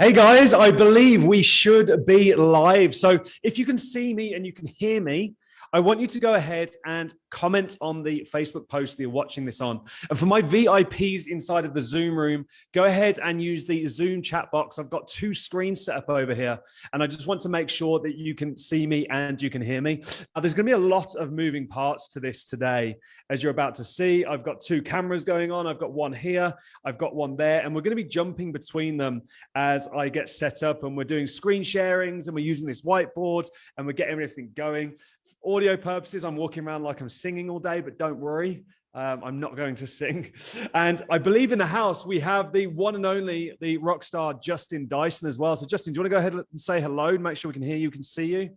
Hey guys, I believe we should be live. So if you can see me and you can hear me, I want you to go ahead and comment on the Facebook post that you're watching this on. And for my VIPs inside of the Zoom room, go ahead and use the Zoom chat box. I've got two screens set up over here, and I just want to make sure that you can see me and you can hear me. There's going to be a lot of moving parts to this today. As you're about to see, I've got two cameras going on. I've got one here, I've got one there, and we're going to be jumping between them as I get set up, and we're doing screen sharings, and we're using this whiteboard, and we're getting everything going. For audio purposes, I'm walking around like I'm singing all day, but don't worry, I'm not going to sing. And I believe in the house, we have the one and only, the rock star Justin Dyson as well. So Justin, do you want to go ahead and say hello, make sure we can hear you, can see you?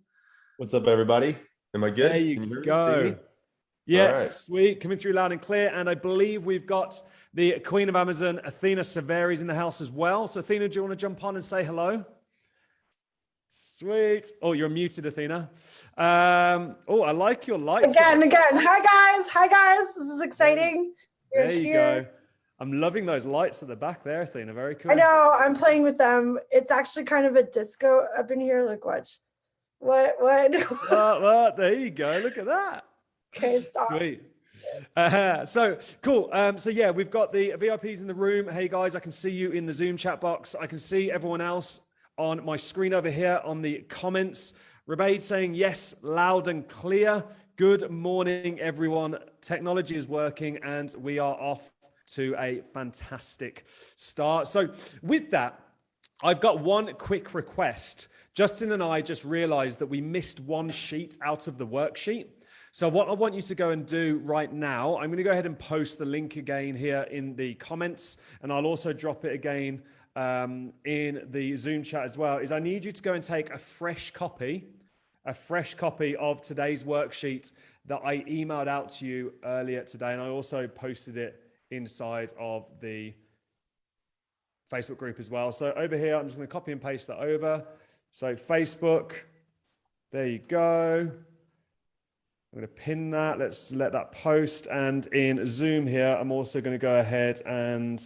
What's up, everybody? Am I good? There you go. Yeah, right. Sweet, coming through loud and clear. And I believe we've got the Queen of Amazon, Athena Severis, in the house as well. So Athena, do you want to jump on and say hello? Sweet. Oh, you're muted, Athena. Oh, I like your lights. Again. Hi, guys. This is exciting. There you go. I'm loving those lights at the back there, Athena. Very cool. I know. I'm playing with them. It's actually kind of a disco up in here. Look, watch. What? There you go. Look at that. Okay, stop. Sweet. So cool. So yeah, we've got the VIPs in the room. Hey guys, I can see you in the Zoom chat box. I can see everyone else on my screen over here on the comments. Rabaid saying yes, loud and clear. Good morning, everyone. Technology is working and we are off to a fantastic start. So with that, I've got one quick request. Justin and I just realized that we missed one sheet out of the worksheet. So what I want you to go and do right now, I'm going to go ahead and post the link again here in the comments, and I'll also drop it again in the Zoom chat as well, is I need you to go and take a fresh copy of today's worksheet that I emailed out to you earlier today. And I also posted it inside of the Facebook group as well. So over here, I'm just going to copy and paste that over. So Facebook, there you go. I'm going to pin that. Let's let that post. And in Zoom here, I'm also going to go ahead and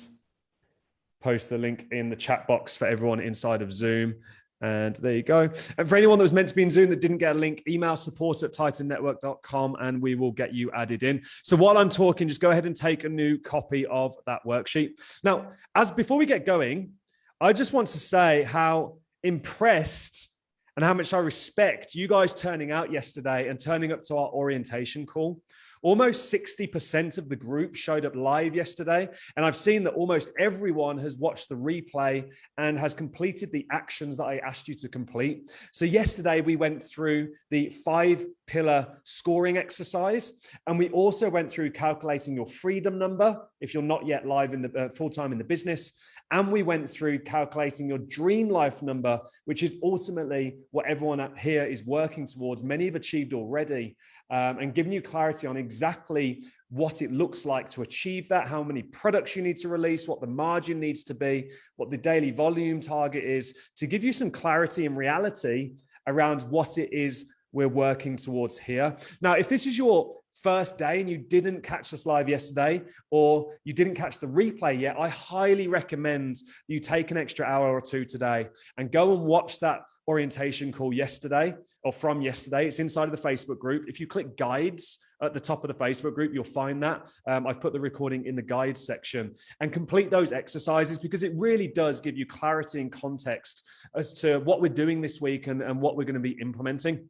post the link in the chat box for everyone inside of Zoom. And there you go. And for anyone that was meant to be in Zoom that didn't get a link, email support@titannetwork.com and we will get you added in. So while I'm talking, just go ahead and take a new copy of that worksheet. Now, before we get going, I just want to say how impressed and how much I respect you guys turning out yesterday and turning up to our orientation call. Almost 60% of the group showed up live yesterday. And I've seen that almost everyone has watched the replay and has completed the actions that I asked you to complete. So yesterday we went through the 5-pillar scoring exercise. And we also went through calculating your freedom number if you're not yet live in the full-time in the business. And we went through calculating your dream life number, which is ultimately what everyone up here is working towards. Many have achieved already, and giving you clarity on exactly what it looks like to achieve that, how many products you need to release, what the margin needs to be, what the daily volume target is, to give you some clarity and reality around what it is we're working towards here. Now, if this is your first day and you didn't catch us live yesterday, or you didn't catch the replay yet, I highly recommend you take an extra hour or two today and go and watch that orientation call yesterday or from yesterday. It's inside of the Facebook group. If you click guides at the top of the Facebook group, you'll find that. I've put the recording in the guides section, and complete those exercises because it really does give you clarity and context as to what we're doing this week and what we're going to be implementing.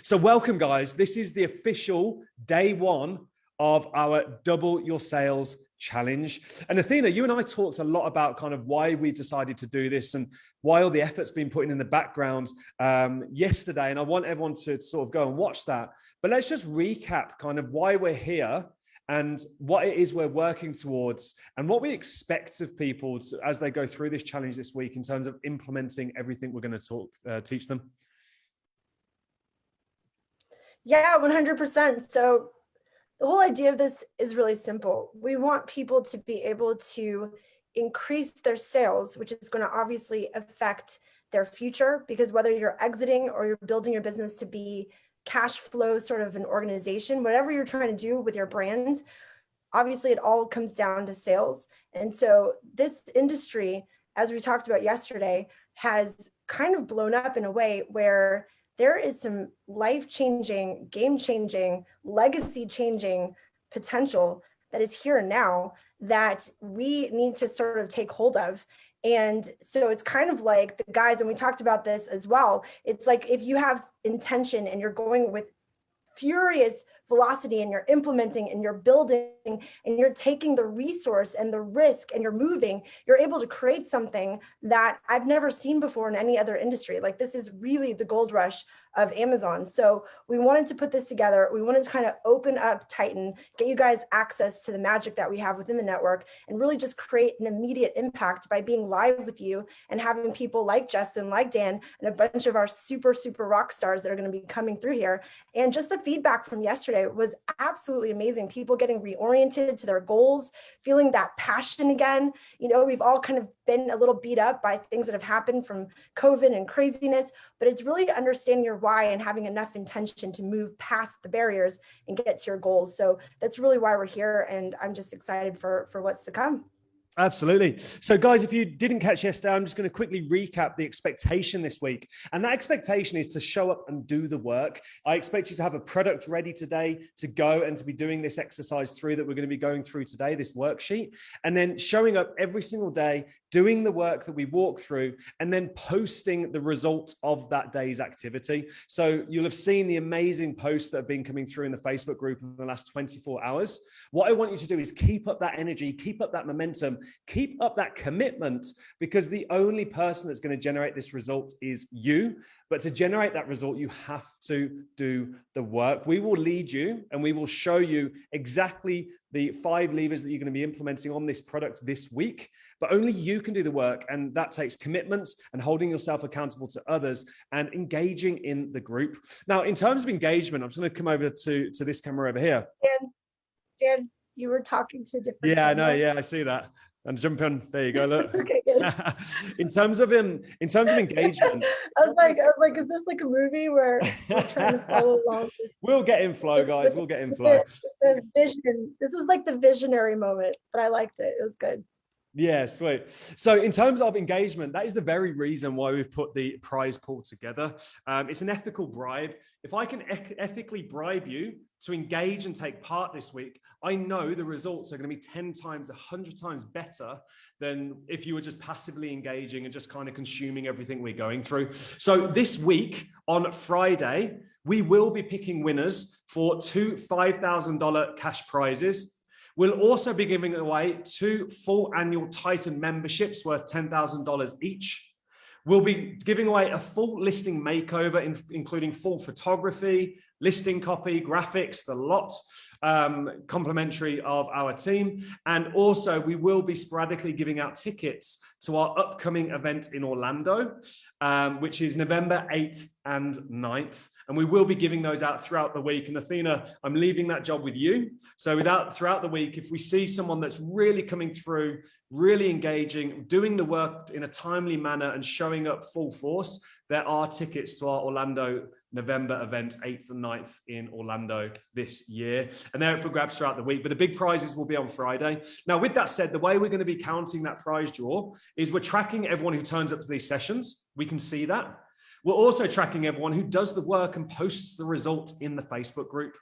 So welcome, guys. This is the official day one of our Double Your Sales Challenge. And Athena, you and I talked a lot about kind of why we decided to do this and why all the effort's been put in the background yesterday. And I want everyone to sort of go and watch that. But let's just recap kind of why we're here and what it is we're working towards and what we expect of people as they go through this challenge this week in terms of implementing everything we're going to teach them. Yeah, 100%. So the whole idea of this is really simple. We want people to be able to increase their sales, which is going to obviously affect their future, because whether you're exiting or you're building your business to be cash flow sort of an organization, whatever you're trying to do with your brand, obviously it all comes down to sales. And so this industry, as we talked about yesterday, has kind of blown up in a way where there is some life-changing, game-changing, legacy-changing potential that is here and now that we need to sort of take hold of. And so it's kind of like the guys, and we talked about this as well. It's like if you have intention and you're going with furious velocity and you're implementing and you're building and you're taking the resource and the risk and you're moving, you're able to create something that I've never seen before in any other industry. Like, this is really the gold rush of Amazon. So we wanted to put this together. We wanted to kind of open up Titan, get you guys access to the magic that we have within the network, and really just create an immediate impact by being live with you and having people like Justin, like Dan, and a bunch of our super, super rock stars that are going to be coming through here. And just the feedback from yesterday was absolutely amazing. People getting reoriented to their goals, feeling that passion again. You know, we've all kind of been a little beat up by things that have happened from COVID and craziness, but it's really understanding your why and having enough intention to move past the barriers and get to your goals. So that's really why we're here. And I'm just excited for what's to come. Absolutely. So guys, if you didn't catch yesterday, I'm just going to quickly recap the expectation this week. And that expectation is to show up and do the work. I expect you to have a product ready today to go and to be doing this exercise through that we're going to be going through today, this worksheet, and then showing up every single day, doing the work that we walk through, and then posting the result of that day's activity. So you'll have seen the amazing posts that have been coming through in the Facebook group in the last 24 hours. What I want you to do is keep up that energy, keep up that momentum, keep up that commitment, because the only person that's going to generate this result is you. But to generate that result, you have to do the work. We will lead you and we will show you exactly the 5 levers that you're going to be implementing on this product this week, but only you can do the work. And that takes commitments and holding yourself accountable to others and engaging in the group. Now, in terms of engagement, I'm just going to come over to this camera over here. Dan, you were talking to a different Yeah, I camera. know. Yeah, I see that. And jump in. There you go. Look. Okay, good. in terms of engagement, I was like, is this like a movie where we're trying to follow along? We'll get in flow, guys. We'll get in flow. The vision. This was like the visionary moment, but I liked it. It was good. Yeah, sweet. So in terms of engagement, that is the very reason why we've put the prize pool together. It's an ethical bribe. If I can ethically bribe you to engage and take part this week, I know the results are going to be 10 times, 100 times better than if you were just passively engaging and just kind of consuming everything we're going through. So this week on Friday, we will be picking winners for 2 $5,000 cash prizes. We'll also be giving away 2 full annual Titan memberships worth $10,000 each. We'll be giving away a full listing makeover, including full photography, listing copy, graphics, the lot, complimentary of our team. And also we will be sporadically giving out tickets to our upcoming event in Orlando, which is November 8th and 9th. And we will be giving those out throughout the week. And Athena, I'm leaving that job with you. So throughout the week, if we see someone that's really coming through, really engaging, doing the work in a timely manner and showing up full force, there are tickets to our Orlando November event, 8th and 9th in Orlando this year. And they're up for grabs throughout the week, but the big prizes will be on Friday. Now, with that said, the way we're going to be counting that prize draw is we're tracking everyone who turns up to these sessions. We can see that. We're also tracking everyone who does the work and posts the result in the Facebook group.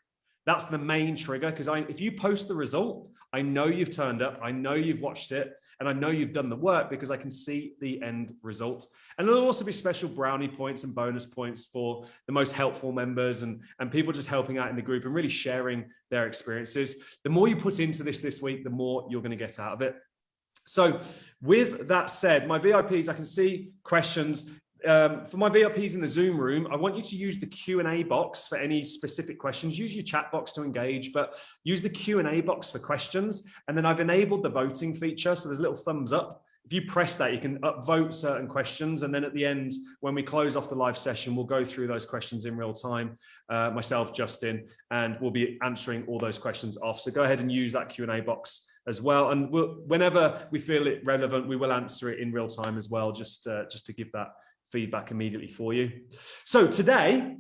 That's the main trigger, because if you post the result, I know you've turned up, I know you've watched it, and I know you've done the work because I can see the end result. And there'll also be special brownie points and bonus points for the most helpful members and people just helping out in the group and really sharing their experiences. The more you put into this week, the more you're going to get out of it. So with that said, my VIPs, I can see questions. For my VIPs in the Zoom room, I want you to use the Q&A box for any specific questions. Use your chat box to engage, but use the Q&A box for questions. And then I've enabled the voting feature. So there's a little thumbs up. If you press that, you can upvote certain questions. And then at the end, when we close off the live session, we'll go through those questions in real time, myself, Justin, and we'll be answering all those questions off. So go ahead and use that Q&A box as well. And whenever we feel it relevant, we will answer it in real time as well, just to give that feedback immediately for you. So today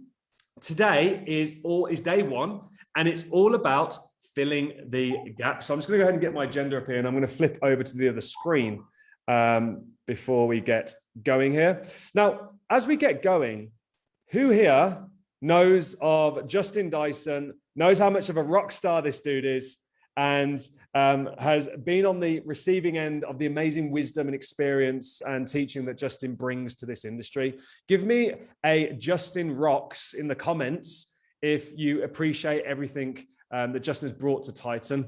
is day one, and it's all about filling the gap. So I'm just going to go ahead and get my agenda up here, and I'm going to flip over to the other screen. before we get going here. Now, as we get going, who here knows of Justin Dyson, knows how much of a rock star this dude is, and has been on the receiving end of the amazing wisdom and experience and teaching that Justin brings to this industry? Give me a Justin rocks in the comments if you appreciate everything that Justin has brought to Titan.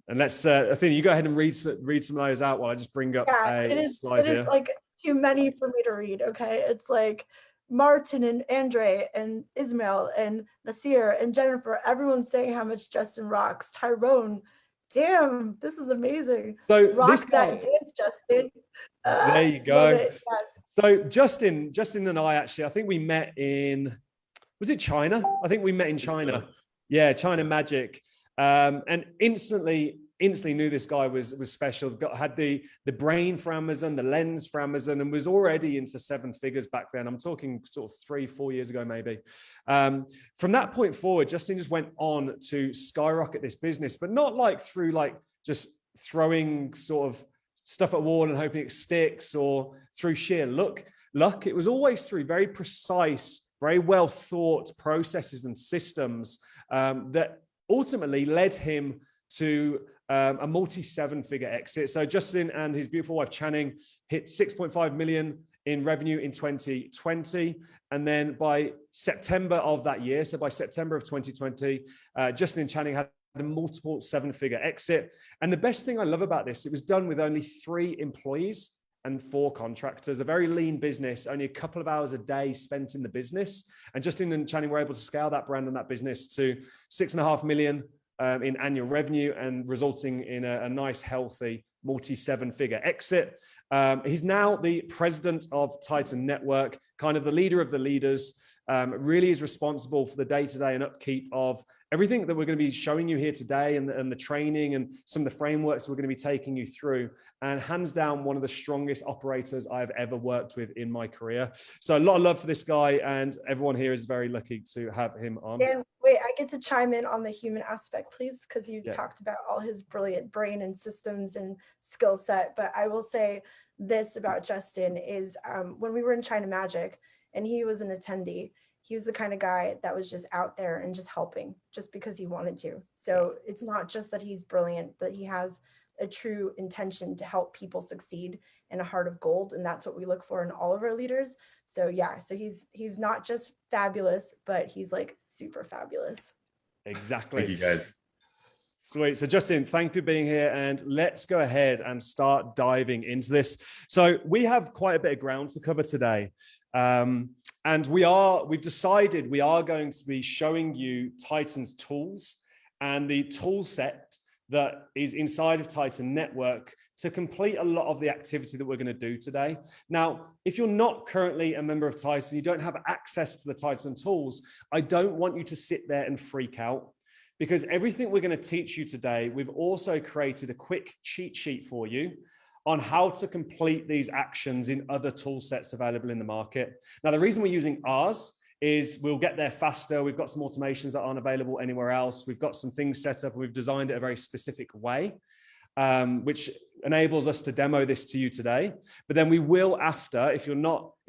And let's, Athena, you go ahead and read some of those out while I just bring up a slide here. It is like too many for me to read, okay? It's like Martin and Andre and Ismail and Nasir and Jennifer, everyone's saying how much Justin rocks. Tyrone, damn, this is amazing. So rock that dance, Justin. There you go. Yes. So Justin and I actually, I think we met in, was it China? I think we met in China. Yeah, China Magic. And instantly knew this guy was special. Had the brain for Amazon, the lens for Amazon, and was already into 7 figures back then. I'm talking sort of 3-4 years ago, maybe. From that point forward, Justin just went on to skyrocket this business, but not like through like just throwing sort of stuff at a wall and hoping it sticks, or through sheer luck. It was always through very precise, very well thought processes and systems that ultimately led him to a multi-7-figure exit. So Justin and his beautiful wife Channing hit 6.5 million in revenue in 2020. And then by September of that year, so by September of 2020, Justin and Channing had a multiple 7-figure exit. And the best thing I love about this, it was done with only 3 employees and 4 contractors, a very lean business, only a couple of hours a day spent in the business. And Justin and Channing were able to scale that brand and that business to 6.5 million in annual revenue, and resulting in a nice, healthy, multi-7-figure exit. He's now the president of Titan Network, kind of the leader of the leaders, really is responsible for the day-to-day and upkeep of everything that we're going to be showing you here today, and the training and some of the frameworks we're going to be taking you through, and hands down one of the strongest operators I've ever worked with in my career. So a lot of love for this guy, and everyone here is very lucky to have him on. And wait, I get to chime in on the human aspect, please, because you talked about all his brilliant brain and systems and skill set. But I will say this about Justin is when we were in China Magic and he was an attendee, he was the kind of guy that was just out there and just helping just because he wanted to. So it's not just that he's brilliant, but he has a true intention to help people succeed and a heart of gold. And that's what we look for in all of our leaders. So yeah, so he's not just fabulous, but he's like super fabulous. Exactly. Thank you, guys. Sweet. So Justin, thank you for being here, and let's go ahead and start diving into this. So we have quite a bit of ground to cover today. And we've decided we are going to be showing you Titan's tools and the tool set that is inside of Titan Network to complete a lot of the activity that we're going to do today. Now, if you're not currently a member of Titan, you don't have access to the Titan tools, I don't want you to sit there and freak out, because everything we're going to teach you today, we've also created a quick cheat sheet for you on how to complete these actions in other tool sets available in the market. Now, the reason we're using ours is we'll get there faster. We've got some automations that aren't available anywhere else. We've got some things set up. We've designed it a very specific way, which enables us to demo this to you today. But then we will, after, if you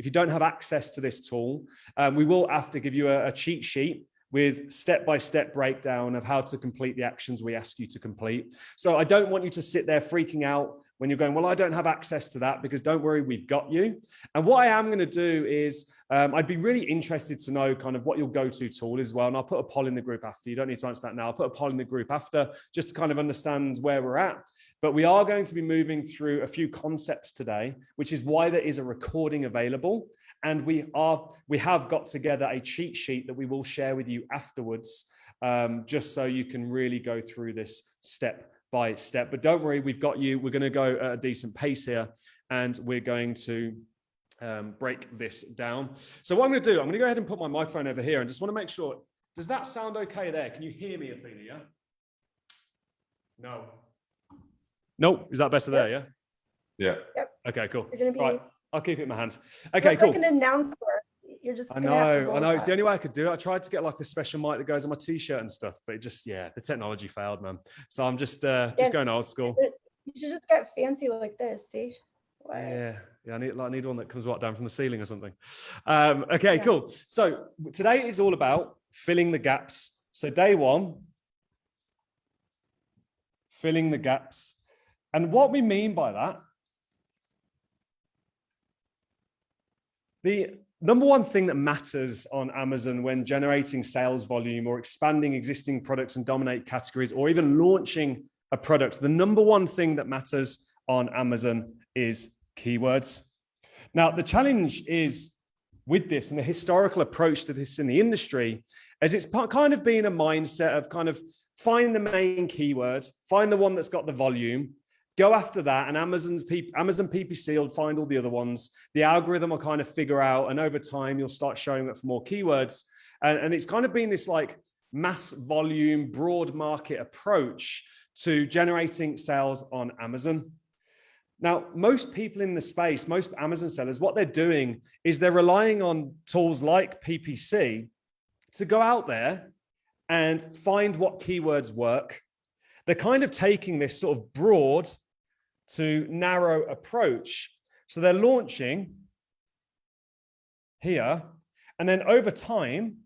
don't have access to this tool, we will after give you a cheat sheet with step-by-step breakdown of how to complete the actions we ask you to complete. So I don't want you to sit there freaking out when you're going, well, I don't have access to that, because don't worry, we've got you. And what I am going to do is I'd be really interested to know kind of what your go-to tool is as well. And I'll put a poll in the group after. You don't need to answer that now. I'll put a poll in the group after just to kind of understand where we're at. But we are going to be moving through a few concepts today, which is why there is a recording available. And we have got together a cheat sheet that we will share with you afterwards, just so you can really go through this step by step. But don't worry, we've got you. We're going to go at a decent pace here, and we're going to break this down. So what I'm going to do, I'm going to go ahead and put my microphone over here, and just want to make sure, does that sound okay there? Can you hear me, Athena? Yeah? No. No, is that better there? Yeah. Yeah. Yep. Okay, cool. You're gonna be, right, I'll keep it in my hand. Okay, cool. Like an announcer. You're just. I know. It's the only way I could do it. I tried to get like a special mic that goes on my t-shirt and stuff, but it just, the technology failed, man. So I'm just going old school. You should just get fancy like this. See. What? Yeah, I need one that comes right down from the ceiling or something. Okay, cool. So today is all about filling the gaps. So day one, filling the gaps. And what we mean by that, the number one thing that matters on Amazon when generating sales volume or expanding existing products and dominate categories, or even launching a product, the number one thing that matters on Amazon is keywords. Now, the challenge is with this and the historical approach to this in the industry, as it's kind of been a mindset of kind of find the main keyword, find the one that's got the volume, go after that, and Amazon PPC will find all the other ones. The algorithm will kind of figure out, and over time, you'll start showing up for more keywords. And it's kind of been this like mass volume, broad market approach to generating sales on Amazon. Now, most people in the space, most Amazon sellers, what they're doing is they're relying on tools like PPC to go out there and find what keywords work. They're kind of taking this sort of broad to narrow approach. So they're launching here, and then over time,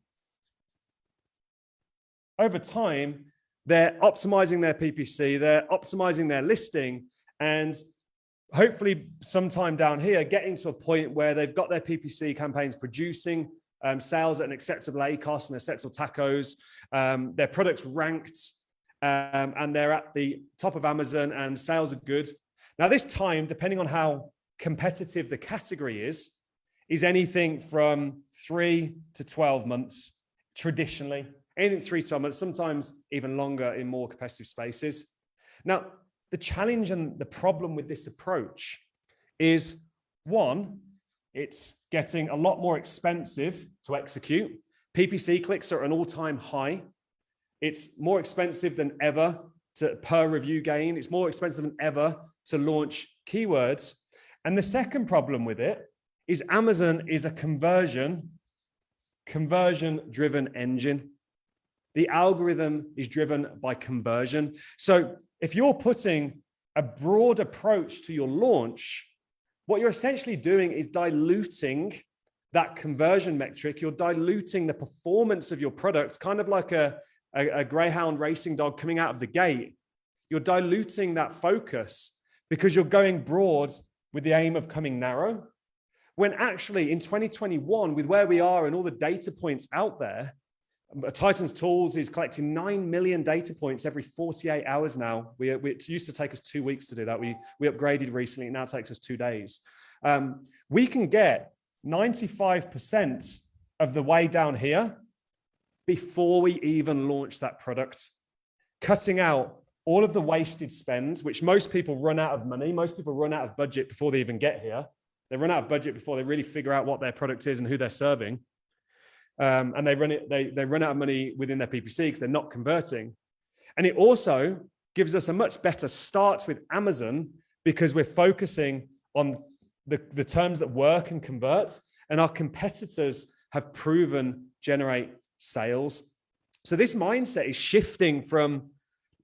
they're optimizing their PPC, they're optimizing their listing, and hopefully sometime down here, getting to a point where they've got their PPC campaigns producing sales at an acceptable ACOS and acceptable TACOs, their products ranked, and they're at the top of Amazon and sales are good. Now, this time, depending on how competitive the category is anything from 3 to 12 months, traditionally. Anything 3 to 12 months, sometimes even longer in more competitive spaces. Now, the challenge and the problem with this approach is, one, it's getting a lot more expensive to execute. PPC clicks are at an all-time high. It's more expensive than ever per review gain. It's more expensive than ever to launch keywords. And the second problem with it is Amazon is a conversion-driven engine. The algorithm is driven by conversion. So if you're putting a broad approach to your launch, what you're essentially doing is diluting that conversion metric. You're diluting the performance of your product, kind of like a greyhound racing dog coming out of the gate. You're diluting that focus because you're going broad with the aim of coming narrow. When actually in 2021, with where we are and all the data points out there, Titans Tools is collecting 9 million data points every 48 hours now. It used to take us 2 weeks to do that. We upgraded recently. It now takes us 2 days. We can get 95% of the way down here before we even launch that product, cutting out all of the wasted spend, which most people run out of money. Most people run out of budget before they even get here. They run out of budget before they really figure out what their product is and who they're serving. And they run out of money within their PPC because they're not converting. And it also gives us a much better start with Amazon because we're focusing on the terms that work and convert, and our competitors have proven generate sales. So this mindset is shifting from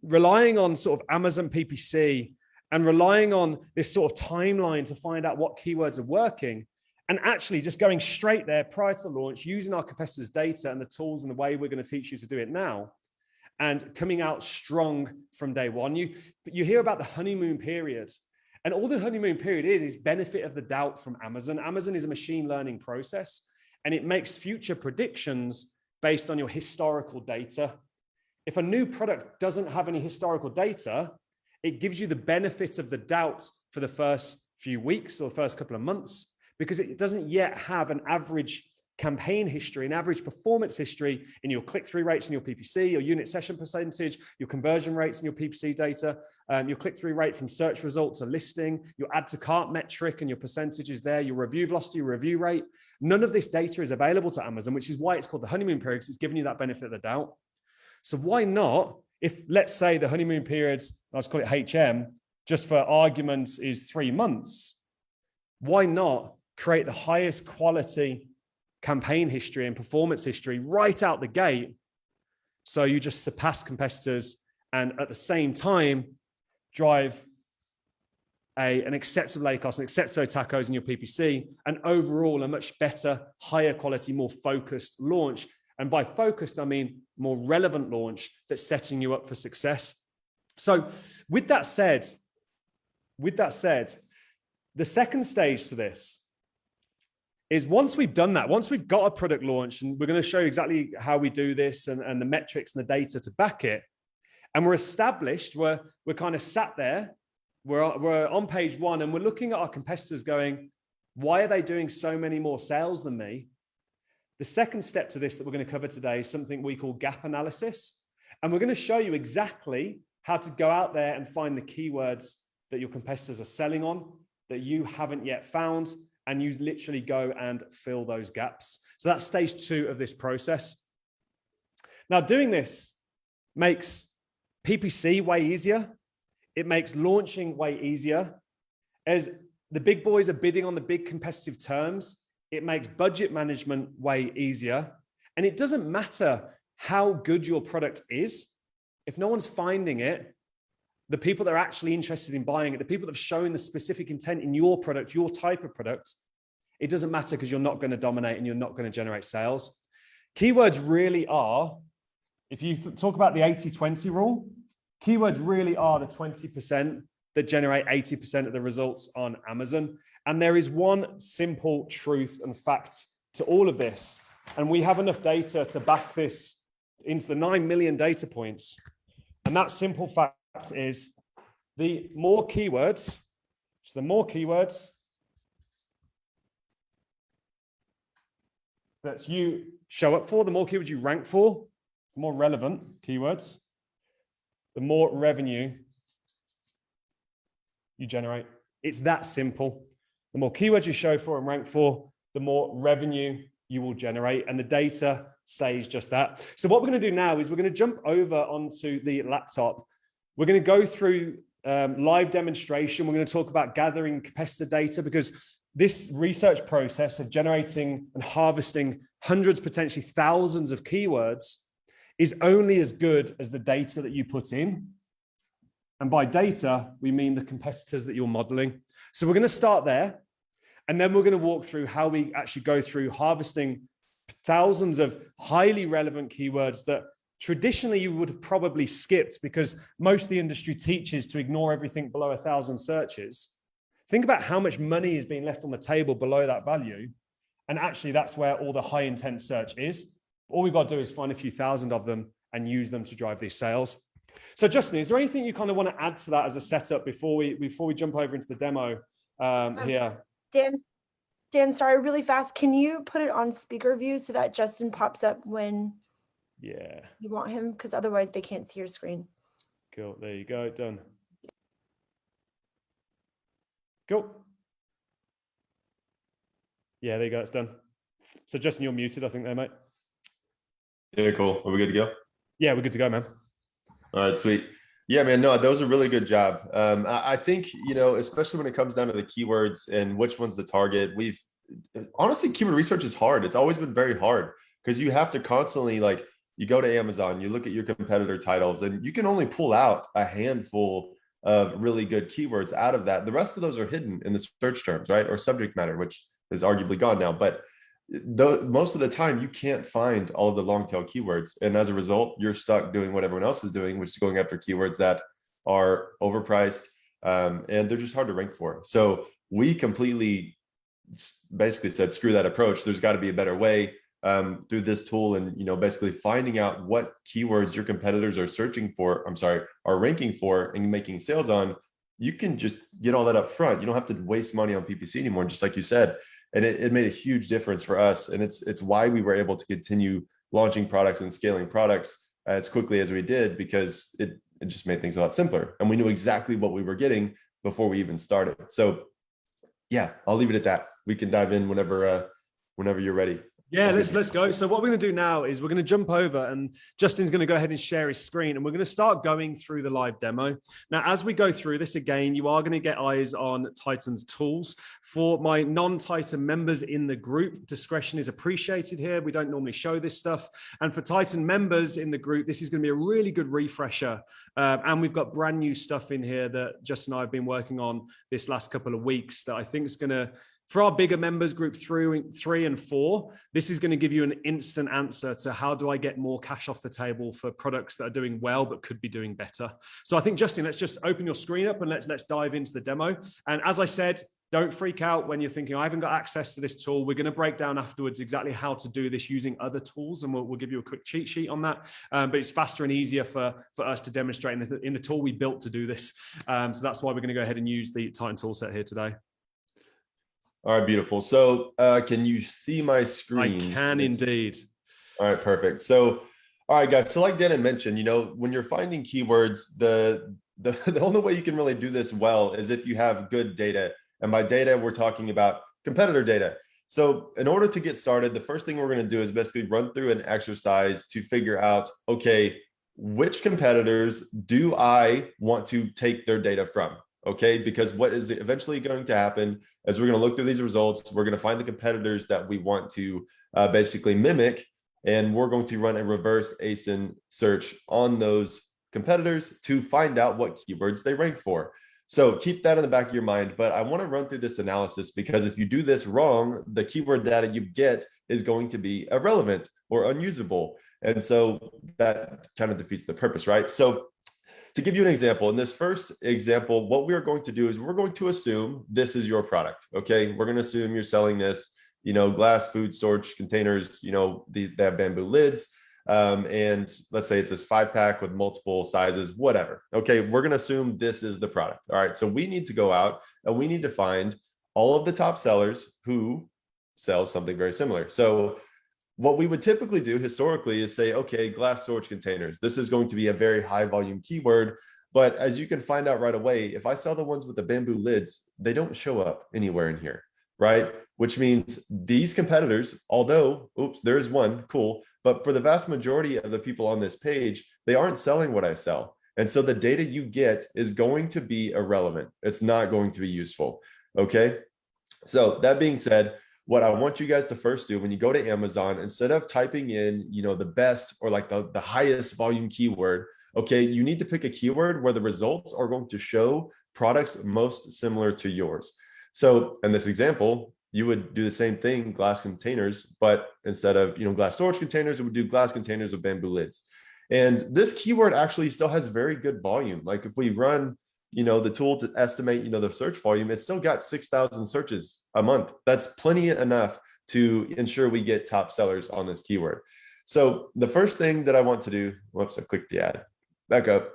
relying on sort of Amazon PPC and relying on this sort of timeline to find out what keywords are working, and actually just going straight there prior to launch, using our competitors' data and the tools and the way we're going to teach you to do it now, and coming out strong from day one. You hear about the honeymoon period, and all the honeymoon period is benefit of the doubt from Amazon. Amazon is a machine learning process, and it makes future predictions based on your historical data. If a new product doesn't have any historical data, it gives you the benefit of the doubt for the first few weeks or the first couple of months, because it doesn't yet have an average campaign history, an average performance history in your click-through rates in your PPC, your unit session percentage, your conversion rates in your PPC data, your click-through rate from search results to listing, your add to cart metric and your percentages there, your review velocity, your review rate. None of this data is available to Amazon, which is why it's called the honeymoon period, because it's giving you that benefit of the doubt. So why not, if let's say the honeymoon period, let's call it HM, just for arguments is 3 months, why not create the highest quality campaign history and performance history right out the gate, so you just surpass competitors and at the same time drive an acceptable ACOS, an acceptable tacos in your PPC, and overall a much better, higher quality, more focused launch. And by focused, I mean more relevant launch that's setting you up for success. So with that said, the second stage to this is once we've done that, once we've got a product launch, and we're going to show you exactly how we do this and the metrics and the data to back it, and we're established, we're kind of sat there, we're on page one, and we're looking at our competitors going, why are they doing so many more sales than me? The second step to this that we're going to cover today is something we call gap analysis. And we're going to show you exactly how to go out there and find the keywords that your competitors are selling on that you haven't yet found, and you literally go and fill those gaps. So that's stage 2 of this process. Now, doing this makes PPC way easier. It makes launching way easier. As the big boys are bidding on the big competitive terms, it makes budget management way easier. And it doesn't matter how good your product is. If no one's finding it, the people that are actually interested in buying it, the people that have shown the specific intent in your product, your type of product, it doesn't matter because you're not going to dominate and you're not going to generate sales. Keywords really are, if you talk about the 80-20 rule, keywords really are the 20% that generate 80% of the results on Amazon. And there is one simple truth and fact to all of this. And we have enough data to back this into the 9 million data points. And that simple fact is the more keywords that you show up for, the more keywords you rank for, the more relevant keywords, the more revenue you generate. It's that simple. The more keywords you show for and rank for, the more revenue you will generate. And the data says just that. So what we're going to do now is we're going to jump over onto the laptop. We're going to go through live demonstration. We're going to talk about gathering competitor data, because this research process of generating and harvesting hundreds, potentially thousands of keywords is only as good as the data that you put in. And by data, we mean the competitors that you're modeling. So we're going to start there, and then we're going to walk through how we actually go through harvesting thousands of highly relevant keywords that traditionally you would have probably skipped because most of the industry teaches to ignore everything below 1,000 searches. Think about how much money is being left on the table below that value. And actually, that's where all the high intent search is. All we've got to do is find a few thousand of them and use them to drive these sales. So Justin, is there anything you kind of want to add to that as a setup before we jump over into the demo here? Dan, sorry, really fast. Can you put it on speaker view so that Justin pops up when you want him? Because otherwise they can't see your screen. Cool. There you go. Done. Cool. Yeah, there you go. It's done. So Justin, you're muted, I think there, mate. Yeah, cool. Are we good to go? Yeah, we're good to go, man. All right, sweet. Yeah, man, no, that was a really good job. I think, especially when it comes down to the keywords and which one's the target, honestly, keyword research is hard. It's always been very hard because you have to constantly, you go to Amazon, you look at your competitor titles, and you can only pull out a handful of really good keywords out of that. The rest of those are hidden in the search terms, right? Or subject matter, which is arguably gone now. But most of the time you can't find all of the long tail keywords, and as a result you're stuck doing what everyone else is doing, which is going after keywords that are overpriced and they're just hard to rank for. So we completely basically said screw that approach. There's got to be a better way through this tool, and basically finding out what keywords your competitors are ranking for and making sales on. You can just get all that up front. You don't have to waste money on PPC anymore, just like you said. And it made a huge difference for us. And it's why we were able to continue launching products and scaling products as quickly as we did, because it just made things a lot simpler. And we knew exactly what we were getting before we even started. So yeah, I'll leave it at that. We can dive in whenever you're ready. Yeah, let's go. So what we're going to do now is we're going to jump over, and Justin's going to go ahead and share his screen, and we're going to start going through the live demo. Now, as we go through this again, you are going to get eyes on Titan's tools. For my non-Titan members in the group, discretion is appreciated here. We don't normally show this stuff. And for Titan members in the group, this is going to be a really good refresher. And we've got brand new stuff in here that Justin and I have been working on this last couple of weeks that I think is going to, for our bigger members, group 3 and 4, this is going to give you an instant answer to how do I get more cash off the table for products that are doing well but could be doing better. So I think, Justin, let's just open your screen up and let's dive into the demo. And as I said, don't freak out when you're thinking, I haven't got access to this tool. We're going to break down afterwards exactly how to do this using other tools, and we'll give you a quick cheat sheet on that. But it's faster and easier for us to demonstrate in the tool we built to do this. So that's why we're going to go ahead and use the Titan tool set here today. All right, beautiful. So can you see my screen? I can indeed. All right, perfect. So, all right, guys. So like Dan had mentioned, when you're finding keywords, the only way you can really do this well is if you have good data. And by data, we're talking about competitor data. So in order to get started, the first thing we're going to do is basically run through an exercise to figure out, okay, which competitors do I want to take their data from? Okay, because what is eventually going to happen is we're going to look through these results. We're going to find the competitors that we want to basically mimic, and we're going to run a reverse ASIN search on those competitors to find out what keywords they rank for. So keep that in the back of your mind. But I want to run through this analysis because if you do this wrong, the keyword data you get is going to be irrelevant or unusable. And so that kind of defeats the purpose, right? So to give you an example, in this first example, what we are going to do is we're going to assume this is your product. Okay, we're going to assume you're selling this, glass food storage containers, they have bamboo lids. And let's say it's this 5-pack with multiple sizes, whatever. Okay, we're going to assume this is the product. All right, so we need to go out and we need to find all of the top sellers who sell something very similar. So what we would typically do historically is say, okay, glass storage containers, this is going to be a very high volume keyword. But as you can find out right away, if I sell the ones with the bamboo lids, they don't show up anywhere in here, right? Which means these competitors, although, oops, there is one, cool. But for the vast majority of the people on this page, they aren't selling what I sell. And so the data you get is going to be irrelevant. It's not going to be useful, okay? So that being said, what I want you guys to first do when you go to Amazon, instead of typing in, the best or like the highest volume keyword, okay, you need to pick a keyword where the results are going to show products most similar to yours. So in this example, you would do the same thing, glass containers, but instead of, glass storage containers, it would do glass containers with bamboo lids. And this keyword actually still has very good volume. Like if we run the tool to estimate, the search volume, it's still got 6,000 searches a month. That's plenty enough to ensure we get top sellers on this keyword. So the first thing that I want to do, whoops, I clicked the ad, back up.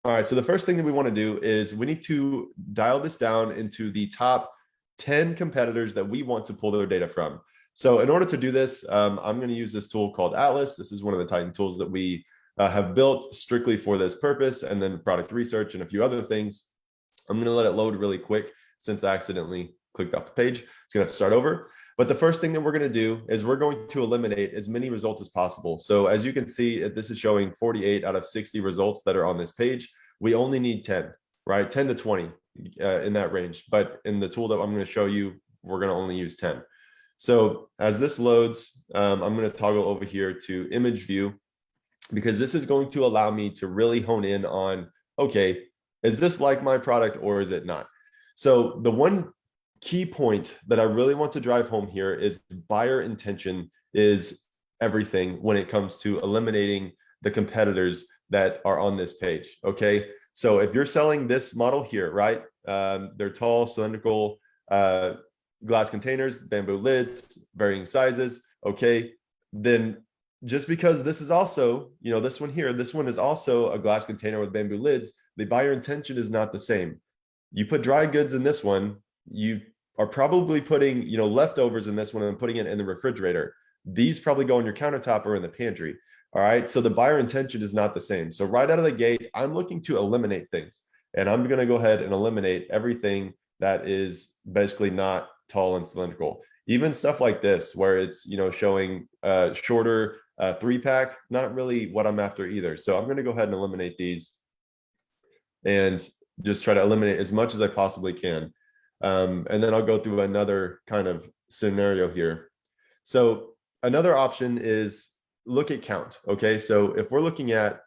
All right, so the first thing that we want to do is we need to dial this down into the top 10 competitors that we want to pull their data from. So in order to do this, I'm going to use this tool called Atlas. This is one of the Titan tools that we have built strictly for this purpose, and then product research and a few other things. I'm going to let it load really quick since I accidentally clicked off the page. It's going to have to start over. But the first thing that we're going to do is we're going to eliminate as many results as possible. So as you can see, this is showing 48 out of 60 results that are on this page. We only need 10, right? 10 to 20 in that range. But in the tool that I'm going to show you, we're going to only use 10. So as this loads, I'm going to toggle over here to image view, because this is going to allow me to really hone in on, okay, is this like my product or is it not? So the one key point that I really want to drive home here is buyer intention is everything when it comes to eliminating the competitors that are on this page, okay? So if you're selling this model here, right? They're tall, cylindrical glass containers, bamboo lids, varying sizes, okay? Then just because this is also, this one here, this one is also a glass container with bamboo lids, the buyer intention is not the same. You put dry goods in this one, you are probably putting, leftovers in this one and putting it in the refrigerator. These probably go on your countertop or in the pantry. All right. So the buyer intention is not the same. So right out of the gate, I'm looking to eliminate things, and I'm going to go ahead and eliminate everything that is basically not tall and cylindrical. Even stuff like this, where it's, you know, showing shorter 3-pack, not really what I'm after either. So I'm going to go ahead and eliminate these and just try to eliminate as much as I possibly can. And then I'll go through another kind of scenario here. So another option is look at count. Okay, so if we're looking at,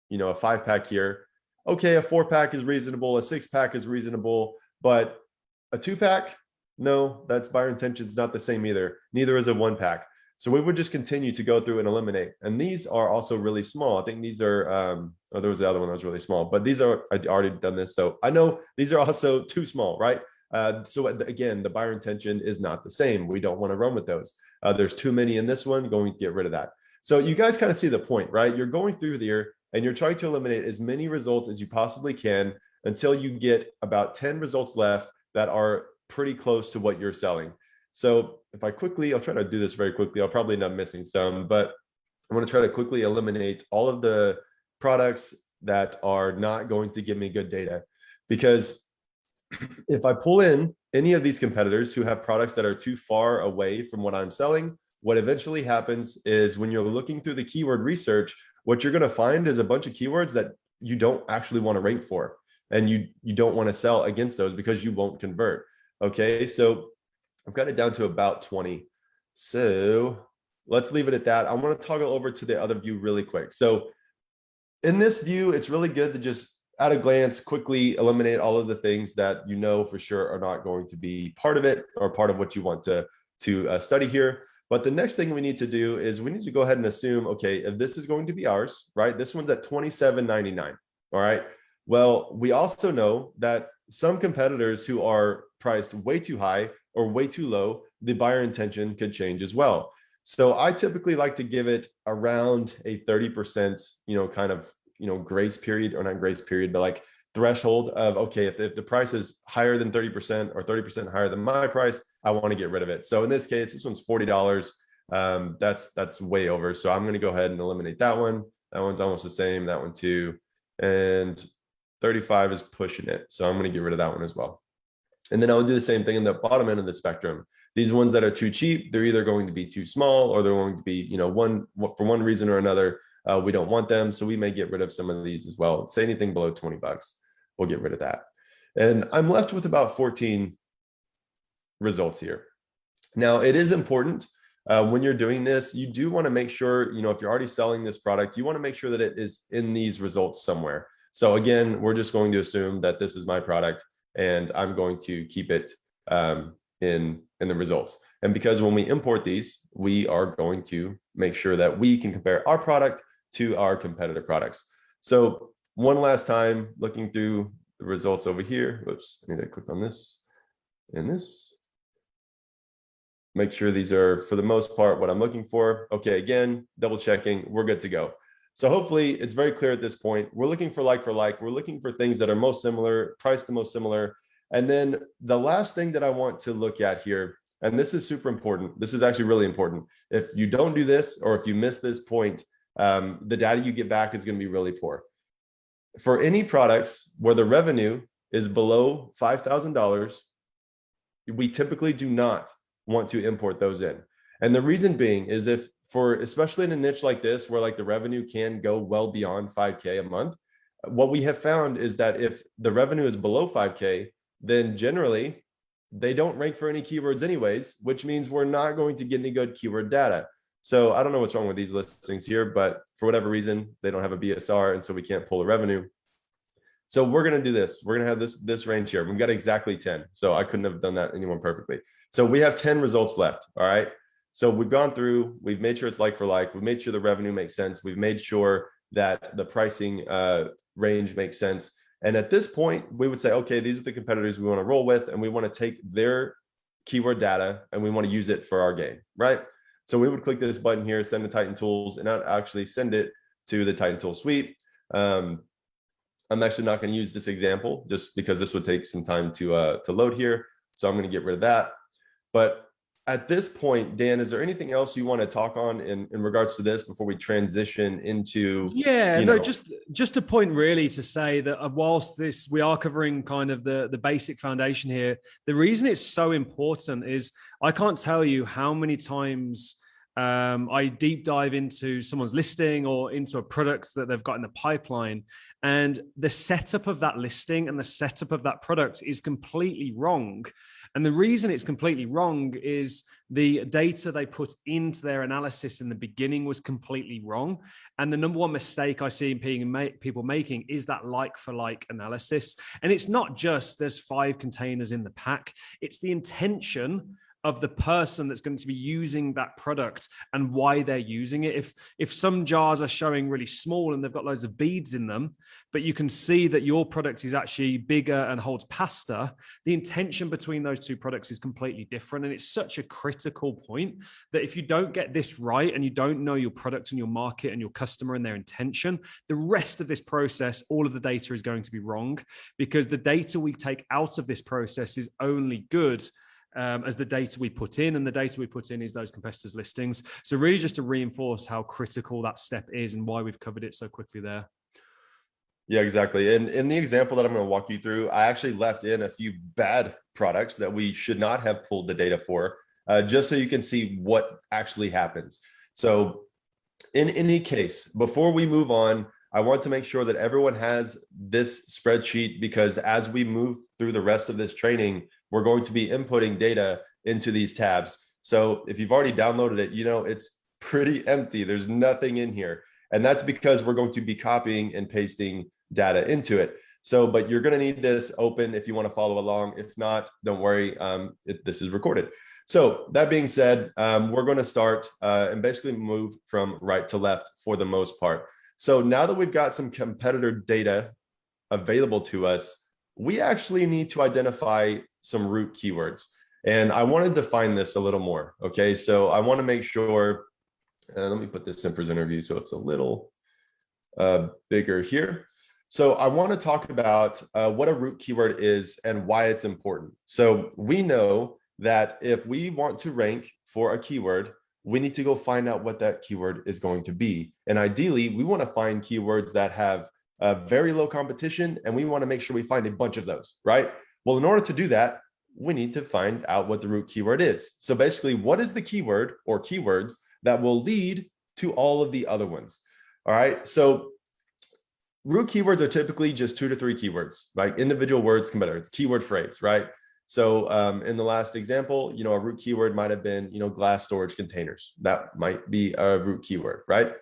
you know, a 5-pack here, okay, a 4-pack is reasonable, a 6-pack is reasonable, but a 2-pack, no, that's buyer intention's not the same either. Neither is a 1-pack. So we would just continue to go through and eliminate. And these are also really small. I think these are, oh, there was the other one that was really small, but these are, I'd already done this. So I know these are also too small, right? So again, the buyer intention is not the same. We don't want to run with those. There's too many in this one, going to get rid of that. So you guys kind of see the point, right? You're going through here and you're trying to eliminate as many results as you possibly can until you get about 10 results left that are pretty close to what you're selling. So if I quickly, I'll try to do this very quickly. I'll probably end up missing some, but I'm going to try to quickly eliminate all of the products that are not going to give me good data. Because if I pull in any of these competitors who have products that are too far away from what I'm selling, what eventually happens is when you're looking through the keyword research, what you're going to find is a bunch of keywords that you don't actually want to rank for. And you don't want to sell against those because you won't convert. Okay, so I've got it down to about 20. So let's leave it at that. I want to toggle over to the other view really quick. So in this view, it's really good to just at a glance quickly eliminate all of the things that you know for sure are not going to be part of it or part of what you want to study here. But the next thing we need to do is we need to go ahead and assume, okay, if this is going to be ours, right? This one's at $27.99. All right. Well, we also know that some competitors who are priced way too high or way too low, the buyer intention could change as well. So I typically like to give it around a 30%, you know, kind of, you know, grace period, or not grace period, but like threshold of, okay, if the price is higher than 30% or 30% higher than my price, I want to get rid of it. So in this case, this one's $40. That's way over. So I'm going to go ahead and eliminate that one. That one's almost the same, that one too. And 35 is pushing it. So I'm going to get rid of that one as well. And then I'll do the same thing in the bottom end of the spectrum. These ones that are too cheap, they're either going to be too small or they're going to be, you know, for one reason or another, we don't want them. So we may get rid of some of these as well. Say anything below 20 bucks, we'll get rid of that. And I'm left with about 14 results here. Now, it is important when you're doing this, you do want to make sure, you know, if you're already selling this product, you want to make sure that it is in these results somewhere. So again, we're just going to assume that this is my product and I'm going to keep it in the results. And because when we import these, we are going to make sure that we can compare our product to our competitor products. So one last time, looking through the results over here. Whoops, I need to click on this and this. Make sure these are, for the most part, what I'm looking for. Okay, again, double checking, we're good to go. So hopefully it's very clear at this point. We're looking for like. We're looking for things that are most similar, priced the most similar. And then the last thing that I want to look at here, and this is super important. This is actually really important. If you don't do this, or if you miss this point, the data you get back is going to be really poor. For any products where the revenue is below $5,000, we typically do not want to import those in. And the reason being is especially in a niche like this, where like the revenue can go well beyond 5K a month, what we have found is that if the revenue is below 5K, then generally they don't rank for any keywords anyways, which means we're not going to get any good keyword data. So I don't know what's wrong with these listings here, but for whatever reason, they don't have a BSR, and so we can't pull the revenue. So we're going to do this. We're going to have this range here. We've got exactly 10. So I couldn't have done that any more perfectly. So we have 10 results left. All right. So we've gone through, we've made sure it's like for like, we've made sure the revenue makes sense. We've made sure that the pricing range makes sense. And at this point, we would say, okay, these are the competitors we want to roll with, and we want to take their keyword data and we want to use it for our game, right? So we would click this button here, send to Titan Tools, and I'd actually send it to the Titan Tool Suite. I'm actually not going to use this example just because this would take some time to load here. So I'm going to get rid of that. But at this point, Dan, is there anything else you want to talk on in regards to this before we transition into, Yeah, you no, know, just a point really to say that whilst this we are covering kind of the basic foundation here, the reason it's so important is I can't tell you how many times I deep dive into someone's listing or into a product that they've got in the pipeline, and the setup of that listing and the setup of that product is completely wrong. And the reason it's completely wrong is the data they put into their analysis in the beginning was completely wrong. And the number one mistake I see people making is that like for like analysis. And it's not just there's 5 containers in the pack, it's the intention of the person that's going to be using that product and why they're using it. If some jars are showing really small and they've got loads of beads in them, but you can see that your product is actually bigger and holds pasta, the intention between those two products is completely different. And it's such a critical point that if you don't get this right and you don't know your product and your market and your customer and their intention, the rest of this process, all of the data is going to be wrong, because the data we take out of this process is only good as the data we put in, and the data we put in is those competitors' listings. So really just to reinforce how critical that step is and why we've covered it so quickly there. Yeah, exactly. And in the example that I'm going to walk you through, I actually left in a few bad products that we should not have pulled the data for, just so you can see what actually happens. So in any case, before we move on, I want to make sure that everyone has this spreadsheet, because as we move through the rest of this training, we're going to be inputting data into these tabs. So if you've already downloaded it, you know, it's pretty empty. There's nothing in here. And that's because we're going to be copying and pasting data into it. So, but you're going to need this open if you want to follow along. If not, don't worry. This is recorded. So that being said, we're going to start and basically move from right to left for the most part. So now that we've got some competitor data available to us, we actually need to identify some root keywords. And I want to define this a little more. Okay, so I want to make sure, let me put this in presenter view so it's a little bigger here. So I want to talk about what a root keyword is and why it's important. So we know that if we want to rank for a keyword, we need to go find out what that keyword is going to be. And ideally, we want to find keywords that have very low competition, and we want to make sure we find a bunch of those, right? Well, in order to do that, we need to find out what the root keyword is. So basically, what is the keyword or keywords that will lead to all of the other ones? All right, so root keywords are typically just 2 to 3 keywords, right? Individual words can better. It's keyword phrase, right? So in the last example, you know, a root keyword might have been, you know, glass storage containers. That might be a root keyword, right?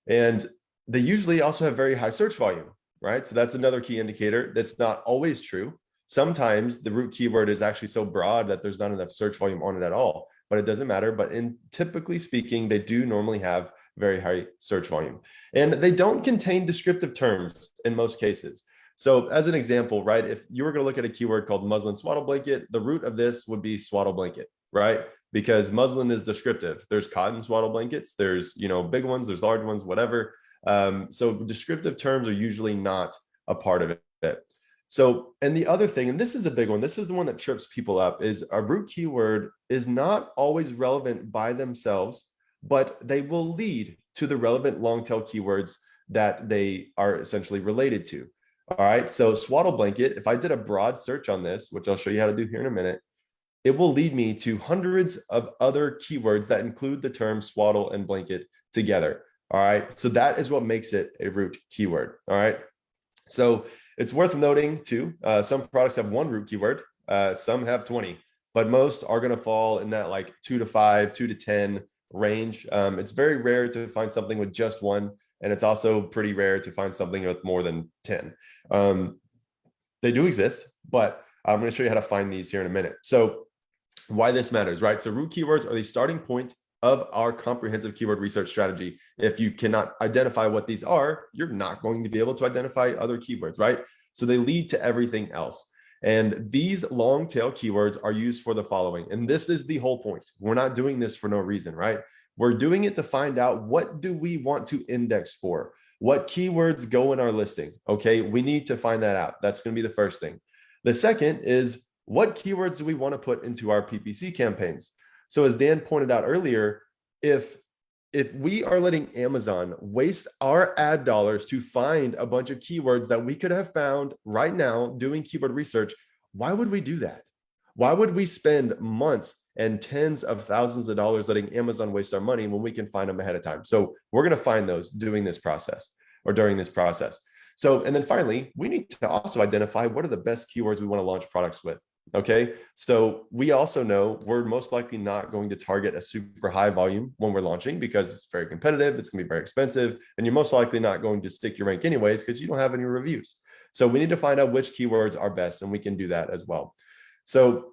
And they usually also have very high search volume, right? So that's another key indicator. That's not always true. Sometimes the root keyword is actually so broad that there's not enough search volume on it at all, but it doesn't matter. But typically speaking, they do normally have very high search volume, and they don't contain descriptive terms in most cases. So as an example, right, if you were going to look at a keyword called muslin swaddle blanket, the root of this would be swaddle blanket, right? Because muslin is descriptive. There's cotton swaddle blankets, there's, you know, big ones, there's large ones, whatever. So descriptive terms are usually not a part of it. So, and the other thing, and this is a big one, this is the one that trips people up, is a root keyword is not always relevant by themselves, but they will lead to the relevant long tail keywords that they are essentially related to. All right, so swaddle blanket, if I did a broad search on this, which I'll show you how to do here in a minute, it will lead me to hundreds of other keywords that include the term swaddle and blanket together. All right, so that is what makes it a root keyword. All right, so it's worth noting too, some products have 1 root keyword, some have 20, but most are going to fall in that like 2 to 5, 2 to 10 range. It's very rare to find something with just 1. And it's also pretty rare to find something with more than 10. They do exist, but I'm going to show you how to find these here in a minute. So why this matters, right? So root keywords are the starting point of our comprehensive keyword research strategy. If you cannot identify what these are, you're not going to be able to identify other keywords, right? So they lead to everything else. And these long tail keywords are used for the following. And this is the whole point. We're not doing this for no reason, right? We're doing it to find out, what do we want to index for? What keywords go in our listing? Okay, we need to find that out. That's going to be the first thing. The second is, what keywords do we want to put into our PPC campaigns? So as Dan pointed out earlier, if we are letting Amazon waste our ad dollars to find a bunch of keywords that we could have found right now doing keyword research, why would we do that? Why would we spend months and tens of thousands of dollars letting Amazon waste our money when we can find them ahead of time? So we're going to find those doing this process or during this process. So, and then finally, we need to also identify what are the best keywords we want to launch products with. Okay. So we also know we're most likely not going to target a super high volume when we're launching because it's very competitive. It's going to be very expensive. And you're most likely not going to stick your rank anyways, because you don't have any reviews. So we need to find out which keywords are best, and we can do that as well. So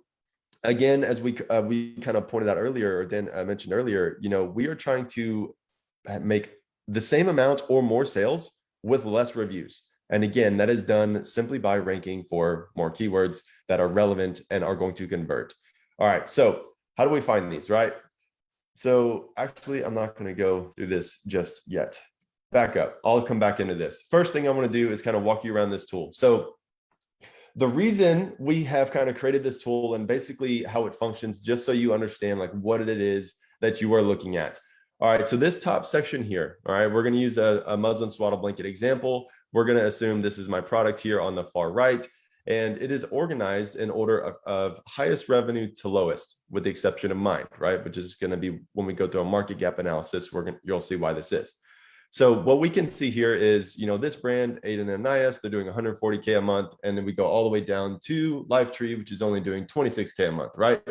again, as we kind of pointed out earlier, or Dan mentioned earlier, we are trying to make the same amount or more sales with less reviews. And again, that is done simply by ranking for more keywords that are relevant and are going to convert. All right, so how do we find these, right? So actually, I'm not going to go through this just yet. Back up. I'll come back into this. First thing I want to do is kind of walk you around this tool. So the reason we have kind of created this tool and basically how it functions, just so you understand like what it is that you are looking at. All right, so this top section here, all right, we're going to use a muslin swaddle blanket example. We're going to assume this is my product here on the far right, and it is organized in order of highest revenue to lowest, with the exception of mine, right? Which is going to be when we go through a market gap analysis, you'll see why this is. So what we can see here is, this brand, Aiden and Anais, they're doing 140K a month, and then we go all the way down to Lifetree, which is only doing 26K a month, right?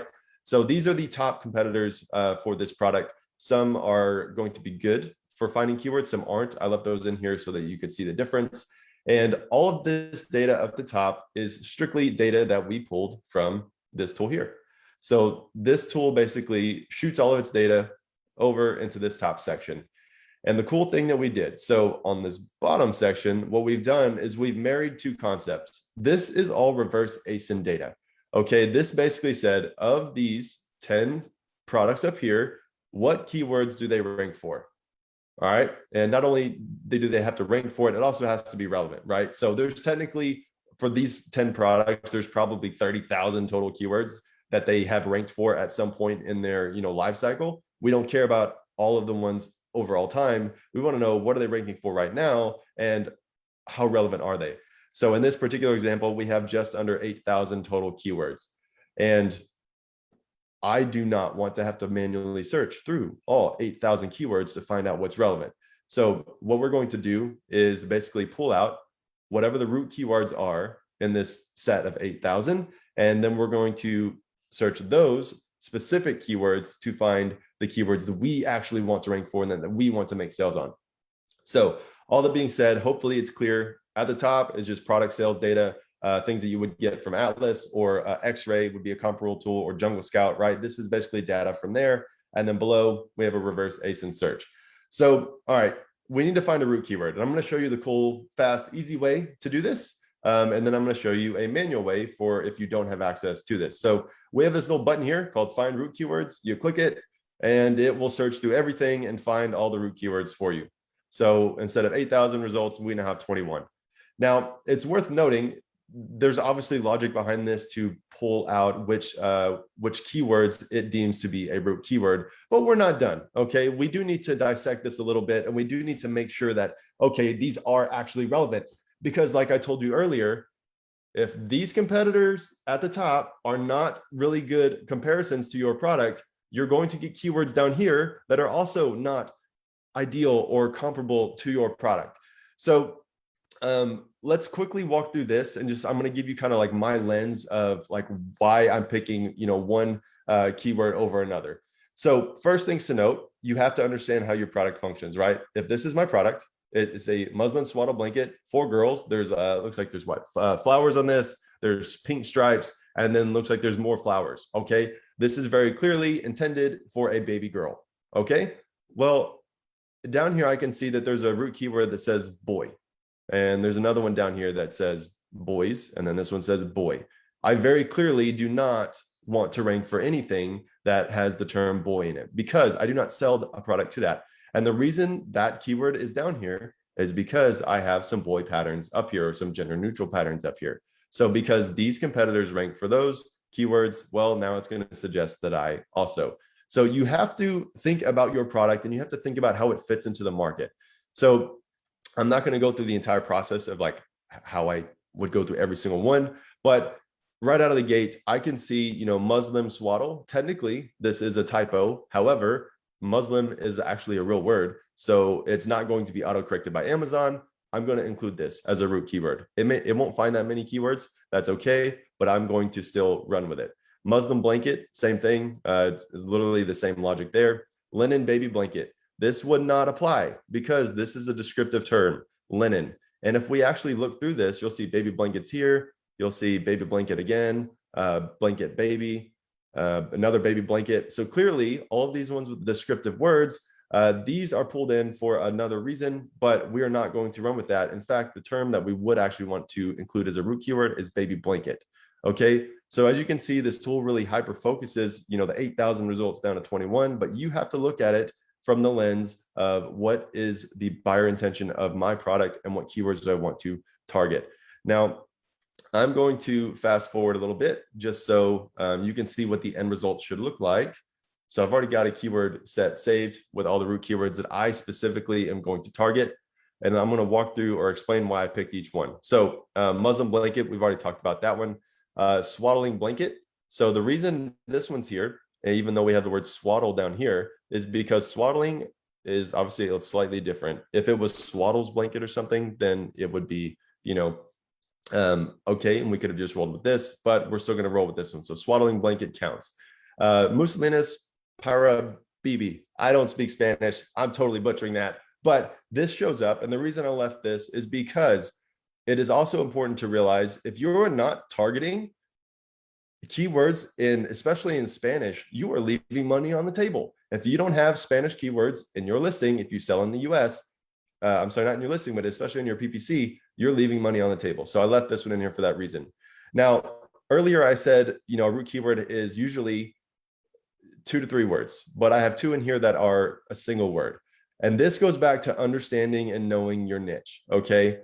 So these are the top competitors for this product. Some are going to be good for finding keywords, some aren't. I left those in here so that you could see the difference. And all of this data up the top is strictly data that we pulled from this tool here. So this tool basically shoots all of its data over into this top section. And the cool thing that we did, so on this bottom section, what we've done is we've married two concepts. This is all reverse ASIN data. Okay, this basically said of these 10 products up here, what keywords do they rank for? All right. And not only do they have to rank for it, it also has to be relevant, right? So there's technically, for these 10 products, there's probably 30,000 total keywords that they have ranked for at some point in their, life cycle. We don't care about all of the ones overall time. We want to know, what are they ranking for right now and how relevant are they? So in this particular example, we have just under 8,000 total keywords. And I do not want to have to manually search through all 8,000 keywords to find out what's relevant. So what we're going to do is basically pull out whatever the root keywords are in this set of 8,000, and then we're going to search those specific keywords to find the keywords that we actually want to rank for and then that we want to make sales on. So all that being said, hopefully it's clear. At the top is just product sales data. Things that you would get from Atlas, or X-Ray would be a comparable tool, or Jungle Scout, right? This is basically data from there. And then below, we have a reverse ASIN search. So, all right, we need to find a root keyword. And I'm going to show you the cool, fast, easy way to do this. And then I'm going to show you a manual way for if you don't have access to this. So we have this little button here called Find Root Keywords. You click it, and it will search through everything and find all the root keywords for you. So instead of 8,000 results, we now have 21. Now, it's worth noting, there's obviously logic behind this to pull out which keywords it deems to be a root keyword, but we're not done. Okay, we do need to dissect this a little bit, and we do need to make sure that, okay, these are actually relevant, because like I told you earlier, if these competitors at the top are not really good comparisons to your product, you're going to get keywords down here that are also not ideal or comparable to your product. So let's quickly walk through this, and I'm going to give you kind of like my lens of like why I'm picking, one keyword over another. So first things to note, you have to understand how your product functions, right? If this is my product, it is a muslin swaddle blanket for girls. There's looks like there's flowers on this. There's pink stripes, and then looks like there's more flowers. Okay. This is very clearly intended for a baby girl. Okay. Well, down here, I can see that there's a root keyword that says boy. And there's another one down here that says boys. And then this one says boy. I very clearly do not want to rank for anything that has the term boy in it, because I do not sell a product to that. And the reason that keyword is down here is because I have some boy patterns up here, or some gender neutral patterns up here. So because these competitors rank for those keywords, well, now it's going to suggest that I also. So you have to think about your product and you have to think about how it fits into the market. So I'm not going to go through the entire process of like how I would go through every single one, but right out of the gate, I can see, you know, Muslim swaddle. Technically, this is a typo. However, Muslim is actually a real word. So it's not going to be auto-corrected by Amazon. I'm going to include this as a root keyword. It won't find that many keywords. That's okay, but I'm going to still run with it. Muslim blanket, same thing. It's literally the same logic there. Linen baby blanket. This would not apply because this is a descriptive term, linen. And if we actually look through this, you'll see baby blankets here. You'll see baby blanket again, blanket baby, another baby blanket. So clearly all of these ones with descriptive words, these are pulled in for another reason, but we are not going to run with that. In fact, the term that we would actually want to include as a root keyword is baby blanket. Okay, so as you can see, this tool really hyper focuses, you know, the 8,000 results down to 21, but you have to look at it from the lens of what is the buyer intention of my product and what keywords do I want to target. Now, I'm going to fast forward a little bit just so you can see what the end result should look like. So I've already got a keyword set saved with all the root keywords that I specifically am going to target. And I'm going to walk through or explain why I picked each one. So Muslim blanket, we've already talked about that one. Swaddling blanket. So the reason this one's here, even though we have the word swaddle down here, is because swaddling is obviously slightly different. If it was swaddles blanket or something, then it would be, you know, okay, and we could have just rolled with this, but we're still going to roll with this one. So swaddling blanket counts. Musliminus para bibi. I don't speak Spanish. I'm totally butchering that, but this shows up. And the reason I left this is because it is also important to realize if you're not targeting keywords especially in Spanish, you are leaving money on the table. If you don't have Spanish keywords in your listing, if you sell in the US, I'm sorry, not in your listing, but especially in your PPC, you're leaving money on the table. So I left this one in here for that reason. Now, earlier I said, you know, a root keyword is usually 2 to 3 words, but I have 2 in here that are a single word. And this goes back to understanding and knowing your niche. Okay.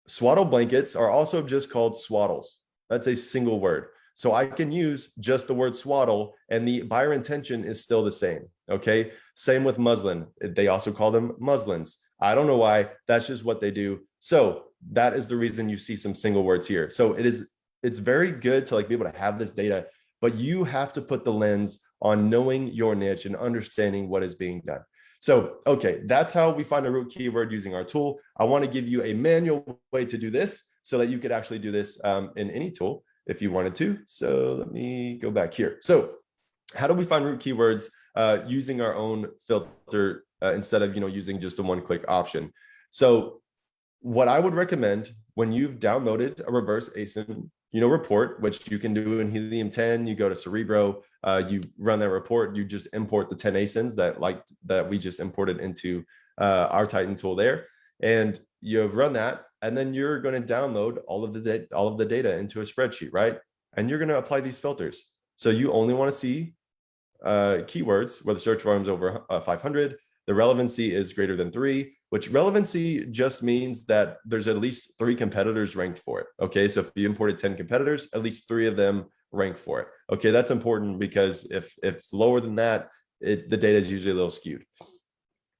Swaddle blankets are also just called swaddles. That's a single word. So I can use just the word swaddle and the buyer intention is still the same. Okay. Same with muslin. They also call them muslins. I don't know why. That's just what they do. So that is the reason you see some single words here. So it's very good to like be able to have this data, but you have to put the lens on knowing your niche and understanding what is being done. So, okay, that's how we find a root keyword using our tool. I want to give you a manual way to do this so that you could actually do this in any tool if you wanted to. So let me go back here. So how do we find root keywords using our own filter instead of, you know, using just a one-click option? So what I would recommend when you've downloaded a reverse ASIN, you know, report, which you can do in Helium 10, you go to Cerebro, you run that report, you just import the 10 ASINs that we just imported into our Titan tool there, and you run that, and then you're going to download all of the data into a spreadsheet, right? And you're going to apply these filters. So you only want to see keywords where the search volume is over 500. The relevancy is greater than 3, which relevancy just means that there's at least 3 competitors ranked for it. Okay, so if you imported 10 competitors, at least 3 of them rank for it. Okay, that's important because if it's lower than that, the data is usually a little skewed,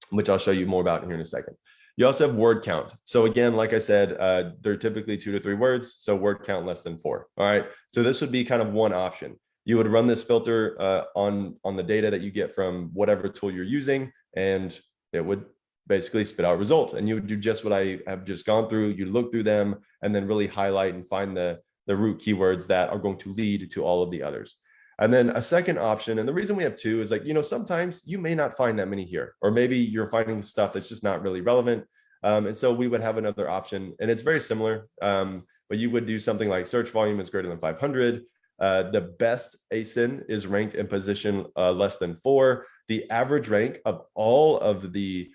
which I'll show you more about here in a second. You also have word count. So again, like I said, they're typically 2 to 3 words, so word count less than 4. All right, so this would be kind of one option. You would run this filter on the data that you get from whatever tool you're using, and it would basically spit out results. And you would do just what I have just gone through. You look through them and then really highlight and find the root keywords that are going to lead to all of the others. And then a second option, and the reason we have 2 is like, you know, sometimes you may not find that many here, or maybe you're finding stuff that's just not really relevant. And so we would have another option, and it's very similar, but you would do something like search volume is greater than 500. The best ASIN is ranked in position less than 4. The average rank of all of the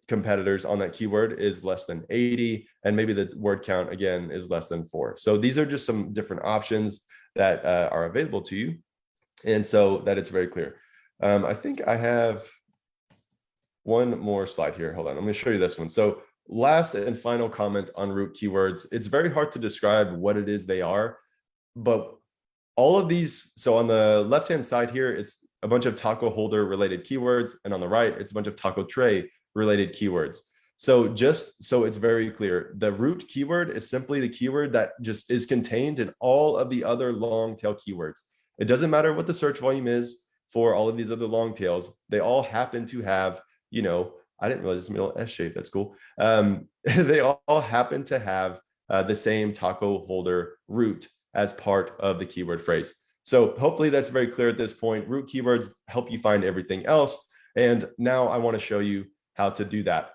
competitors on that keyword is less than 80, and maybe the word count again is less than 4. So these are just some different options that are available to you, and so that it's very clear. I think I have one more slide here. Hold on, I'm going to show you this one. So last and final comment on root keywords. It's very hard to describe what it is they are, but all of these, so on the left hand side here, it's a bunch of taco holder related keywords. And on the right, it's a bunch of taco tray related keywords. So just so it's very clear, the root keyword is simply the keyword that just is contained in all of the other long tail keywords. It doesn't matter what the search volume is for all of these other long tails. They all happen to have, you know, I didn't realize it's middle S shape. That's cool. They all happen to have the same taco holder root as part of the keyword phrase. So hopefully that's very clear at this point. Root keywords help you find everything else. And now I want to show you how to do that.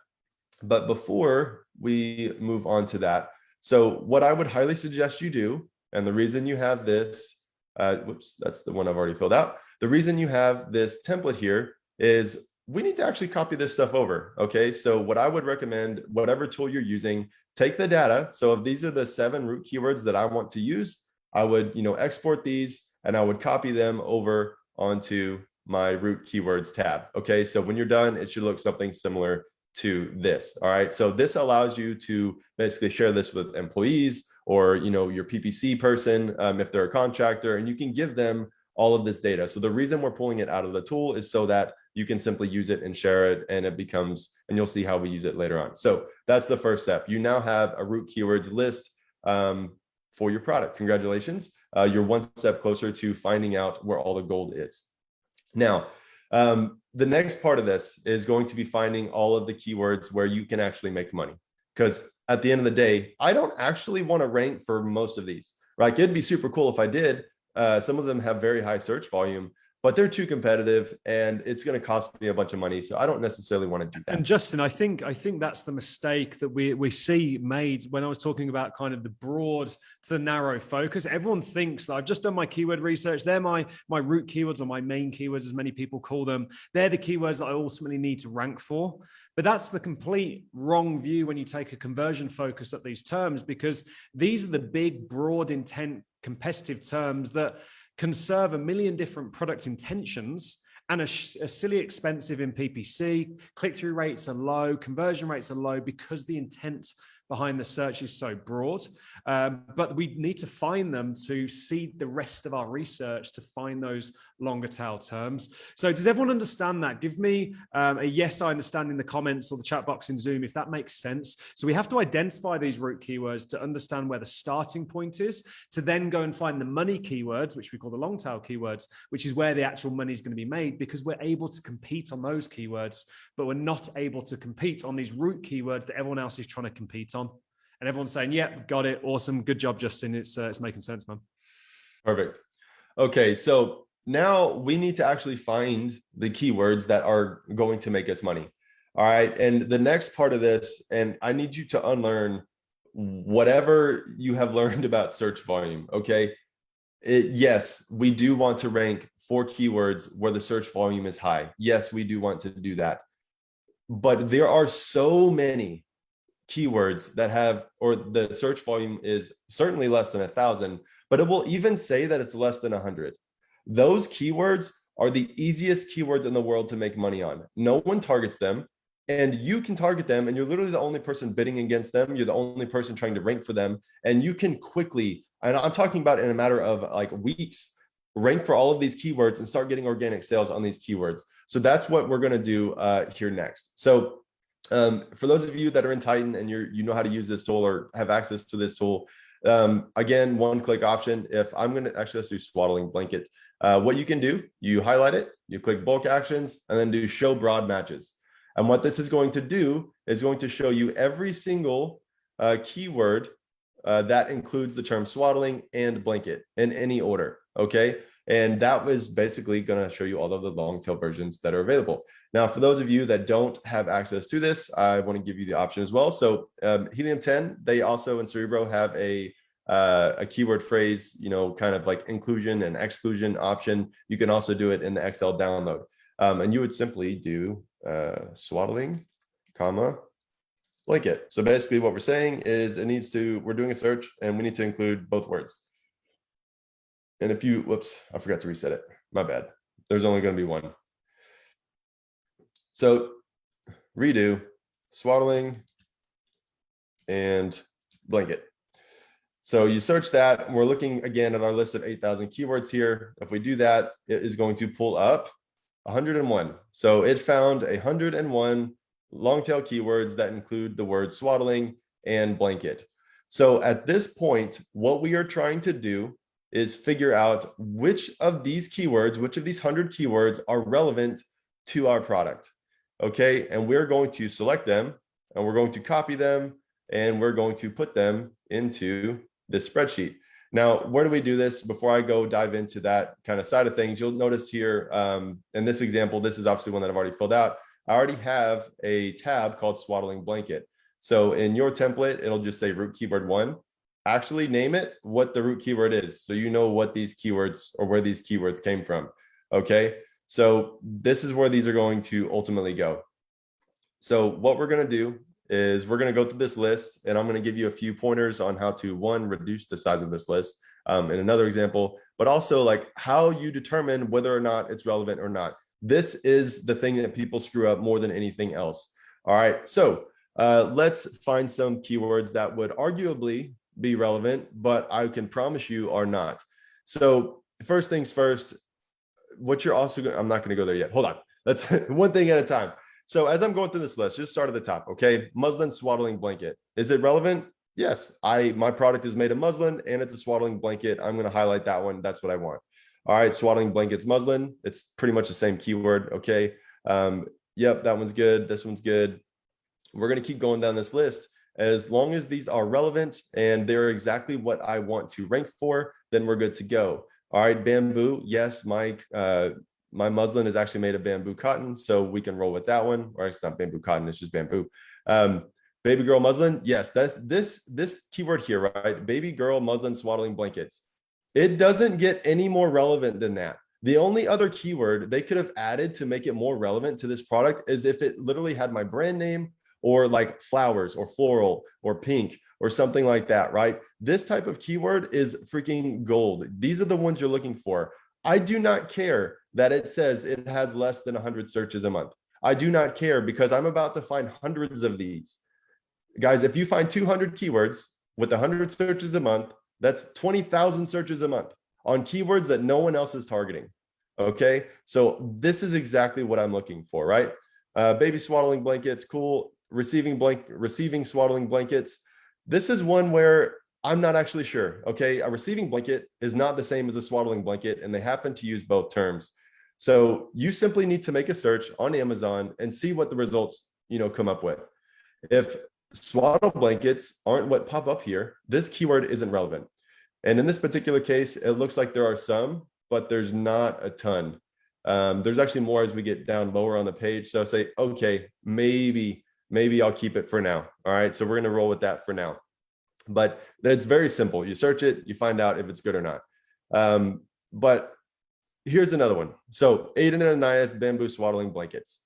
But before we move on to that, so what I would highly suggest you do, and the reason you have this, whoops, that's the one I've already filled out. The reason you have this template here is we need to actually copy this stuff over. Okay, so what I would recommend, whatever tool you're using, take the data. So if these are the 7 root keywords that I want to use, I would, you know, export these and I would copy them over onto my root keywords tab. Okay, so when you're done, it should look something similar to this. All right, so this allows you to basically share this with employees or, you know, your PPC person if they're a contractor, and you can give them all of this data. So the reason we're pulling it out of the tool is so that you can simply use it and share it, and it becomes, and you'll see how we use it later on. So that's the first step. You now have a root keywords list for your product. Congratulations. You're one step closer to finding out where all the gold is. Now, the next part of this is going to be finding all of the keywords where you can actually make money. Because at the end of the day, I don't actually want to rank for most of these, right? It'd be super cool if I did. Some of them have very high search volume, but they're too competitive and it's going to cost me a bunch of money. So I don't necessarily want to do that. And Justin, I think that's the mistake that we see made when I was talking about kind of the broad to the narrow focus. Everyone thinks that I've just done my keyword research. They're my root keywords, or my main keywords, as many people call them. They're the keywords that I ultimately need to rank for. But that's the complete wrong view when you take a conversion focus at these terms, because these are the big, broad intent competitive terms that can serve a million different product intentions and are silly expensive in PPC. Click-through rates are low, conversion rates are low because the intent behind the search is so broad. But we need to find them to seed the rest of our research to find those longer tail terms. So does everyone understand that? Give me a yes, I understand in the comments or the chat box in Zoom if that makes sense. So we have to identify these root keywords to understand where the starting point is, to then go and find the money keywords, which we call the long tail keywords, which is where the actual money is going to be made, because we're able to compete on those keywords, but we're not able to compete on these root keywords that everyone else is trying to compete on. And everyone's saying, yeah, got it. Awesome. Good job, Justin. It's making sense, man. Perfect. Okay. So now we need to actually find the keywords that are going to make us money. All right. And the next part of this, and I need you to unlearn whatever you have learned about search volume. Okay. Yes, we do want to rank for keywords where the search volume is high. Yes, we do want to do that. But there are so many keywords that have, or the search volume is certainly less than 1,000, but it will even say that it's less than 100. Those keywords are the easiest keywords in the world to make money on. No one targets them, and you can target them, and you're literally the only person bidding against them. You're the only person trying to rank for them, and you can quickly, and I'm talking about in a matter of like weeks, rank for all of these keywords and start getting organic sales on these keywords. So that's what we're going to do here next. So for those of you that are in Titan and you know how to use this tool or have access to this tool, again, one-click option. If I'm going to actually, let's do swaddling blanket. What you can do, you highlight it, you click bulk actions, and then do show broad matches. And what this is going to do is going to show you every single keyword that includes the term swaddling and blanket in any order. Okay. And that was basically going to show you all of the long tail versions that are available. Now, for those of you that don't have access to this, I want to give you the option as well. So Helium 10, they also in Cerebro have a keyword phrase, you know, kind of like inclusion and exclusion option. You can also do it in the Excel download. And you would simply do swaddling, comma, blanket. So basically what we're saying is we're doing a search and we need to include both words. And if you, whoops, I forgot to reset it. My bad. There's only going to be one. So redo, swaddling and blanket. So you search that, and we're looking again at our list of 8,000 keywords here. If we do that, it is going to pull up 101. So it found 101 long tail keywords that include the word swaddling and blanket. So at this point, what we are trying to do is figure out which of these keywords, which of these 100 keywords are relevant to our product. Okay, and we're going to select them, and we're going to copy them, and we're going to put them into this spreadsheet. Now, where do we do this? Before I go dive into that kind of side of things, you'll notice here in this example, this is obviously one that I've already filled out. I already have a tab called swaddling blanket. So in your template, it'll just say root keyword 1. Actually name it what the root keyword is, so you know what these keywords or where these keywords came from. Okay, so this is where these are going to ultimately go. So what we're going to do is we're going to go through this list, and I'm going to give you a few pointers on how to, one, reduce the size of this list in another example, but also like how you determine whether or not it's relevant or not. This is the thing that people screw up more than anything else. All right, so let's find some keywords that would arguably be relevant, but I can promise you are not. So first things first, what you're also, I'm not going to go there yet. Hold on. Let's one thing at a time. So as I'm going through this list, just start at the top. Okay. Muslin swaddling blanket. Is it relevant? Yes. My product is made of muslin and it's a swaddling blanket. I'm going to highlight that one. That's what I want. All right. Swaddling blankets, muslin. It's pretty much the same keyword. Okay. Yep. That one's good. This one's good. We're going to keep going down this list. As long as these are relevant and they're exactly what I want to rank for, then we're good to go. All right. Bamboo. Yes. My muslin is actually made of bamboo cotton, so we can roll with that one. Or it's not bamboo cotton, it's just bamboo. Baby girl muslin, yes, that's this keyword here, right? Baby girl muslin swaddling blankets. It doesn't get any more relevant than that. The only other keyword they could have added to make it more relevant to this product is if it literally had my brand name or like flowers or floral or pink or something like that, right? This type of keyword is freaking gold. These are the ones you're looking for. I do not care that it says it has less than 100 searches a month. I do not care because I'm about to find hundreds of these. Guys, if you find 200 keywords with 100 searches a month, that's 20,000 searches a month on keywords that no one else is targeting. Okay, so this is exactly what I'm looking for, right? Baby swaddling blankets, cool. Receiving swaddling blankets. This is one where I'm not actually sure. Okay, a receiving blanket is not the same as a swaddling blanket, and they happen to use both terms. So you simply need to make a search on Amazon and see what the results, come up with. If swaddle blankets aren't what pop up here, this keyword isn't relevant. And in this particular case, it looks like there are some, but there's not a ton. There's actually more as we get down lower on the page. So say, okay, maybe I'll keep it for now. All right, so we're going to roll with that for now. But it's very simple. You search it, you find out if it's good or not. But here's another one. So Aden and Anais bamboo swaddling blankets.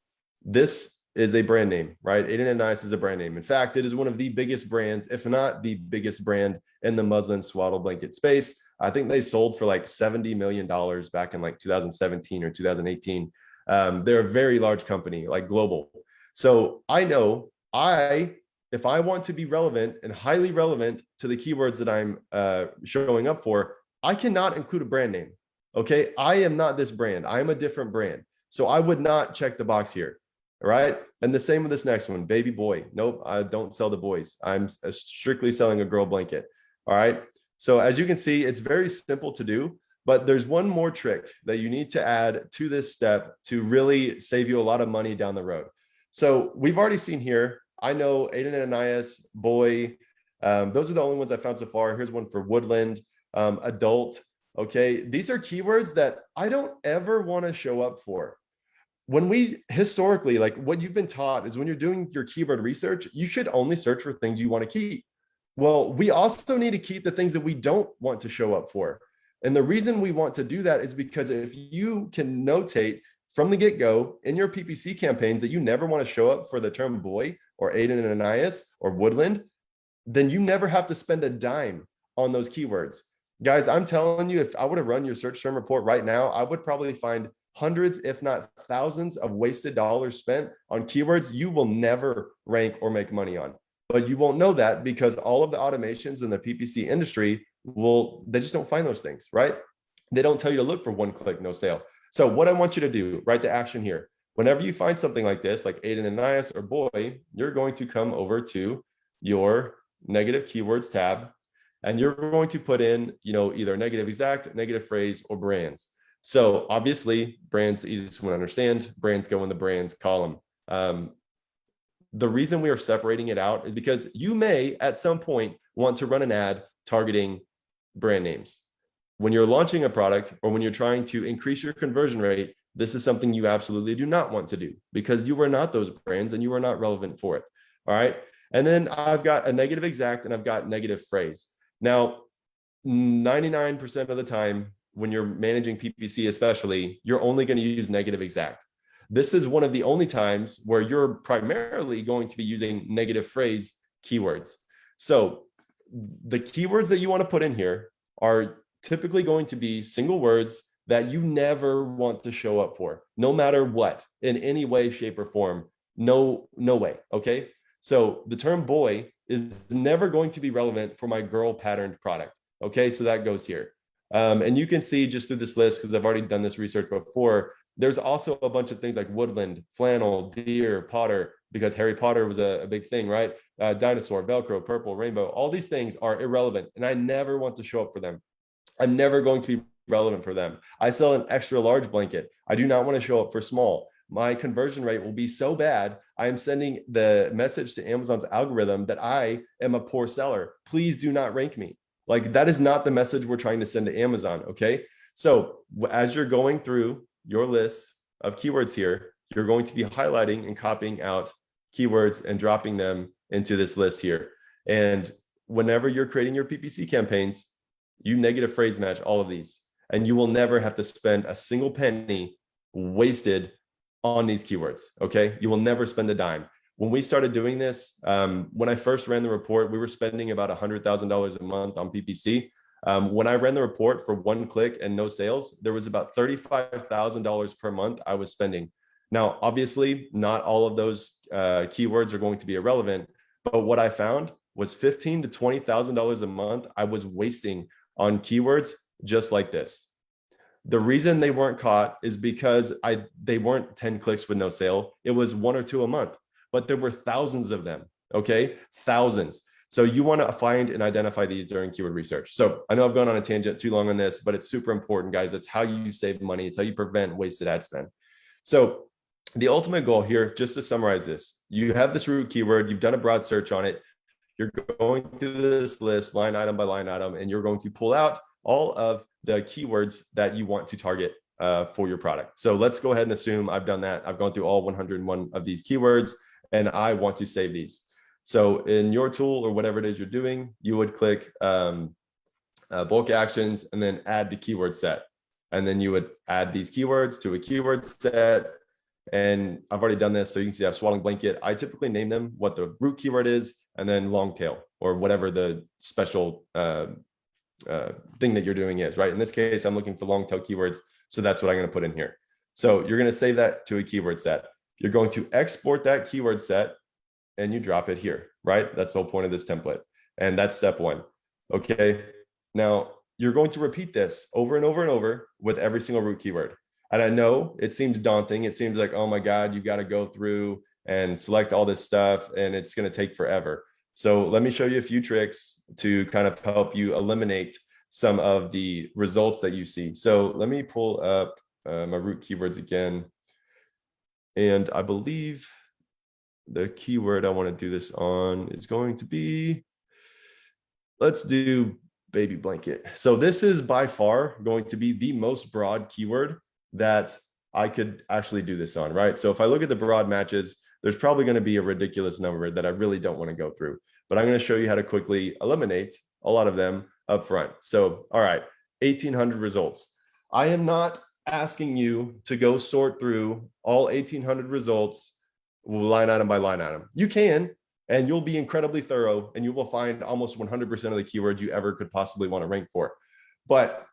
This is a brand name, right? Aden and Anais is a brand name. In fact, it is one of the biggest brands, if not the biggest brand in the muslin swaddle blanket space. I think they sold for like $70 million back in like 2017 or 2018. They're a very large company, like global. So I know if I want to be relevant and highly relevant to the keywords that I'm showing up for, I cannot include a brand name. Okay, I am not this brand. I am a different brand. So I would not check the box here. All right. And the same with this next one, baby boy. Nope, I don't sell the boys. I'm strictly selling a girl blanket. All right. So as you can see, it's very simple to do, but there's one more trick that you need to add to this step to really save you a lot of money down the road. So we've already seen here, I know Aden and Anais, boy, those are the only ones I found so far. Here's one for woodland, adult. Okay, these are keywords that I don't ever want to show up for. When we historically, like what you've been taught is when you're doing your keyword research, you should only search for things you want to keep. Well, we also need to keep the things that we don't want to show up for. And the reason we want to do that is because if you can notate from the get-go in your PPC campaigns that you never want to show up for the term boy or Aden and Anais or woodland, then you never have to spend a dime on those keywords. Guys, I'm telling you, if I would have run your search term report right now, I would probably find hundreds, if not thousands of wasted dollars spent on keywords you will never rank or make money on. But you won't know that because all of the automations in the PPC industry they just don't find those things, right? They don't tell you to look for one click, no sale. So what I want you to do, write the action here. Whenever you find something like this, like Aiden and Nias or Boy, you're going to come over to your negative keywords tab, and you're going to put in, either negative exact, negative phrase, or brands. So obviously, brands easiest to understand. Brands go in the brands column. The reason we are separating it out is because you may at some point want to run an ad targeting brand names. When you're launching a product or when you're trying to increase your conversion rate, this is something you absolutely do not want to do because you are not those brands and you are not relevant for it. All right. And then I've got a negative exact and I've got negative phrase. Now, 99% of the time when you're managing PPC, especially, you're only going to use negative exact. This is one of the only times where you're primarily going to be using negative phrase keywords. So the keywords that you want to put in here are typically going to be single words that you never want to show up for, no matter what, in any way, shape, or form. No way. Okay. So the term boy is never going to be relevant for my girl patterned product. Okay. So that goes here. And you can see just through this list, because I've already done this research before, there's also a bunch of things like woodland, flannel, deer, Potter, because Harry Potter was a big thing, right? Dinosaur, Velcro, purple, rainbow, all these things are irrelevant. And I never want to show up for them. I'm never going to be relevant for them. I sell an extra large blanket. I do not want to show up for small. My conversion rate will be so bad. I am sending the message to Amazon's algorithm that I am a poor seller. Please do not rank me. Like, that is not the message we're trying to send to Amazon. Okay. So as you're going through your list of keywords here, you're going to be highlighting and copying out keywords and dropping them into this list here. And whenever you're creating your PPC campaigns, you negative phrase match all of these, and you will never have to spend a single penny wasted on these keywords. Okay. You will never spend a dime. When we started doing this, when I first ran the report, we were spending about $100,000 a month on PPC. When I ran the report for one click and no sales, there was about $35,000 per month I was spending. Now, obviously, not all of those keywords are going to be irrelevant, but what I found was $15,000 to $20,000 a month I was wasting on keywords just like this. The reason they weren't caught is because they weren't 10 clicks with no sale. It was 1 or 2 a month, but there were thousands of them. Okay, thousands. So you want to find and identify these during keyword research. So I know I've gone on a tangent too long on this, but it's super important, guys. It's how you save money. It's how you prevent wasted ad spend. So the ultimate goal here, just to summarize this, you have this root keyword, you've done a broad search on it. You're going through this list line item by line item, and you're going to pull out all of the keywords that you want to target for your product. So let's go ahead and assume I've done that. I've gone through all 101 of these keywords, and I want to save these. So in your tool or whatever it is you're doing, you would click bulk actions and then add to keyword set. And then you would add these keywords to a keyword set. And I've already done this. So you can see I have swaddling blanket. I typically name them what the root keyword is, and then long tail or whatever the special thing that you're doing is, right? In this case, I'm looking for long tail keywords. So that's what I'm going to put in here. So you're going to save that to a keyword set. You're going to export that keyword set and you drop it here, right? That's the whole point of this template. And that's step 1. Okay. Now you're going to repeat this over and over and over with every single root keyword. And I know it seems daunting. It seems like, oh my God, you got to go through and select all this stuff and it's going to take forever. So let me show you a few tricks to kind of help you eliminate some of the results that you see. So let me pull up my root keywords again. And I believe the keyword I want to do this on is going to be, let's do baby blanket. So this is by far going to be the most broad keyword that I could actually do this on, right? So if I look at the broad matches, there's probably going to be a ridiculous number that I really don't want to go through, but I'm going to show you how to quickly eliminate a lot of them up front. So, all right, 1,800 results. I am not asking you to go sort through all 1,800 results line item by line item. You can, and you'll be incredibly thorough, and you will find almost 100% of the keywords you ever could possibly want to rank for. But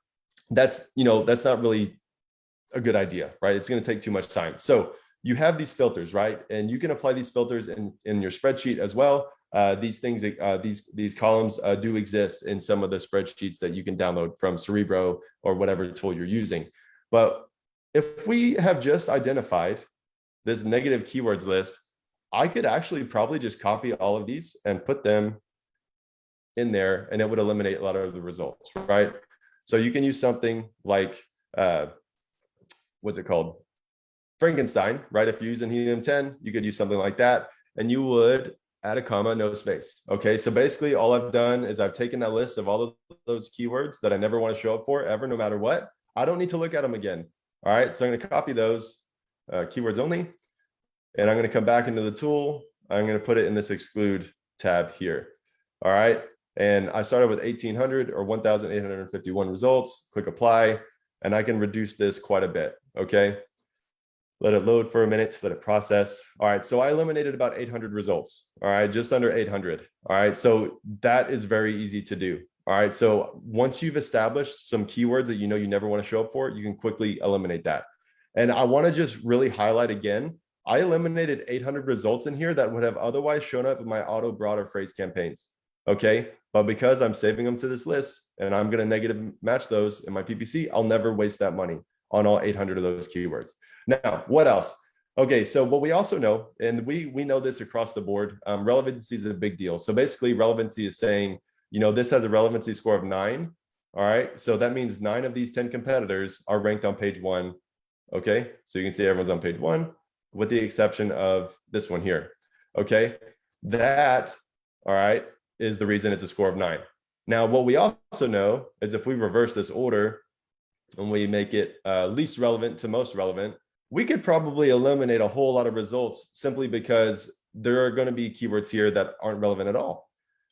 that's not really a good idea, right? It's going to take too much time. So you have these filters, right? And you can apply these filters in your spreadsheet as well. these things, these columns do exist in some of the spreadsheets that you can download from Cerebro or whatever tool you're using. But if we have just identified this negative keywords list, I could actually probably just copy all of these and put them in there, and it would eliminate a lot of the results, right? So you can use something like, what's it called? Frankenstein, right? If you're using helium-10, you could use something like that, and you would add a comma, no space. Okay, so basically all I've done is I've taken that list of all of those keywords that I never want to show up for ever, no matter what. I don't need to look at them again. All right, so I'm going to copy those keywords only, and I'm going to come back into the tool. I'm going to put it in this exclude tab here. All right, and I started with 1,800 or 1,851 results. Click apply, and I can reduce this quite a bit. Okay, let it load for a minute, let it process. All right, so I eliminated about 800 results. All right, just under 800. All right, so that is very easy to do. All right, so once you've established some keywords that you know you never want to show up for, you can quickly eliminate that. And I want to just really highlight again, I eliminated 800 results in here that would have otherwise shown up in my auto broad or phrase campaigns. Okay, but because I'm saving them to this list and I'm going to negative match those in my PPC, I'll never waste that money on all 800 of those keywords. Now, what else? Okay, so what we also know, and we know this across the board, relevancy is a big deal. So basically relevancy is saying, you know, this has a relevancy score of 9. All right, so that means 9 of these 10 competitors are ranked on page 1. Okay, so you can see everyone's on page 1 with the exception of this one here. Okay, that, all right, is the reason it's a score of 9. Now, what we also know is if we reverse this order and we make it least relevant to most relevant, we could probably eliminate a whole lot of results simply because there are going to be keywords here that aren't relevant at all,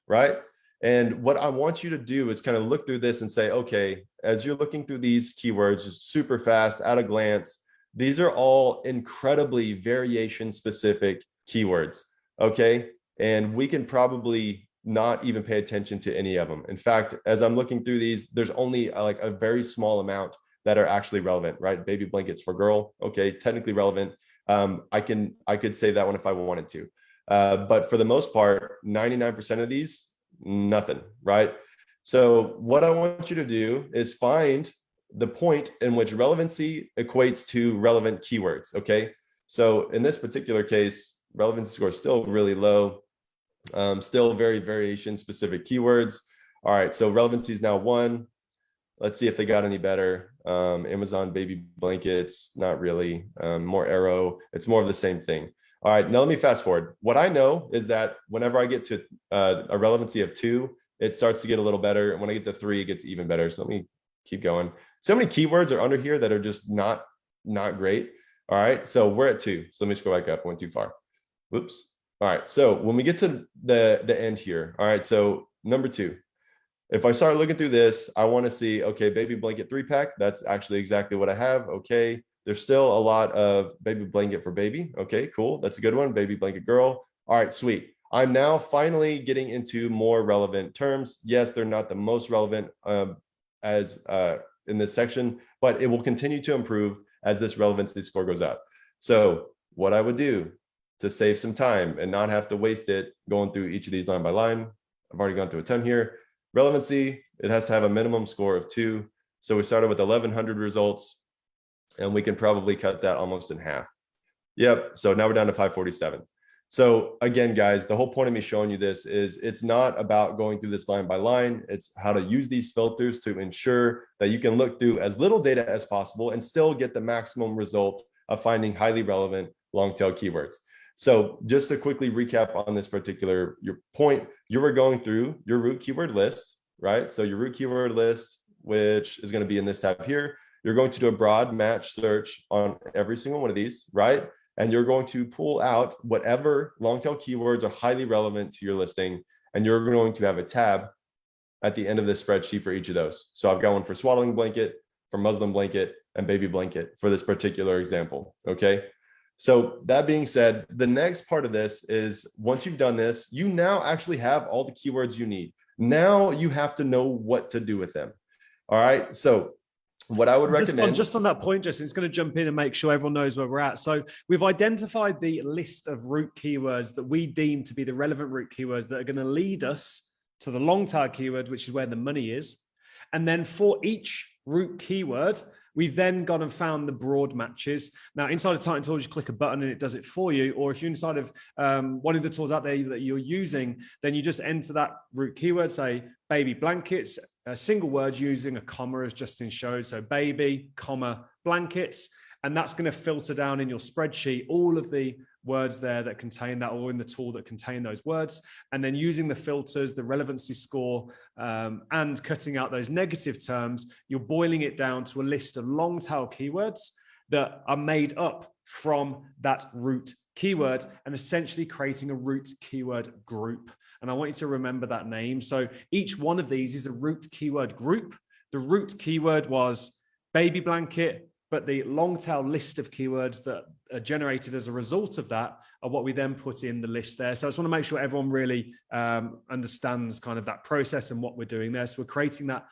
right? And what I want you to do is kind of look through this and say, okay, as you're looking through these keywords super fast at a glance, these are all incredibly variation specific keywords. Okay. And we can probably not even pay attention to any of them. In fact, as I'm looking through these, there's only like a very small amount that are actually relevant, right? Baby blankets for girl. Okay. Technically relevant. I could say that one if I wanted to. But for the most part, 99% of these, nothing, right? So what I want you to do is find the point in which relevancy equates to relevant keywords. Okay. So in this particular case, relevancy score is still really low. Still very variation specific keywords. All right. So relevancy is now 1. Let's see if they got any better. Amazon baby blankets, not really. More arrow. It's more of the same thing. All right, now let me fast forward. What I know is that whenever I get to a relevancy of 2, it starts to get a little better. And when I get to 3, it gets even better. So let me keep going. So many keywords are under here that are just not great. All right, so we're at 2. So let me just go back up. I went too far. Whoops. All right, so when we get to the end here, all right, so number 2. If I start looking through this, I want to see, okay, baby blanket 3-pack. That's actually exactly what I have. Okay. There's still a lot of baby blanket for baby. Okay, cool. That's a good one. Baby blanket girl. All right, sweet. I'm now finally getting into more relevant terms. Yes, they're not the most relevant as in this section, but it will continue to improve as this relevancy score goes up. So what I would do to save some time and not have to waste it going through each of these line by line, I've already gone through a ton here. Relevancy, it has to have a minimum score of 2. So we started with 1,100 results. And we can probably cut that almost in half. Yep. So now we're down to 547. So again, guys, the whole point of me showing you this is it's not about going through this line by line. It's how to use these filters to ensure that you can look through as little data as possible and still get the maximum result of finding highly relevant long tail keywords. So just to quickly recap on this particular your point, you were going through your root keyword list, right? So your root keyword list, which is going to be in this tab here. You're going to do a broad match search on every single one of these, right? And you're going to pull out whatever long tail keywords are highly relevant to your listing. And you're going to have a tab at the end of this spreadsheet for each of those. So I've got one for swaddling blanket, for Muslim blanket, and baby blanket for this particular example, okay? So that being said, the next part of this is once you've done this, you now actually have all the keywords you need. Now you have to know what to do with them. All right, so what I would recommend. Just on that point, Justin, it's going to jump in and make sure everyone knows where we're at. So we've identified the list of root keywords that we deem to be the relevant root keywords that are going to lead us to the long tail keyword, which is where the money is. And then for each root keyword, we've then gone and found the broad matches. Now, inside of Titan Tools, you click a button and it does it for you. Or if you're inside of one of the tools out there that you're using, then you just enter that root keyword, say baby blankets, a single word using a comma as Justin showed. So baby, comma, blankets. And that's going to filter down in your spreadsheet all of the words there that contain that, or in the tool that contain those words. And then using the filters, the relevancy score, and cutting out those negative terms, you're boiling it down to a list of long tail keywords that are made up from that root keyword, and essentially creating a root keyword group. And I want you to remember that name. So each one of these is a root keyword group. The root keyword was baby blanket, but the long tail list of keywords that are generated as a result of that are what we then put in the list there. So I just want to make sure everyone really understands kind of that process and what we're doing there. So we're creating that,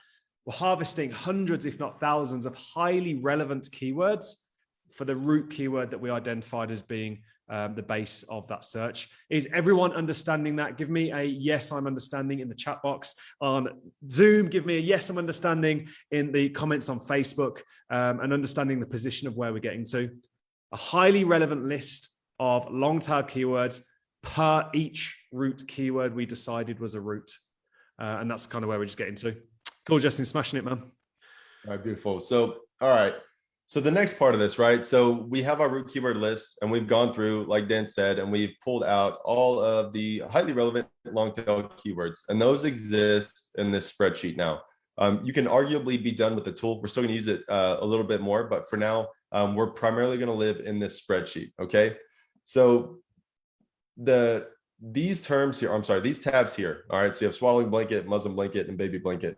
we're harvesting hundreds, if not thousands, of highly relevant keywords for the root keyword that we identified as being the base of that search. Is everyone understanding that? Give me a yes, I'm understanding in the chat box on Zoom. Give me a yes, I'm understanding in the comments on Facebook, and understanding the position of where we're getting to. A highly relevant list of long tail keywords per each root keyword we decided was a root. And that's kind of where we're just getting to. Cool, Justin, smashing it, man. All right, beautiful. So, all right. So the next part of this, right? So we have our root keyword list, and we've gone through, like Dan said, and we've pulled out all of the highly relevant long tail keywords, and those exist in this spreadsheet now. You can arguably be done with the tool. We're still going to use it a little bit more, but for now, we're primarily going to live in this spreadsheet. Okay. So these terms here, I'm sorry, these tabs here. All right. So you have swaddling blanket, muslin blanket, and baby blanket.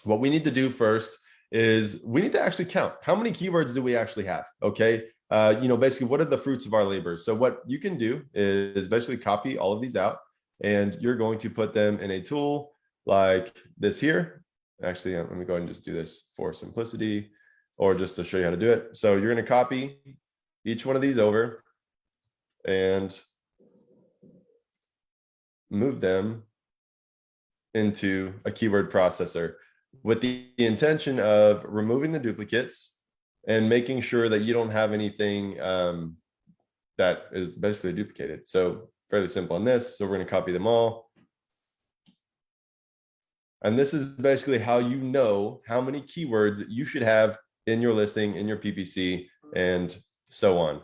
What we need to do first is we need to actually count how many keywords do we actually have. Okay. Basically, what are the fruits of our labor? So what you can do is basically copy all of these out, and you're going to put them in a tool like this here. Actually, let me go ahead and just do this for simplicity, or just to show you how to do it. So you're going to copy each one of these over and move them into a keyword processor, with the intention of removing the duplicates and making sure that you don't have anything that is basically duplicated. So fairly simple on this. So we're going to copy them all. And this is basically how you know how many keywords you should have in your listing, in your PPC, and so on.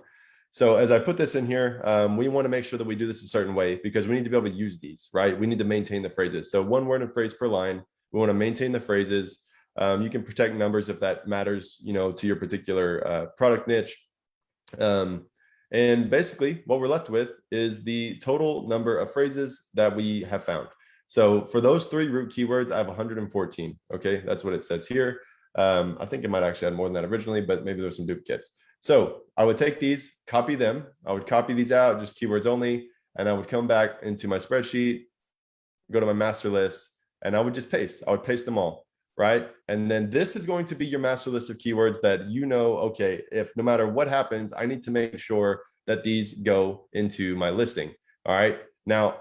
So as I put this in here, we want to make sure that we do this a certain way, because we need to be able to use these, right? We need to maintain the phrases. So one word and phrase per line. We want to maintain the phrases. You can protect numbers if that matters, to your particular product niche. And basically what we're left with is the total number of phrases that we have found. So for those 3 root keywords, I have 114. Okay, that's what it says here. I think it might actually have more than that originally, but maybe there's some duplicates. So I would take these, copy them. I would copy these out, just keywords only. And I would come back into my spreadsheet, go to my master list, and I would just paste. I would paste them all, right? And then this is going to be your master list of keywords that okay, if no matter what happens, I need to make sure that these go into my listing. All right. Now,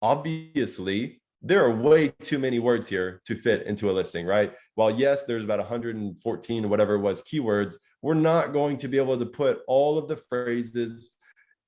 obviously, there are way too many words here to fit into a listing, right? While yes, there's about 114 or whatever it was keywords, we're not going to be able to put all of the phrases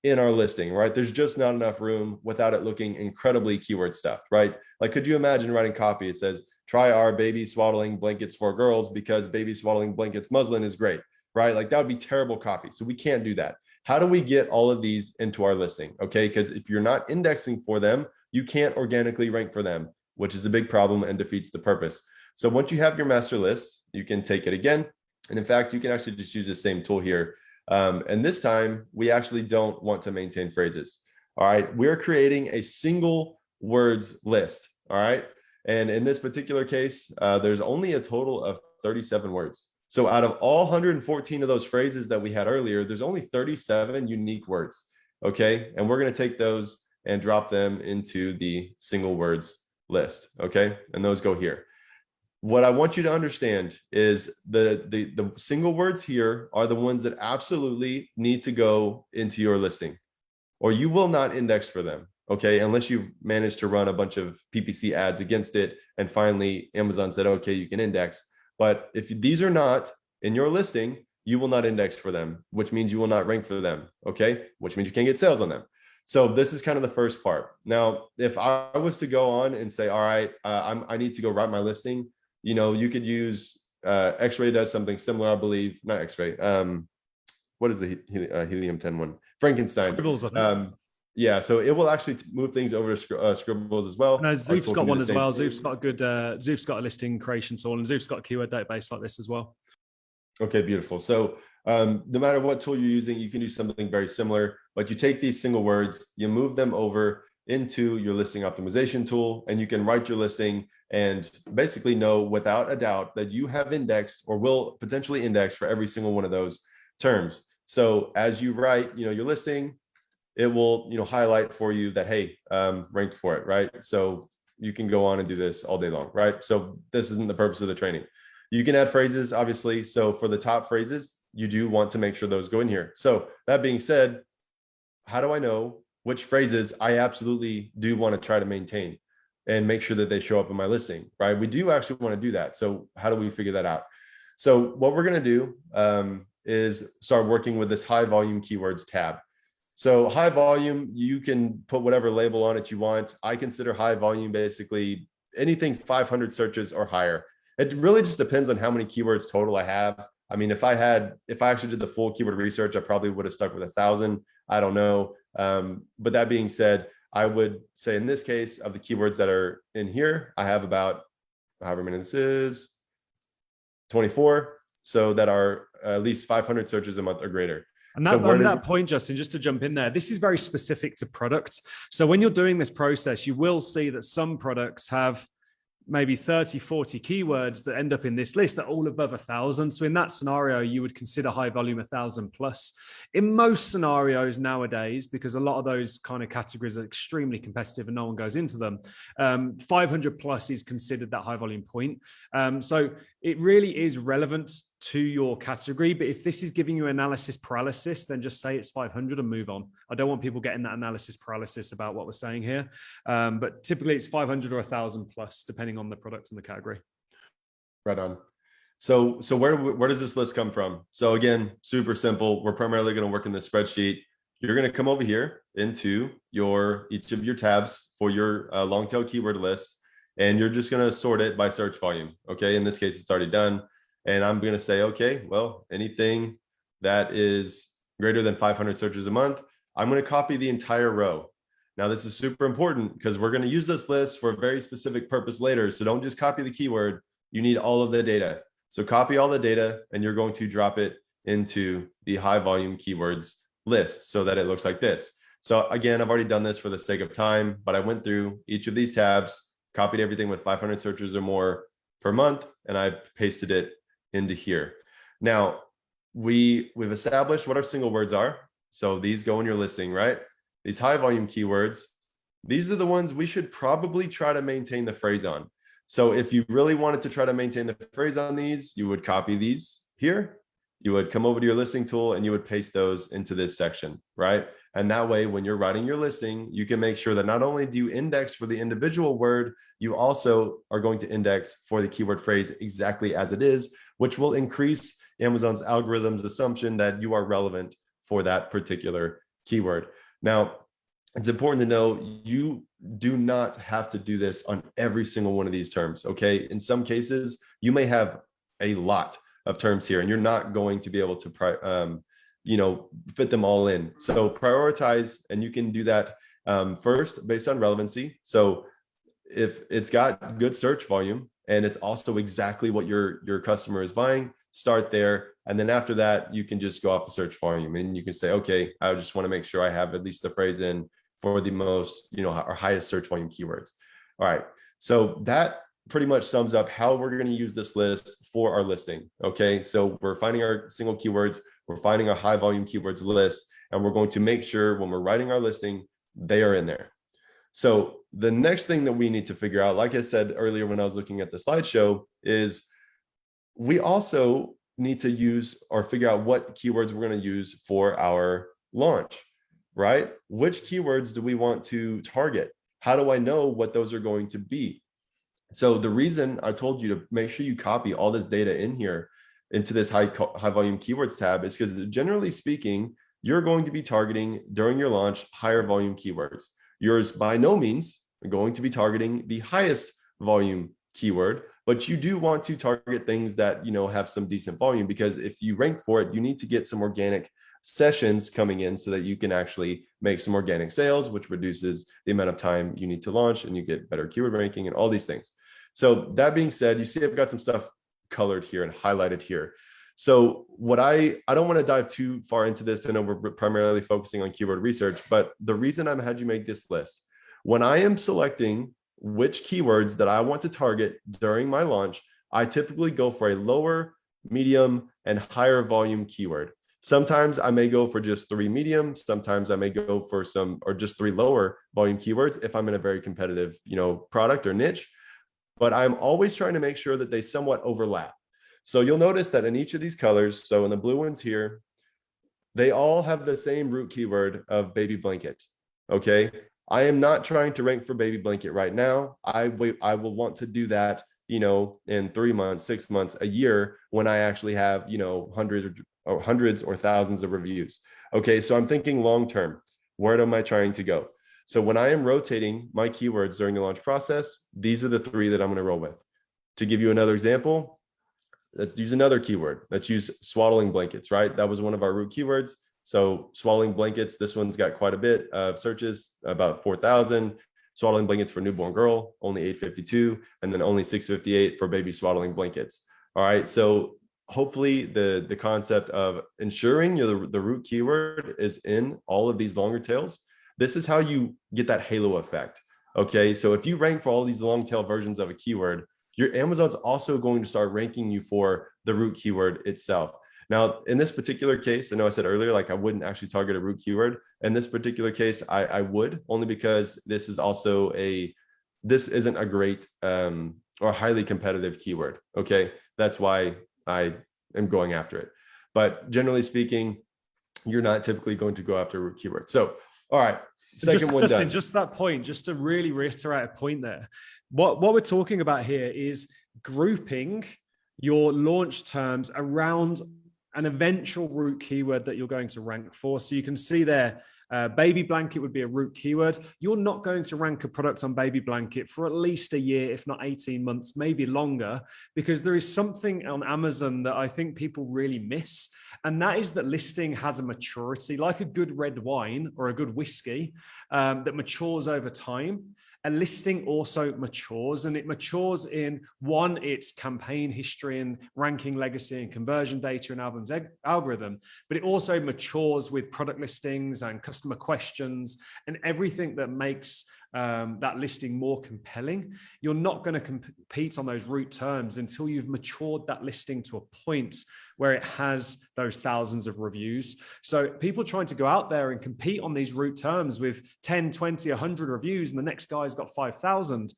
in our listing, right? There's just not enough room without it looking incredibly keyword stuffed, right? Like, could you imagine writing copy? It says, try our baby swaddling blankets for girls because baby swaddling blankets muslin is great, right? Like, that would be terrible copy. So we can't do that. How do we get all of these into our listing? Okay, because if you're not indexing for them, you can't organically rank for them, which is a big problem and defeats the purpose. So once you have your master list, you can take it again. And in fact, you can actually just use the same tool here. And this time we actually don't want to maintain phrases. All right. We're creating a single words list. All right. And in this particular case, there's only a total of 37 words. So out of all 114 of those phrases that we had earlier, there's only 37 unique words. Okay. And we're going to take those and drop them into the single words list. Okay. And those go here. what I want you to understand is the single words here are the ones that absolutely need to go into your listing, or you will not index for them. Okay, unless you've managed to run a bunch of PPC ads against it, and finally Amazon said, okay, you can index. But if these are not in your listing, you will not index for them, which means you will not rank for them. Okay, which means you can't get sales on them. So this is kind of the first part. Now, if I was to go on and say, all right, I need to go write my listing, you know, you could use X-Ray does something similar, I believe. Not X-Ray. What is the Helium 10 one? Frankenstein. Scribbles, I think. Yeah, so it will actually move things over to Scribbles as well. No, Zoof's got one as well. Thing. Zoof's got a good, Zoof's got a listing creation tool, and Zoof's got a keyword database like this as well. Okay, beautiful. So no matter what tool you're using, you can do something very similar, but you take these single words, you move them over into your listing optimization tool, and you can write your listing and basically know without a doubt that you have indexed or will potentially index for every single one of those terms. So as you write, you know, your listing, it will, you know, highlight for you that, hey, ranked for it, right? So you can go on and do this all day long, right? So this isn't the purpose of the training. You can add phrases, obviously. So for the top phrases, you do want to make sure those go in here. So that being said, how do I know which phrases I absolutely do want to try to maintain and make sure that they show up in my listing, right? We do actually want to do that. So how do we figure that out? So what we're going to do is start working with this high volume keywords tab. So high volume, you can put whatever label on it you want. I consider high volume basically anything 500 searches or higher. It really just depends on how many keywords total I have. I mean, if I actually did the full keyword research, I probably would have stuck with 1,000. I don't know. But that being said, I would say in this case of the keywords that are in here, I have about, however many this is, 24. So that are at least 500 searches a month or greater. And that, on that point, Justin, just to jump in there, this is very specific to products. So when you're doing this process, you will see that some products have maybe 30, 40 keywords that end up in this list that are all above 1,000. So in that scenario, you would consider high volume 1,000 plus. In most scenarios nowadays, because a lot of those kind of categories are extremely competitive and no one goes into them, 500 plus is considered that high volume point. So it really is relevant to your category. But if this is giving you analysis paralysis, then just say it's 500 and move on. I don't want people getting that analysis paralysis about what we're saying here. But typically it's 500 or 1,000 plus, depending on the product and the category. Right on. So where does this list come from? So again, super simple. We're primarily going to work in this spreadsheet. You're going to come over here into each of your tabs for your long tail keyword list, and you're just going to sort it by search volume. Okay. In this case, it's already done. And I'm going to say, okay, well, anything that is greater than 500 searches a month, I'm going to copy the entire row. Now, this is super important because we're going to use this list for a very specific purpose later. So don't just copy the keyword. You need all of the data. So copy all the data and you're going to drop it into the high volume keywords list so that it looks like this. So again, I've already done this for the sake of time, but I went through each of these tabs, copied everything with 500 searches or more per month, and I pasted it into here. Now we've established what our single words are. So these go in your listing, right? These high volume keywords, these are the ones we should probably try to maintain the phrase on. So if you really wanted to try to maintain the phrase on these, you would copy these here. You would come over to your listing tool and you would paste those into this section, right? And that way, when you're writing your listing, you can make sure that not only do you index for the individual word, you also are going to index for the keyword phrase exactly as it is, which will increase Amazon's algorithm's assumption that you are relevant for that particular keyword. Now, it's important to know you do not have to do this on every single one of these terms, okay? In some cases, you may have a lot of terms here and you're not going to be able to fit them all in. So prioritize, and you can do that first based on relevancy. So if it's got good search volume and it's also exactly what your customer is buying, start there. And then after that, you can just go off the search volume and you can say, okay, I just want to make sure I have at least the phrase in for the most, our highest search volume keywords. All right. So that pretty much sums up how we're going to use this list for our listing. Okay. So we're finding our single keywords, we're finding our high volume keywords list, and we're going to make sure when we're writing our listing, they are in there. So the next thing that we need to figure out, like I said earlier when I was looking at the slideshow, is we also need to use or figure out what keywords we're going to use for our launch, right? Which keywords do we want to target? How do I know what those are going to be? So the reason I told you to make sure you copy all this data in here into this high volume keywords tab is because generally speaking, you're going to be targeting during your launch higher volume keywords. Yours by no means are going to be targeting the highest volume keyword, but you do want to target things that, you know, have some decent volume, because if you rank for it, you need to get some organic sessions coming in so that you can actually make some organic sales, which reduces the amount of time you need to launch, and you get better keyword ranking and all these things. So that being said, you see I've got some stuff colored here and highlighted here. So what I don't want to dive too far into this. I know we're primarily focusing on keyword research, but the reason I had you make this list, when I am selecting which keywords that I want to target during my launch, I typically go for a lower, medium, and higher volume keyword. Sometimes I may go for just 3 medium. Sometimes I may go for some or just 3 lower volume keywords if I'm in a very competitive, you know, product or niche. But I'm always trying to make sure that they somewhat overlap. So you'll notice that in each of these colors, so in the blue ones here, they all have the same root keyword of baby blanket. Okay. I am not trying to rank for baby blanket right now. I will want to do that, you know, in 3 months, 6 months, a year, when I actually have, you know, hundreds or thousands of reviews. Okay. So I'm thinking long-term, where am I trying to go? So when I am rotating my keywords during the launch process, these are the 3 that I'm going to roll with. To give you another example, let's use another keyword. Let's use swaddling blankets, right? That was one of our root keywords. So swaddling blankets, this one's got quite a bit of searches, about 4,000. Swaddling blankets for newborn girl, only 852, and then only 658 for baby swaddling blankets. All right. So hopefully the concept of ensuring the root keyword is in all of these longer tails. This is how you get that halo effect. Okay. So if you rank for all these long tail versions of a keyword, your Amazon's also going to start ranking you for the root keyword itself. Now, in this particular case, I know I said earlier, like I wouldn't actually target a root keyword. In this particular case, I would, only because this is also this isn't a great or highly competitive keyword. Okay. That's why I am going after it. But generally speaking, you're not typically going to go after a root keyword. So, all right. Second one done. Just that point, just to really reiterate a point there. What we're talking about here is grouping your launch terms around an eventual root keyword that you're going to rank for. So you can see there, baby blanket would be a root keyword. You're not going to rank a product on baby blanket for at least a year, if not 18 months, maybe longer, because there is something on Amazon that I think people really miss. And that is that listing has a maturity, like a good red wine or a good whiskey that matures over time. A listing also matures, and it matures in its campaign history and ranking legacy and conversion data and Album's algorithm, but it also matures with product listings and customer questions and everything that makes that listing more compelling. You're not going to compete on those root terms until you've matured that listing to a point where it has those thousands of reviews. So people trying to go out there and compete on these root terms with 10, 20, 100 reviews, and the next guy's got 5,000.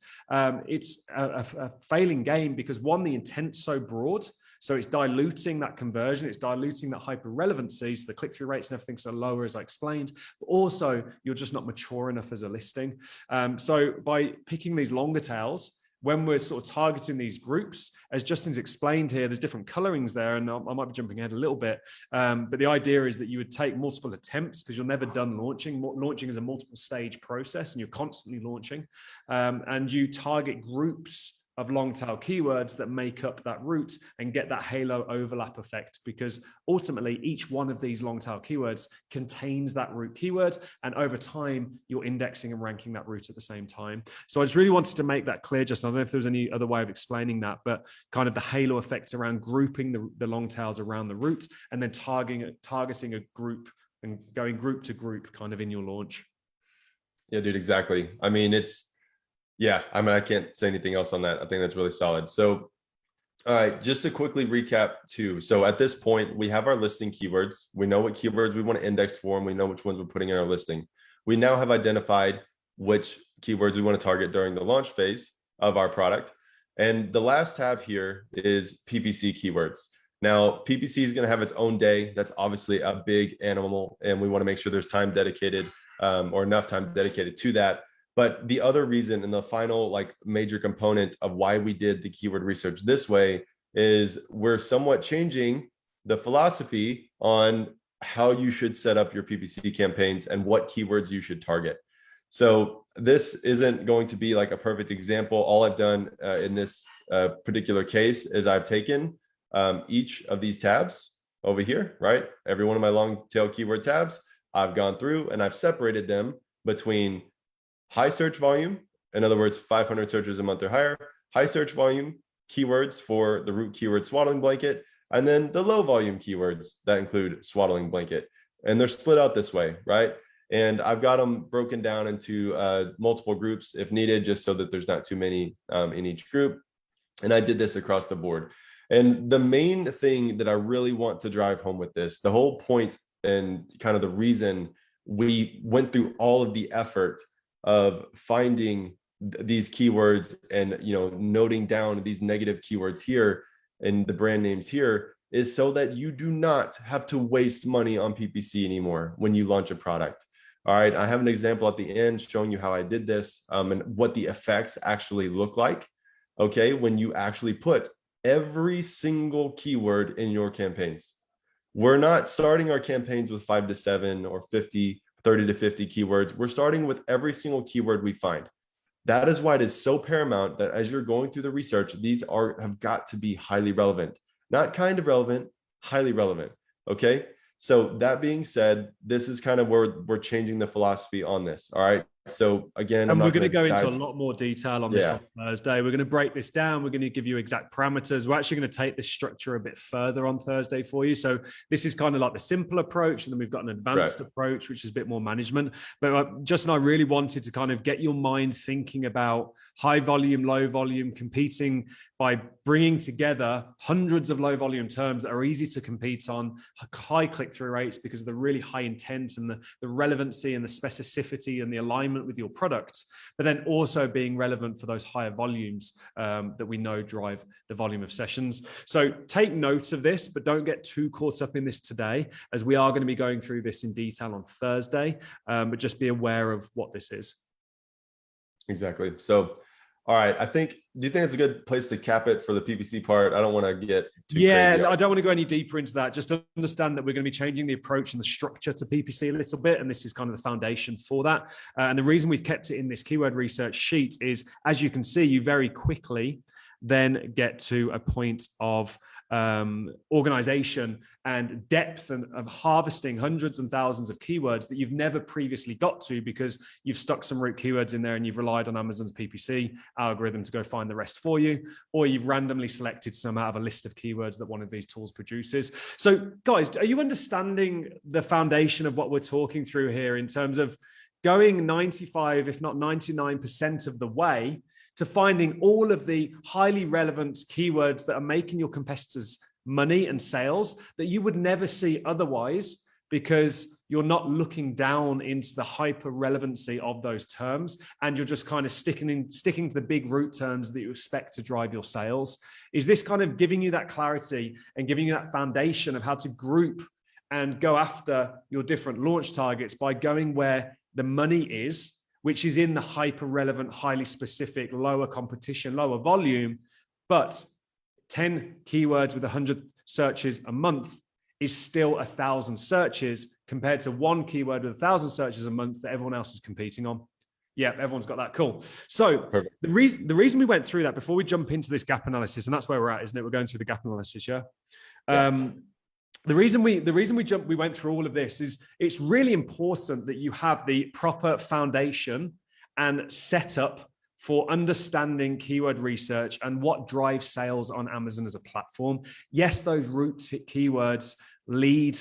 It's a failing game, because one, the intent's so broad. So it's diluting that conversion, it's diluting that hyper relevancy, so the click-through rates and everything's so lower, as I explained, but also you're just not mature enough as a listing. So by picking these longer tails, when we're sort of targeting these groups, as Justin's explained here, there's different colorings there, and I might be jumping ahead a little bit, but the idea is that you would take multiple attempts, because you're never done launching. Launching is a multiple stage process, and you're constantly launching, and you target groups of long tail keywords that make up that route and get that halo overlap effect, because ultimately each one of these long tail keywords contains that root keyword, and over time you're indexing and ranking that route at the same time. So I just really wanted to make that clear. Just, I don't know if there's any other way of explaining that, but kind of the halo effect around grouping the long tails around the route, and then targeting a group and going group to group kind of in your launch. Yeah, dude, exactly. I mean, I can't say anything else on that. I think that's really solid. So, all right, just to quickly recap too. So at this point, we have our listing keywords. We know what keywords we want to index for, and we know which ones we're putting in our listing. We now have identified which keywords we want to target during the launch phase of our product. And the last tab here is PPC keywords. Now, PPC is going to have its own day. That's obviously a big animal, and we want to make sure there's time dedicated or enough time dedicated to that. But the other reason and the final like major component of why we did the keyword research this way is we're somewhat changing the philosophy on how you should set up your PPC campaigns and what keywords you should target. So this isn't going to be like a perfect example. All I've done in this particular case is I've taken each of these tabs over here, right? Every one of my long tail keyword tabs, I've gone through and I've separated them between high search volume, in other words, 500 searches a month or higher, high search volume keywords for the root keyword swaddling blanket, and then the low volume keywords that include swaddling blanket. And they're split out this way, right? And I've got them broken down into multiple groups if needed, just so that there's not too many in each group. And I did this across the board. And the main thing that I really want to drive home with this, the whole point and kind of the reason we went through all of the effort of finding these keywords and noting down these negative keywords here and the brand names here is so that you do not have to waste money on PPC anymore when you launch a product. All right, I have an example at the end showing you how I did this and what the effects actually look like. Okay, when you actually put every single keyword in your campaigns. We're not starting our campaigns with 5 to 7 or 50, 30 to 50 keywords. We're starting with every single keyword we find. That is why it is so paramount that as you're going through the research, these have got to be highly relevant, not kind of relevant, highly relevant. Okay. So that being said, this is kind of where we're changing the philosophy on this. All right. So again, and we're going to go into a lot more detail on this on Thursday. We're going to break this down. We're going to give you exact parameters. We're actually going to take this structure a bit further on Thursday for you. So this is kind of like the simple approach. And then we've got an advanced approach, which is a bit more management. But Justin, I really wanted to kind of get your mind thinking about high volume, low volume, competing by bringing together hundreds of low volume terms that are easy to compete on, high click-through rates because of the really high intent and the relevancy and the specificity and the alignment with your product, but then also being relevant for those higher volumes that we know drive the volume of sessions. So take note of this, but don't get too caught up in this today, as we are going to be going through this in detail on Thursday, but just be aware of what this is. Exactly. So, all right. Do you think it's a good place to cap it for the PPC part? I don't want to get too crazy. I don't want to go any deeper into that. Just understand that we're going to be changing the approach and the structure to PPC a little bit. And this is kind of the foundation for that. And the reason we've kept it in this keyword research sheet is, as you can see, you very quickly then get to a point of organization and depth and of harvesting hundreds and thousands of keywords that you've never previously got to because you've stuck some root keywords in there and you've relied on Amazon's PPC algorithm to go find the rest for you, or you've randomly selected some out of a list of keywords that one of these tools produces. So guys, are you understanding the foundation of what we're talking through here in terms of going 95, if not 99% of the way to finding all of the highly relevant keywords that are making your competitors money and sales that you would never see otherwise, because you're not looking down into the hyper relevancy of those terms and you're just kind of sticking to the big root terms that you expect to drive your sales? Is this kind of giving you that clarity and giving you that foundation of how to group and go after your different launch targets by going where the money is, which is in the hyper relevant, highly specific, lower competition, lower volume, but 10 keywords with 100 searches a month is still 1,000 searches compared to one keyword with 1,000 searches a month that everyone else is competing on. Yeah, everyone's got that. Cool. So perfect. The reason we went through that before we jump into this gap analysis, and that's where we're at, isn't it? We're going through the gap analysis, yeah? The reason we went through all of this is it's really important that you have the proper foundation and setup for understanding keyword research and what drives sales on Amazon as a platform. Yes, those root keywords lead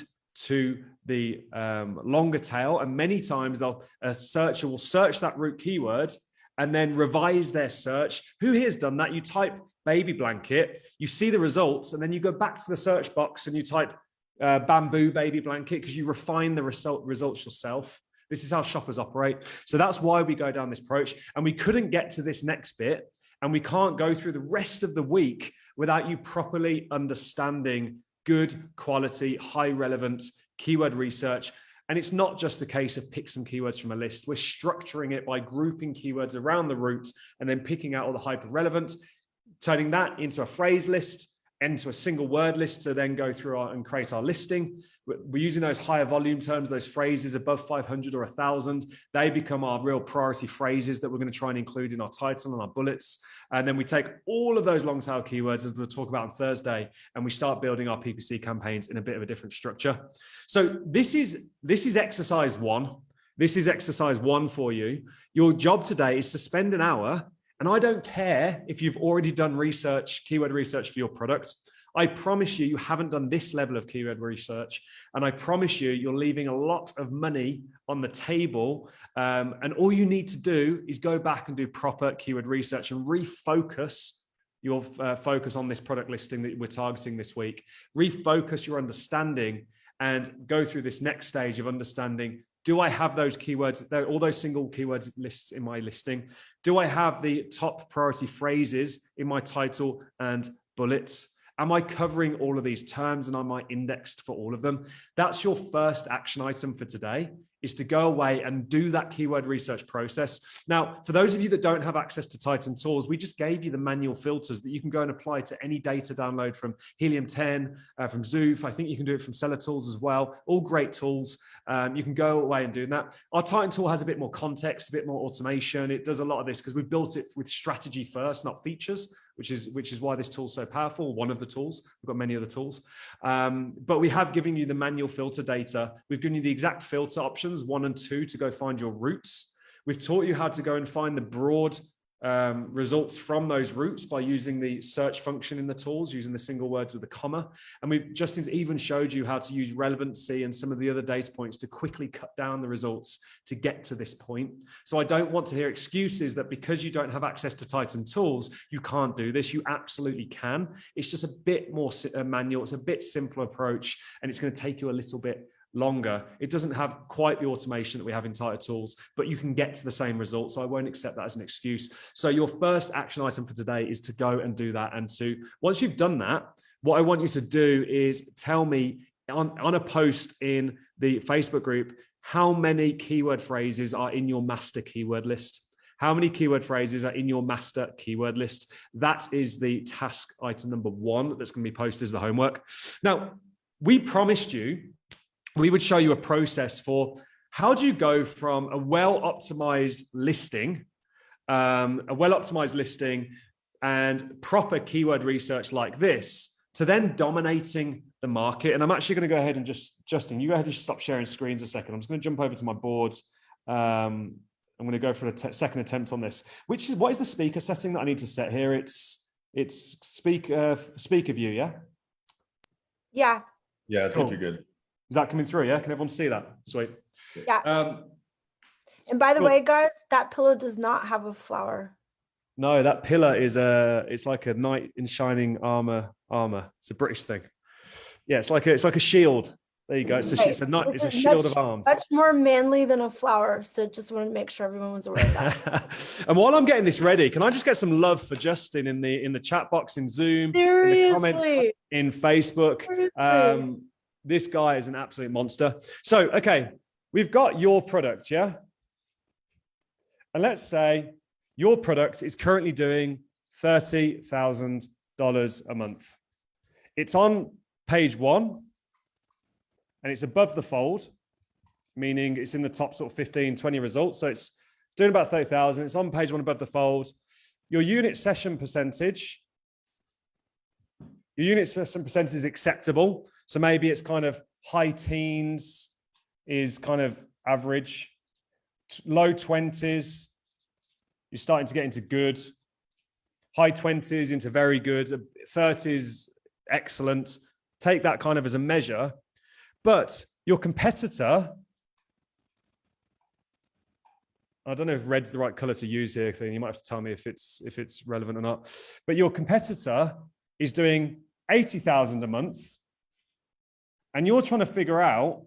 to the longer tail, and many times a searcher will search that root keyword and then revise their search. Who here's done that? You type baby blanket, you see the results, and then you go back to the search box and you type bamboo baby blanket because you refine the results yourself. This is how shoppers operate. So that's why we go down this approach. And we couldn't get to this next bit, and we can't go through the rest of the week without you properly understanding good quality, high relevance keyword research. And it's not just a case of pick some keywords from a list. We're structuring it by grouping keywords around the root and then picking out all the hyper relevant, turning that into a phrase list, into a single word list to then go through and create our listing. We're using those higher volume terms, those phrases above 500 or 1,000. They become our real priority phrases that we're going to try and include in our title and our bullets. And then we take all of those long tail keywords, as we'll talk about on Thursday, and we start building our PPC campaigns in a bit of a different structure. So this is exercise one. This is exercise one for you. Your job today is to spend an hour, and I don't care if you've already done research, keyword research for your product. I promise you, you haven't done this level of keyword research. And I promise you, you're leaving a lot of money on the table. And all you need to do is go back and do proper keyword research and refocus your focus on this product listing that we're targeting this week. Refocus your understanding and go through this next stage of understanding, do I have those keywords, all those single keywords lists in my listing? Do I have the top priority phrases in my title and bullets? Am I covering all of these terms, and am I indexed for all of them? That's your first action item for today, is to go away and do that keyword research process. Now, for those of you that don't have access to Titan Tools, we just gave you the manual filters that you can go and apply to any data download from Helium 10, from Zoof. I think you can do it from Seller Tools as well. All great tools. You can go away and do that. Our Titan tool has a bit more context, a bit more automation. It does a lot of this because we've built it with strategy first, not features, which is why this tool is so powerful. One of the tools. We've got many other tools. But we have given you the manual filter data. We've given you the exact filter options, 1 and 2, to go find your roots. We've taught you how to go and find the broad results from those roots by using the search function in the tools, using the single words with a comma. And Justin's even showed you how to use relevancy and some of the other data points to quickly cut down the results to get to this point. So I don't want to hear excuses that because you don't have access to Titan Tools, you can't do this. You absolutely can. It's just a bit more manual. It's a bit simpler approach, and it's going to take you a little bit longer. It doesn't have quite the automation that we have in Titan Tools, but you can get to the same result. So I won't accept that as an excuse. So your first action item for today is to go and do that. And once you've done that, what I want you to do is tell me on a post in the Facebook group, how many keyword phrases are in your master keyword list? How many keyword phrases are in your master keyword list? That is the task item number 1 that's going to be posted as the homework. Now, we promised you we would show you a process for how do you go from a well-optimized listing, and proper keyword research like this to then dominating the market. And I'm actually going to go ahead and Justin, you go ahead and stop sharing screens a second. I'm just going to jump over to my board. I'm going to go for a second attempt on this, what is the speaker setting that I need to set here? It's speaker view, yeah? Yeah. Yeah, I think you're good. Is that coming through? Yeah. Can everyone see that? Sweet. Yeah. And by the way, guys, that pillow does not have a flower. No, that pillar is it's like a knight in shining armor. It's a British thing. Yeah, it's like a shield. There you go. It's a shield of arms. Much more manly than a flower. So just want to make sure everyone was aware of that. And while I'm getting this ready, can I just get some love for Justin in the chat box in Zoom, Seriously? in the comments in Facebook? Seriously? This guy is an absolute monster. So, okay, we've got your product, yeah? And let's say your product is currently doing $30,000 a month. It's on page 1 and it's above the fold, meaning it's in the top sort of 15, 20 results. So it's doing about 30,000. It's on page 1 above the fold. Your unit session percentage is acceptable. So maybe it's kind of high teens is kind of average, low 20s, you're starting to get into good, high 20s into very good, 30s, excellent. Take that kind of as a measure. But your competitor, I don't know if red's the right color to use here, you might have to tell me if it's relevant or not. But your competitor is doing 80,000 a month. And you're trying to figure out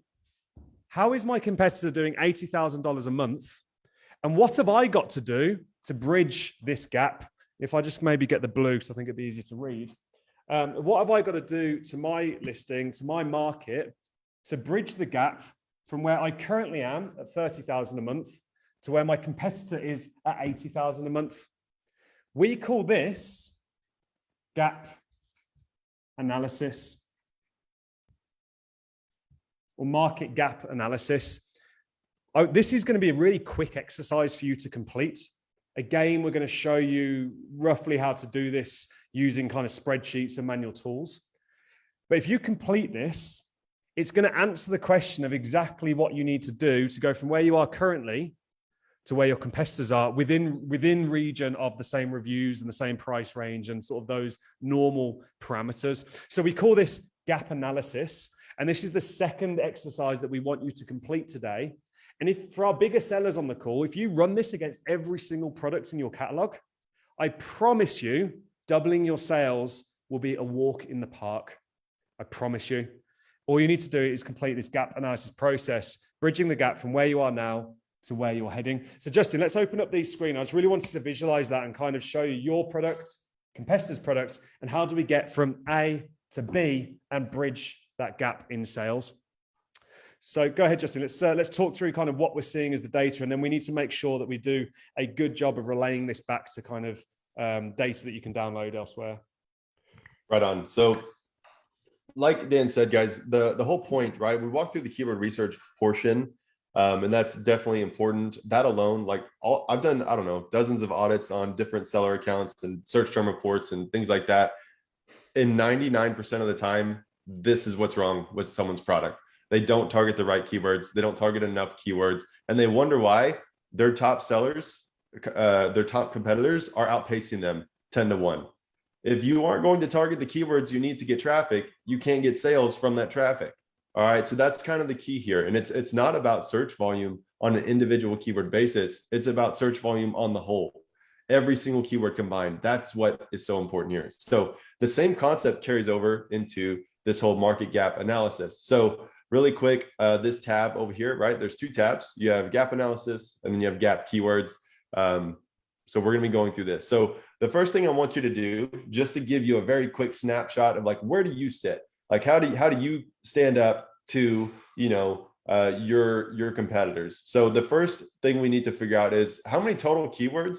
how is my competitor doing $80,000 a month? And what have I got to do to bridge this gap? If I just maybe get the blue, because I think it'd be easier to read. What have I got to do to my listing, to my market, to bridge the gap from where I currently am at 30,000 a month to where my competitor is at 80,000 a month? We call this gap analysis or market gap analysis. Oh, this is going to be a really quick exercise for you to complete. Again, we're going to show you roughly how to do this using kind of spreadsheets and manual tools. But if you complete this, it's going to answer the question of exactly what you need to do to go from where you are currently to where your competitors are within region of the same reviews and the same price range and sort of those normal parameters. So we call this gap analysis. And this is the second exercise that we want you to complete today. And if for our bigger sellers on the call, if you run this against every single product in your catalog, I promise you, doubling your sales will be a walk in the park. I promise you. All you need to do is complete this gap analysis process, bridging the gap from where you are now to where you're heading. So Justin, let's open up these screens. I just really wanted to visualize that and kind of show you your products, competitors' products, and how do we get from A to B and bridge that gap in sales. So go ahead, Justin. Let's talk through kind of what we're seeing as the data, and then we need to make sure that we do a good job of relaying this back to kind of data that you can download elsewhere. Right on. So like Dan said, guys, the whole point, right? We walked through the keyword research portion, and that's definitely important. That alone, like I've done, I don't know, dozens of audits on different seller accounts and search term reports and things like that. In 99% of the time, this is what's wrong with someone's product. They don't target the right keywords. They don't target enough keywords, and they wonder why their top sellers, their top competitors are outpacing them 10-1. If you aren't going to target the keywords you need to get traffic, you can't get sales from that traffic. All right. So that's kind of the key here. And it's not about search volume on an individual keyword basis. It's about search volume on the whole, every single keyword combined. That's what is so important here. So the same concept carries over into this whole market gap analysis. So really quick, this tab over here, right? There's two tabs. You have gap analysis and then you have gap keywords. So we're going to be going through this. So the first thing I want you to do, just to give you a very quick snapshot of like, where do you sit? Like, how do you stand up to, you know, your competitors? So the first thing we need to figure out is how many total keywords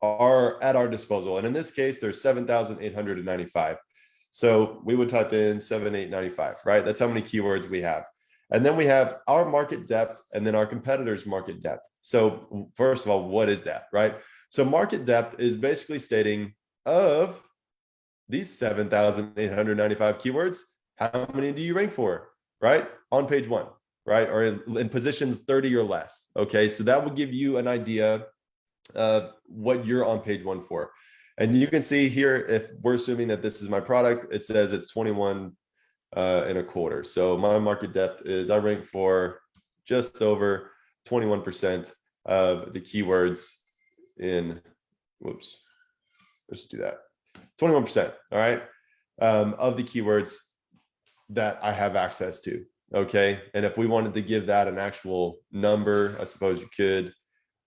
are at our disposal. And in this case, there's 7,895. So we would type in 7,895, right? That's how many keywords we have. And then we have our market depth and then our competitors' market depth. So first of all, what is that, right? So market depth is basically stating of these 7,895 keywords, how many do you rank for, right? On page 1, right? Or in positions 30 or less. Okay, so that will give you an idea of what you're on page 1 for. And you can see here, if we're assuming that this is my product, it says it's 21 and a quarter. So my market depth is I rank for just over 21% of the keywords in, whoops, let's do that. 21%, all right, of the keywords that I have access to, okay? And if we wanted to give that an actual number, I suppose you could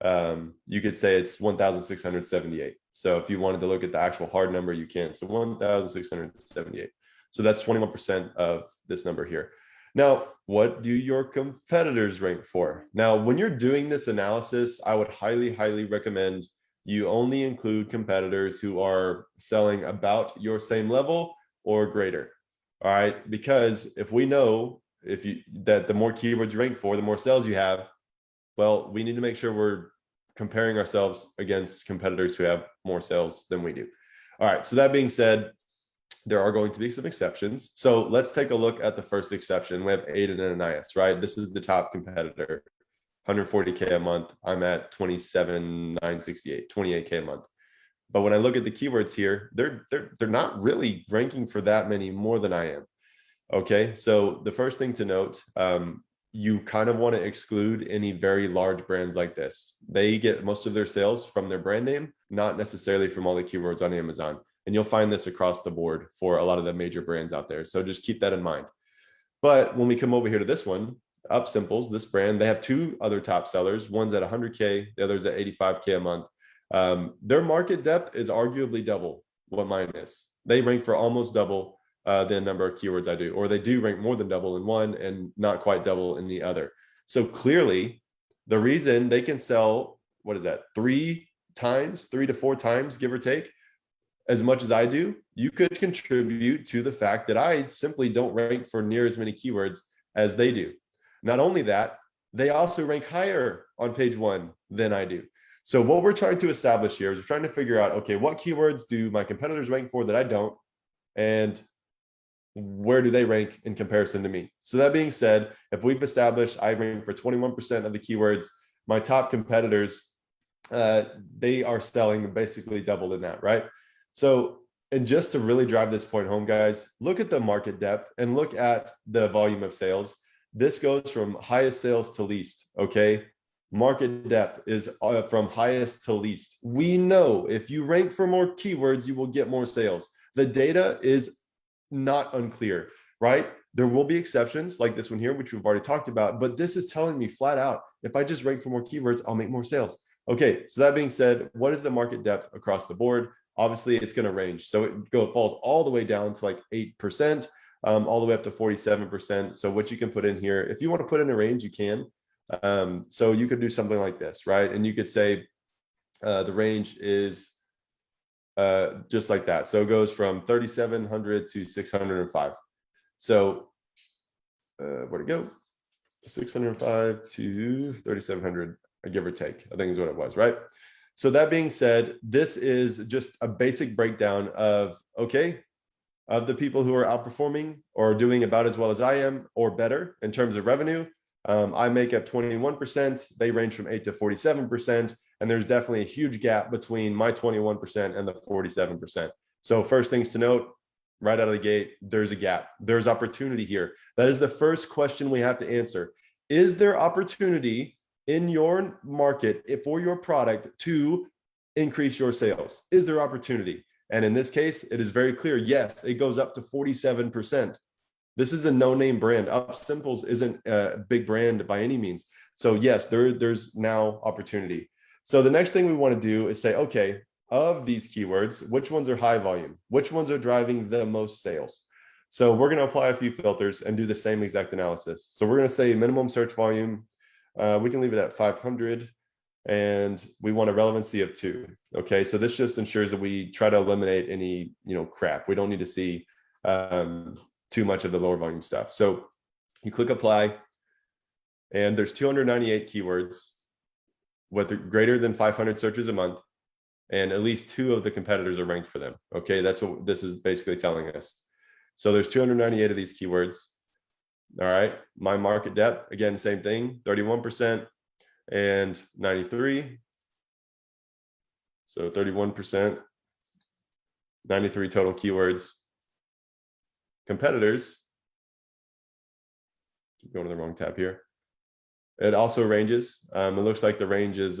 say it's 1,678. So if you wanted to look at the actual hard number, you can. So 1,678. So that's 21% of this number here. Now, what do your competitors rank for? Now, when you're doing this analysis, I would highly, highly recommend you only include competitors who are selling about your same level or greater. All right, because if we know that the more keywords you rank for, the more sales you have, well, we need to make sure we're comparing ourselves against competitors who have more sales than we do. All right, so that being said, there are going to be some exceptions. So let's take a look at the first exception. We have Aiden and Ananias, right? This is the top competitor, 140K a month. I'm at 27,968, 28K a month. But when I look at the keywords here, they're not really ranking for that many more than I am. Okay, so the first thing to note, you kind of want to exclude any very large brands like this. They get most of their sales from their brand name, not necessarily from all the keywords on Amazon. And you'll find this across the board for a lot of the major brands out there. So just keep that in mind. But when we come over here to this one, Up Simples, this brand, they have two other top sellers. One's at 100K, the other's at 85K a month. Their market depth is arguably double what mine is. They rank for almost double the number of keywords I do, or they do rank more than double in one and not quite double in the other. So clearly, the reason they can sell, what is that, 3 to 4 times, give or take, as much as I do, you could contribute to the fact that I simply don't rank for near as many keywords as they do. Not only that, they also rank higher on page 1 than I do. So what we're trying to establish here is we're trying to figure out, okay, what keywords do my competitors rank for that I don't, and where do they rank in comparison to me? So that being said, if we've established I rank for 21% of the keywords, my top competitors, they are selling basically double than that, right? So, and just to really drive this point home, guys, look at the market depth and look at the volume of sales. This goes from highest sales to least, okay? Market depth is from highest to least. We know if you rank for more keywords, you will get more sales. The data is not unclear, right? There will be exceptions like this one here, which we've already talked about, but this is telling me flat out, if I just rank for more keywords, I'll make more sales. Okay, so that being said, what is the market depth across the board? Obviously, it's going to range. So it falls all the way down to like 8%, all the way up to 47%. So what you can put in here, if you want to put in a range, you can. So you could do something like this, right? And you could say the range is just like that. So it goes from 3,700 to 605. So where'd it go? 605 to 3,700, give or take, I think is what it was, right? So that being said, this is just a basic breakdown of, okay, of the people who are outperforming or doing about as well as I am or better in terms of revenue. I make up 21%. They range from 8 to 47%. And there's definitely a huge gap between my 21% and the 47%. So first things to note, right out of the gate, there's a gap. There's opportunity here. That is the first question we have to answer. Is there opportunity in your market for your product to increase your sales? Is there opportunity? And in this case, it is very clear. Yes, it goes up to 47%. This is a no-name brand. Up Simples isn't a big brand by any means. So yes, there's now opportunity. So the next thing we want to do is say, okay, of these keywords, which ones are high volume? Which ones are driving the most sales? So we're going to apply a few filters and do the same exact analysis. So we're going to say minimum search volume. We can leave it at 500 and we want a relevancy of 2. Okay, so this just ensures that we try to eliminate any, crap. We don't need to see too much of the lower volume stuff. So you click apply and there's 298 keywords with greater than 500 searches a month, and at least 2 of the competitors are ranked for them. Okay, that's what this is basically telling us. So there's 298 of these keywords. All right, my market depth, again, same thing, 31% and 93. So 31%, 93 total keywords. Competitors, keep going to the wrong tab here. It also ranges. It looks like the range is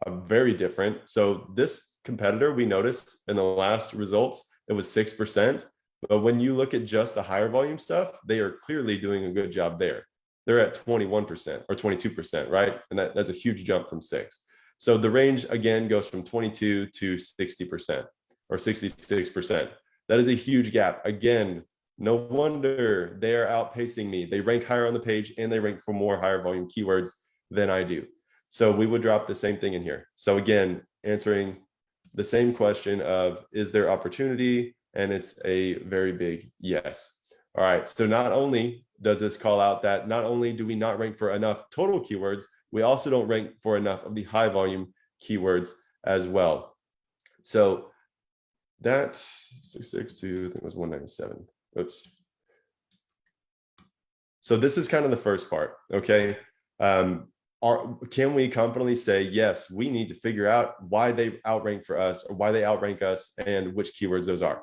very different. So this competitor, we noticed in the last results, it was 6%. But when you look at just the higher volume stuff, they are clearly doing a good job there. They're at 21% or 22%, right? And that's a huge jump from 6. So the range, again, goes from 22 to 60% or 66%. That is a huge gap. Again, no wonder they are outpacing me. They rank higher on the page and they rank for more higher volume keywords than I do. So we would drop the same thing in here. So again, answering the same question of, is there opportunity? And it's a very big yes. All right, so not only does this call out that not only do we not rank for enough total keywords, we also don't rank for enough of the high volume keywords as well. So that 662, I think it was 197. Oops. So this is kind of the first part, okay? Can we confidently say, yes, we need to figure out why they outrank for us or why they outrank us and which keywords those are.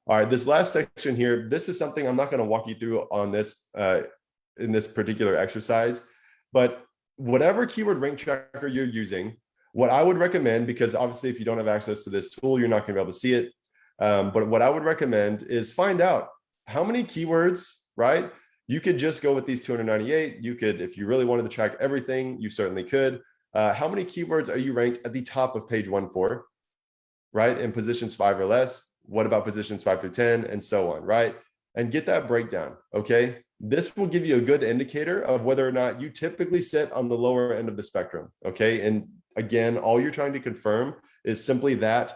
All right, this last section here, this is something I'm not going to walk you through on this in this particular exercise, but whatever keyword rank tracker you're using, what I would recommend, because obviously if you don't have access to this tool, you're not going to be able to see it. But what I would recommend is find out how many keywords, right? You could just go with these 298. You could, if you really wanted to track everything, you certainly could. How many keywords are you ranked at the top of page 1 for, right? In positions 5 or less. What about positions 5 through 10 and so on, right? And get that breakdown, okay? This will give you a good indicator of whether or not you typically sit on the lower end of the spectrum, okay? And again, all you're trying to confirm is simply that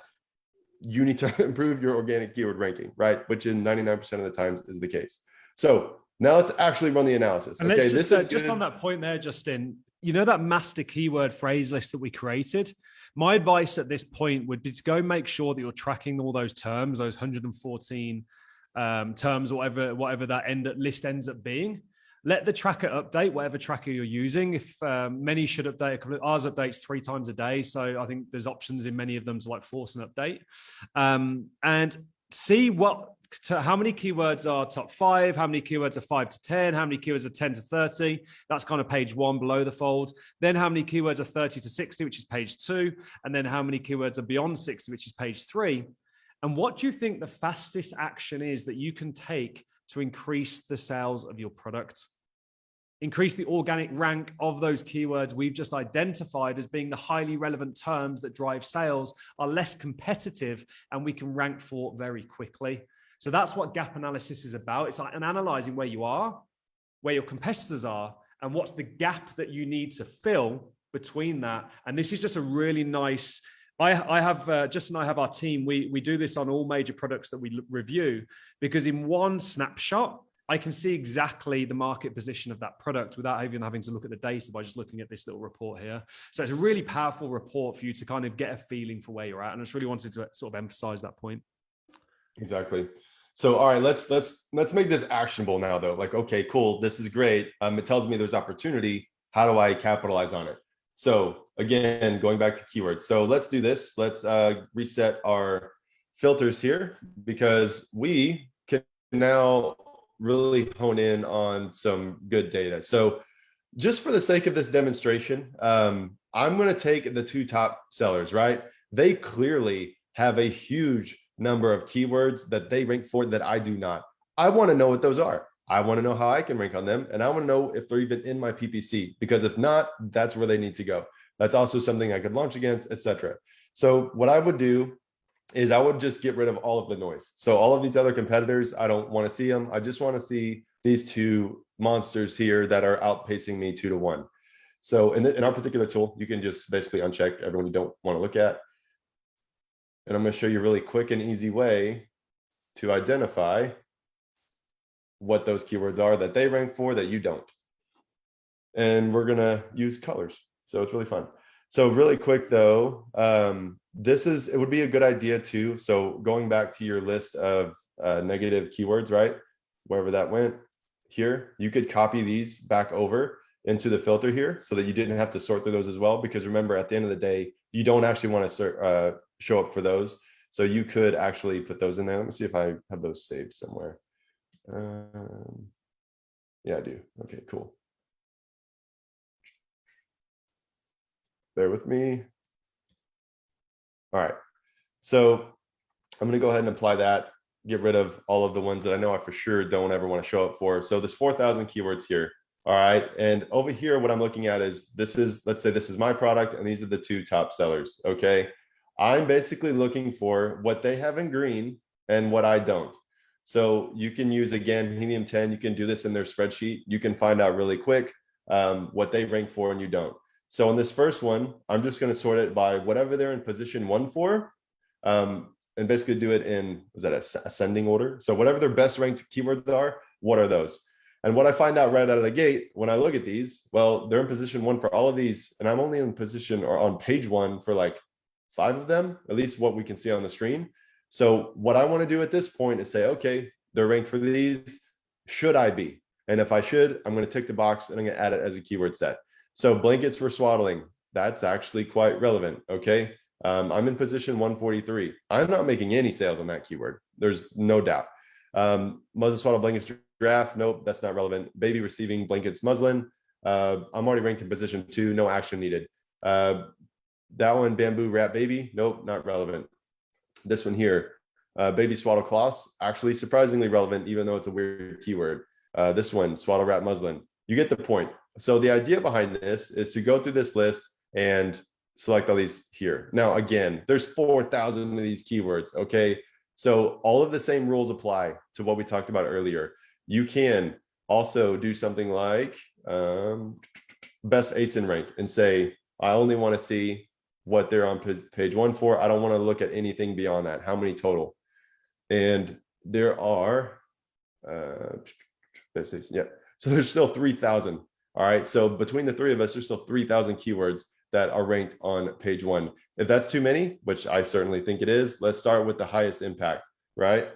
you need to improve your organic keyword ranking, right? Which in 99% of the times is the case. So now let's actually run the analysis. And okay, let's just, this is just on that point there, Justin, you know that master keyword phrase list that we created? My advice at this point would be to go make sure that you're tracking all those terms, those 114 terms, whatever that list ends up being. Let the tracker update, whatever tracker you're using. If many should update, ours updates 3 times a day. So I think there's options in many of them to like force an update. And see how many keywords are top 5, how many keywords are 5 to 10, how many keywords are 10 to 30. That's kind of page 1 below the fold. Then how many keywords are 30 to 60, which is page 2. And then how many keywords are beyond 60, which is page 3. And what do you think the fastest action is that you can take to increase the sales of your product? Increase the organic rank of those keywords we've just identified as being the highly relevant terms that drive sales, are less competitive, and we can rank for very quickly. So that's what gap analysis is about. It's like analyzing where you are, where your competitors are, and what's the gap that you need to fill between that. And this is just a really nice, I have, Justin and I have our team, we do this on all major products that we review, because in one snapshot, I can see exactly the market position of that product without even having to look at the data by just looking at this little report here. So it's a really powerful report for you to kind of get a feeling for where you're at. And I just really wanted to sort of emphasize that point. Exactly. So, all right, let's make this actionable now though. Like, okay, cool. This is great. It tells me there's opportunity. How do I capitalize on it? So again, going back to keywords. So let's do this. Let's reset our filters here, because we can now really hone in on some good data. So just for the sake of this demonstration, I'm going to take the 2 top sellers, right? They clearly have a huge number of keywords that they rank for that I do not. I want to know what those are. I want to know how I can rank on them. And I want to know if they're even in my PPC, because if not, that's where they need to go. That's also something I could launch against, etc. So what I would do is I would just get rid of all of the noise. So all of these other competitors, I don't want to see them. I just want to see these 2 monsters here that are outpacing me 2 to 1. So in our particular tool, you can just basically uncheck everyone you don't want to look at. And I'm going to show you a really quick and easy way to identify what those keywords are that they rank for that you don't. And we're going to use colors. So it's really fun. So really quick though, it would be a good idea too. So going back to your list of negative keywords, right? Wherever that went here, you could copy these back over into the filter here so that you didn't have to sort through those as well. Because remember, at the end of the day, you don't actually want to show up for those. So you could actually put those in there. Let me see if I have those saved somewhere. Yeah, I do. Okay, cool. Bear with me. All right. So I'm going to go ahead and apply that, get rid of all of the ones that I know I for sure don't ever want to show up for. So there's 4,000 keywords here. All right. And over here, what I'm looking at is let's say this is my product and these are the 2 top sellers. Okay. I'm basically looking for what they have in green and what I don't. So you can use, again, Helium 10. You can do this in their spreadsheet. You can find out really quick what they rank for and you don't. So on this first one, I'm just going to sort it by whatever they're in position 1 for, and basically do it in, is that ascending order? So whatever their best ranked keywords are, what are those? And what I find out right out of the gate when I look at these, well, they're in position 1 for all of these, and I'm only in position or on page 1 for like 5 of them, at least what we can see on the screen. So what I want to do at this point is say, okay, they're ranked for these. Should I be? And if I should, I'm going to tick the box and I'm going to add it as a keyword set. So blankets for swaddling, that's actually quite relevant. Okay. I'm in position 143. I'm not making any sales on that keyword. There's no doubt. Muslin swaddle blankets giraffe. Nope, that's not relevant. Baby receiving blankets muslin. I'm already ranked in position 2. No action needed. That one, bamboo wrap baby. Nope, not relevant. This one here, baby swaddle cloths, actually surprisingly relevant, even though it's a weird keyword. This one, swaddle wrap muslin. You get the point. So the idea behind this is to go through this list and select all these here. Now, again, there's 4,000 of these keywords, okay? So all of the same rules apply to what we talked about earlier. You can also do something like best ASIN rank and say, I only want to see what they're on page 1 for. I don't want to look at anything beyond that. How many total? And there are, yeah. So there's still 3,000. All right. So between the three of us, there's still 3,000 keywords that are ranked on page 1. If that's too many, which I certainly think it is, let's start with the highest impact, right?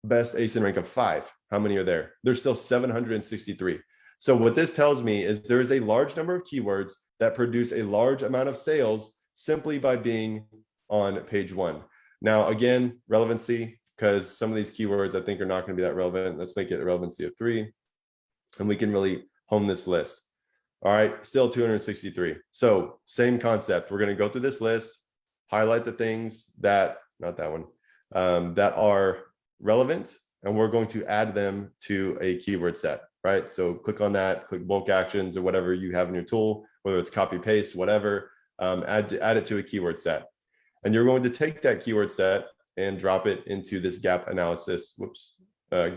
Best ASIN rank of 5. How many are there? There's still 763. So what this tells me is there is a large number of keywords that produce a large amount of sales simply by being on page 1. Now, again, relevancy, because some of these keywords I think are not going to be that relevant. Let's make it a relevancy of 3, and we can really hone this list. All right, still 263. So same concept. We're going to go through this list, highlight the things that, not that one, that are relevant, and we're going to add them to a keyword set, right? So click on that, click bulk actions or whatever you have in your tool, whether it's copy paste, whatever, add it to a keyword set. And you're going to take that keyword set and drop it into this gap analysis,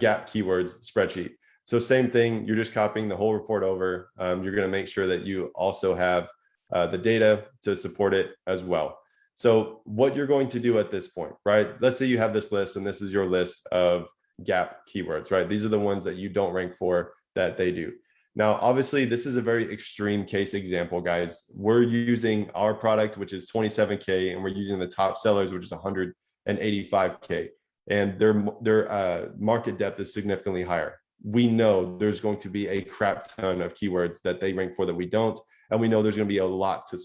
gap keywords spreadsheet. So same thing, you're just copying the whole report over. You're going to make sure that you also have the data to support it as well. So what you're going to do at this point, right? Let's say you have this list and this is your list of gap keywords, right? These are the ones that you don't rank for that they do. Now, obviously, this is a very extreme case example, guys. We're using our product, which is 27K, and we're using the top sellers, which is 185K. And their market depth is significantly higher. We know there's going to be a crap ton of keywords that they rank for that we don't. And we know there's going to be a lot to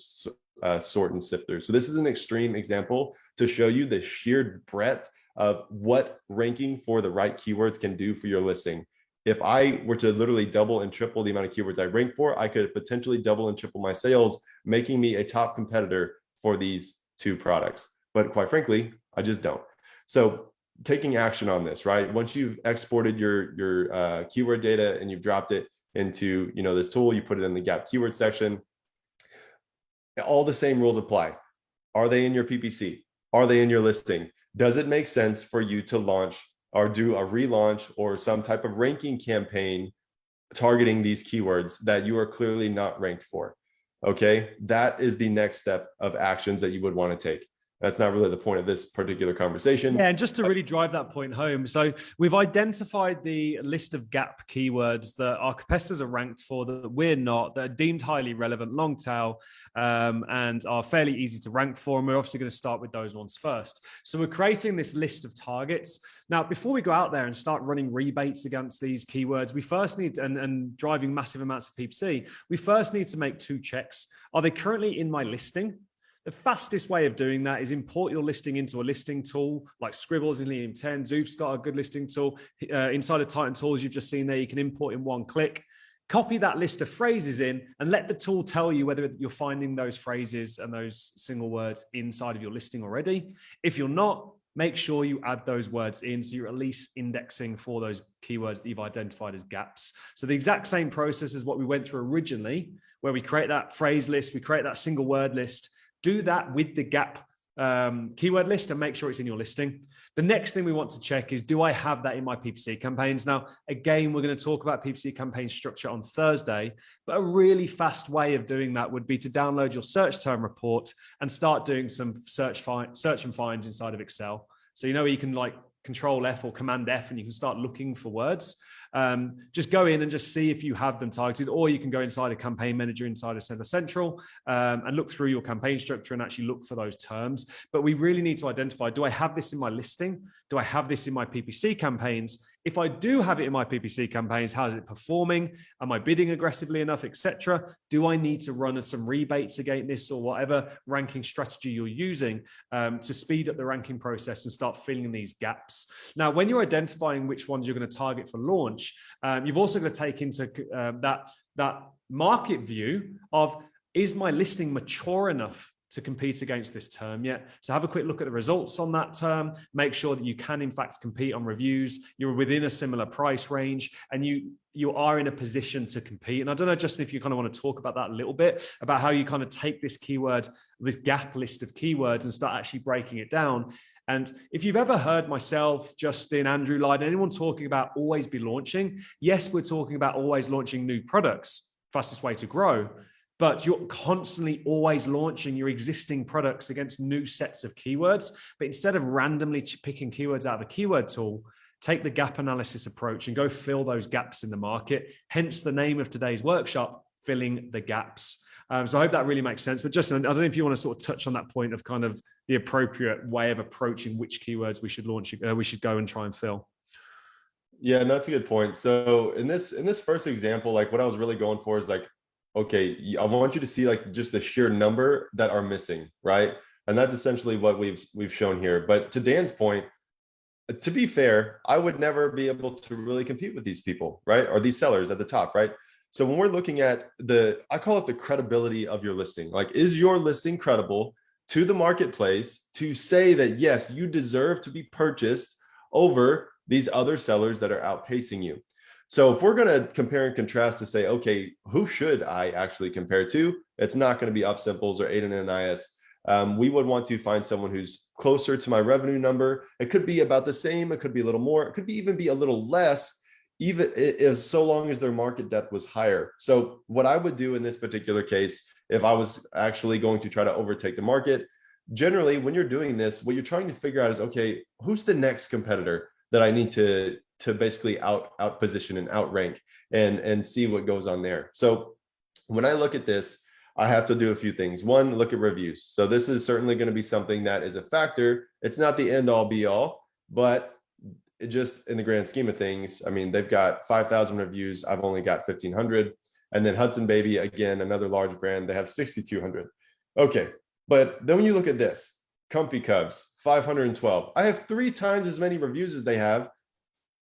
sort and sift through. So this is an extreme example to show you the sheer breadth of what ranking for the right keywords can do for your listing. If I were to literally double and triple the amount of keywords I rank for, I could potentially double and triple my sales, making me a top competitor for these 2 products. But quite frankly, I just don't. So taking action on this, right? Once you've exported your keyword data and you've dropped it into this tool, you put it in the gap keyword section, all the same rules apply. Are they in your PPC? Are they in your listing? Does it make sense for you to launch or do a relaunch or some type of ranking campaign targeting these keywords that you are clearly not ranked for? Okay, that is the next step of actions that you would want to take. That's not really the point of this particular conversation. Yeah, and just to really drive that point home. So we've identified the list of gap keywords that our competitors are ranked for, that we're not, that are deemed highly relevant, long tail, and are fairly easy to rank for. And we're obviously going to start with those ones first. So we're creating this list of targets. Now, before we go out there and start running rebates against these keywords, we first need, and driving massive amounts of PPC, we first need to make 2 checks. Are they currently in my listing? The fastest way of doing that is import your listing into a listing tool like Scribbles in Helium 10. Zoof's got a good listing tool. Inside of Titan Tools, you've just seen there, you can import in 1 click. Copy that list of phrases in and let the tool tell you whether you're finding those phrases and those single words inside of your listing already. If you're not, make sure you add those words in so you're at least indexing for those keywords that you've identified as gaps. So the exact same process as what we went through originally, where we create that phrase list, we create that single word list. Do that with the gap keyword list and make sure it's in your listing. The next thing we want to check is, do I have that in my PPC campaigns? Now, again, we're going to talk about PPC campaign structure on Thursday, but a really fast way of doing that would be to download your search term report and start doing some search and finds inside of Excel. So where you can like Control F or Command F and you can start looking for words. Just go in and just see if you have them targeted, or you can go inside a campaign manager inside of Seller Central and look through your campaign structure and actually look for those terms. But we really need to identify, do I have this in my listing? Do I have this in my PPC campaigns? If I do have it in my PPC campaigns, how is it performing? Am I bidding aggressively enough, etc.? Do I need to run some rebates against this or whatever ranking strategy you're using to speed up the ranking process and start filling these gaps? Now, when you're identifying which ones you're going to target for launch, you've also got to take into that market view of, is my listing mature enough to compete against this term yet. So have a quick look at the results on that term. Make sure that you can in fact compete on reviews. You're within a similar price range and you are in a position to compete. And I don't know, Justin, if you kind of want to talk about that a little bit, about how you kind of take this keyword, this gap list of keywords and start actually breaking it down. And if you've ever heard myself, Justin, Andrew, Lydon, anyone talking about always be launching, yes, we're talking about always launching new products, fastest way to grow, but you're constantly always launching your existing products against new sets of keywords. But instead of randomly picking keywords out of the keyword tool, take the gap analysis approach and go fill those gaps in the market. Hence the name of today's workshop, Filling the Gaps. So I hope that really makes sense. But Justin, I don't know if you want to sort of touch on that point of kind of the appropriate way of approaching which keywords we should launch, we should go and try and fill. Yeah, and that's a good point. So in this first example, like what I was really going for is like, okay, I want you to see like just the sheer number that are missing, right? And that's essentially what we've shown here. But to Dan's point, to be fair, I would never be able to really compete with these people, right? Or these sellers at the top, right? So when we're looking at I call it the credibility of your listing. Like, is your listing credible to the marketplace to say that, yes, you deserve to be purchased over these other sellers that are outpacing you? So if we're going to compare and contrast to say, okay, who should I actually compare to? It's not going to be UpSimples or Aiden and IS. We would want to find someone who's closer to my revenue number. It could be about the same. It could be a little more. It could even be a little less, even if so long as their market depth was higher. So what I would do in this particular case, if I was actually going to try to overtake the market, generally when you're doing this, what you're trying to figure out is, okay, who's the next competitor that I need to basically out position and outrank and see what goes on there. So when I look at this, I have to do a few things. One, look at reviews. So this is certainly going to be something that is a factor. It's not the end all be all, but it just in the grand scheme of things, I mean, they've got 5,000 reviews. I've only got 1,500. And then Hudson Baby, again, another large brand, they have 6,200. Okay. But then when you look at this, Comfy Cubs, 512. I have 3 times as many reviews as they have,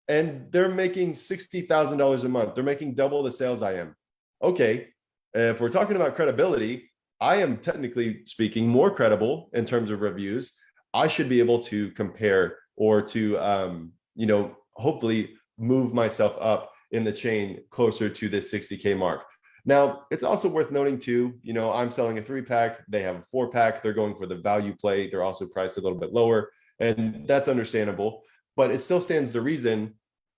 and they're making $60,000 a month. They're making double the sales I am. Okay, if we're talking about credibility, I am technically speaking more credible in terms of reviews. I should be able to compare or to, hopefully move myself up in the chain closer to this 60K mark. Now, it's also worth noting too, I'm selling a 3-pack. They have a 4-pack. They're going for the value play. They're also priced a little bit lower, and that's understandable. But it still stands to reason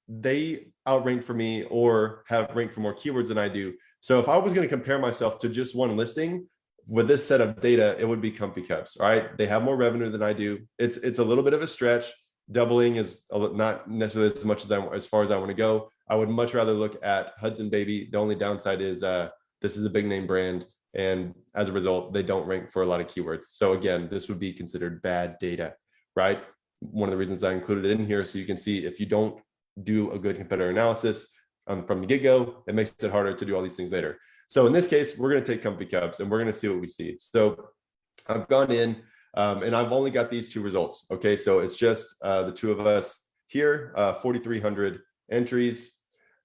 they outrank for me or have ranked for more keywords than I do. So if I was going to compare myself to just one listing with this set of data, it would be Comfy Cubs. All right. They have more revenue than I do. It's a little bit of a stretch. Doubling is not necessarily as much as far as I want to go. I would much rather look at Hudson Baby. The only downside is this is a big name brand. And as a result, they don't rank for a lot of keywords. So again, this would be considered bad data, right? One of the reasons I included it in here, so you can see if you don't do a good competitor analysis from the get-go, it makes it harder to do all these things later. So in this case, we're going to take Comfy Cubs and we're going to see what we see. So I've gone in and I've only got these 2 results. Okay, so it's just the 2 of us here, 4,300 entries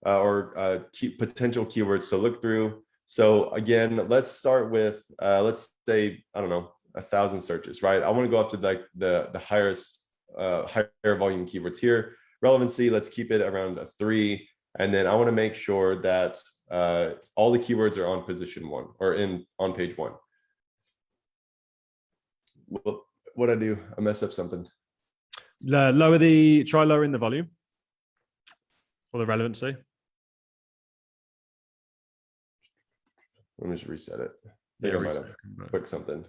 or potential keywords to look through. So again, let's start with, let's say, I don't know, 1,000 searches, right? I want to go up to like the highest, higher volume keywords here. Relevancy, let's keep it around a 3. And then I want to make sure that all the keywords are on position 1 or on page 1. Well, what'd I do? I messed up something. Try lowering the volume or the relevancy. Let me just reset it. I think I might have clicked something.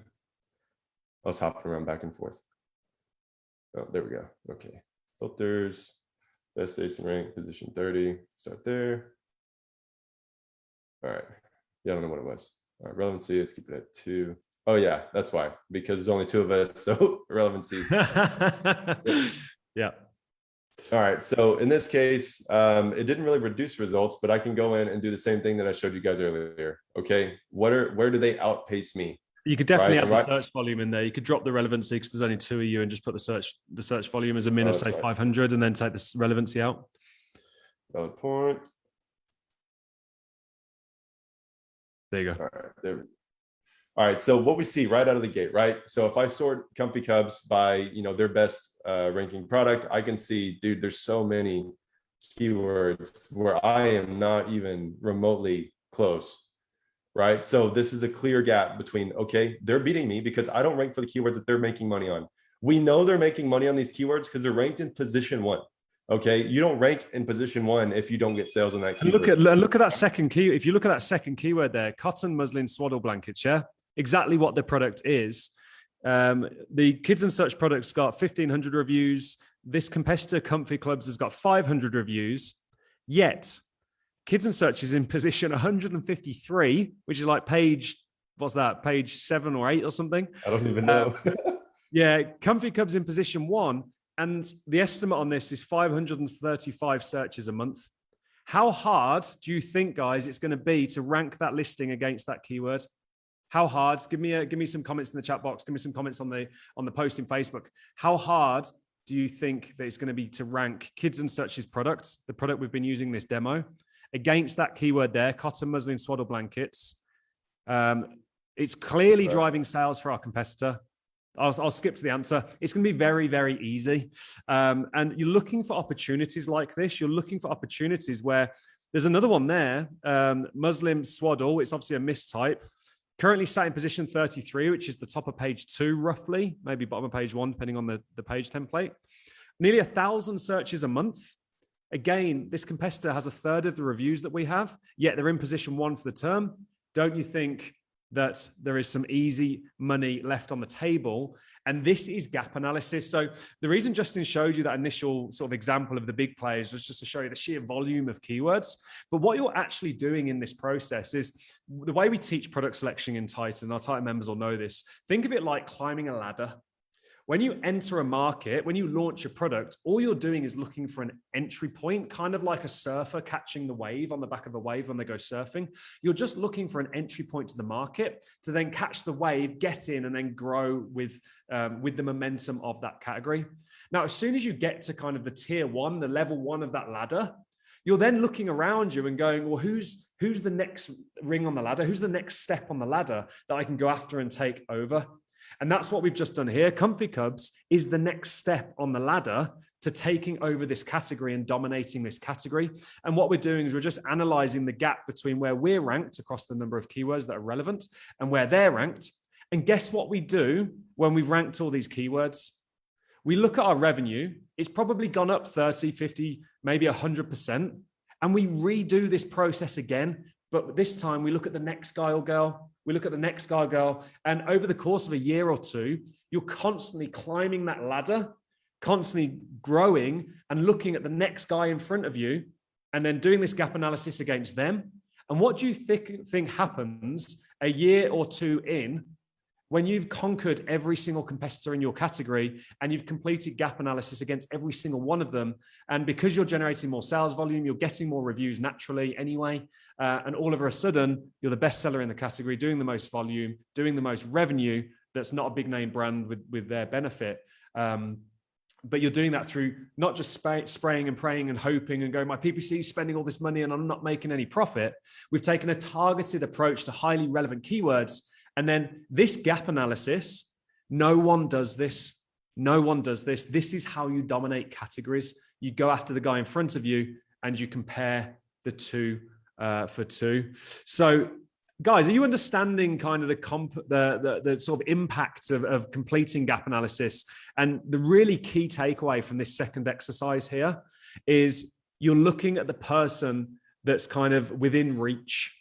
I was hopping around back and forth. Oh, there we go. Okay. Filters, best station rank, position 30. Start there. All right. Yeah, I don't know what it was. All right, relevancy, let's keep it at 2. Oh yeah, that's why, because there's only 2 of us. So relevancy. Yeah. All right. So in this case, it didn't really reduce results, but I can go in and do the same thing that I showed you guys earlier. Okay. Where do they outpace me? You could definitely add the search volume in there. You could drop the relevancy because there's only 2 of you and just put the search volume as a min of say 500 and then take this relevancy out. Valid point. There you go. All right. There. All right. So what we see right out of the gate, right? So if I sort Comfy Cubs by, their best ranking product, I can see, dude, there's so many keywords where I am not even remotely close, right? So this is a clear gap between, okay, they're beating me because I don't rank for the keywords that they're making money on. We know they're making money on these keywords because they're ranked in position 1. Okay, you don't rank in position 1 if you don't get sales on that keyword. Look at that second key. If you look at that second keyword there, cotton muslin swaddle blankets, yeah, exactly what the product is. The Kids and Such product's got 1,500 reviews. This competitor, Comfy Clubs, has got 500 reviews. Yet, Kids and Such is in position 153, which is like page 7 or 8 or something. I don't even know. Yeah, Comfy Cubs in position 1. And the estimate on this is 535 searches a month. How hard do you think, guys, it's going to be to rank that listing against that keyword? How hard? Give me some comments in the chat box. Give me some comments on the post in Facebook. How hard do you think that it's going to be to rank Kids and Such's products, the product we've been using this demo, against that keyword there, cotton muslin swaddle blankets? It's clearly driving sales for our competitor. I'll skip to the answer. It's going to be very, very easy. And you're looking for opportunities like this. You're looking for opportunities where there's another one there, muslin swaddle. It's obviously a mistype. Currently sat in position 33, which is the top of page 2, roughly, maybe bottom of page 1, depending on the page template. Nearly 1,000 searches a month. Again, this competitor has a third of the reviews that we have, yet they're in position 1 for the term. Don't you think that there is some easy money left on the table? And this is gap analysis. So the reason Justin showed you that initial sort of example of the big players was just to show you the sheer volume of keywords. But what you're actually doing in this process is the way we teach product selection in Titan. Our Titan members will know this. Think of it like climbing a ladder. When you enter a market, when you launch a product, all you're doing is looking for an entry point, kind of like a surfer catching the wave on the back of a wave when they go surfing. You're just looking for an entry point to the market to then catch the wave, get in, and then grow with the momentum of that category. Now, as soon as you get to kind of the tier 1, the level 1 of that ladder, you're then looking around you and going, well, who's the next ring on the ladder? Who's the next step on the ladder that I can go after and take over? And that's what we've just done here. Comfy Cubs is the next step on the ladder to taking over this category and dominating this category. And what we're doing is we're just analyzing the gap between where we're ranked across the number of keywords that are relevant and where they're ranked. And guess what we do when we've ranked all these keywords? We look at our revenue. It's probably gone up 30, 50, maybe 100%. And we redo this process again. But this time we look at the next guy or girl. We look at the next guy or girl. And over the course of a year or two, you're constantly climbing that ladder, constantly growing and looking at the next guy in front of you and then doing this gap analysis against them. And what do you think happens a year or two in when you've conquered every single competitor in your category and you've completed gap analysis against every single one of them? And because you're generating more sales volume, you're getting more reviews naturally anyway. And all of a sudden, you're the best seller in the category, doing the most volume, doing the most revenue. That's not a big name brand with their benefit. But you're doing that through not just spraying and praying and hoping and going, my PPC is spending all this money and I'm not making any profit. We've taken a targeted approach to highly relevant keywords. And then this gap analysis, no one does this. No one does this. This is how you dominate categories. You go after the guy in front of you and you compare the two for two. So guys, are you understanding kind of the sort of impact of completing gap analysis? And the really key takeaway from this second exercise here is you're looking at the person that's kind of within reach,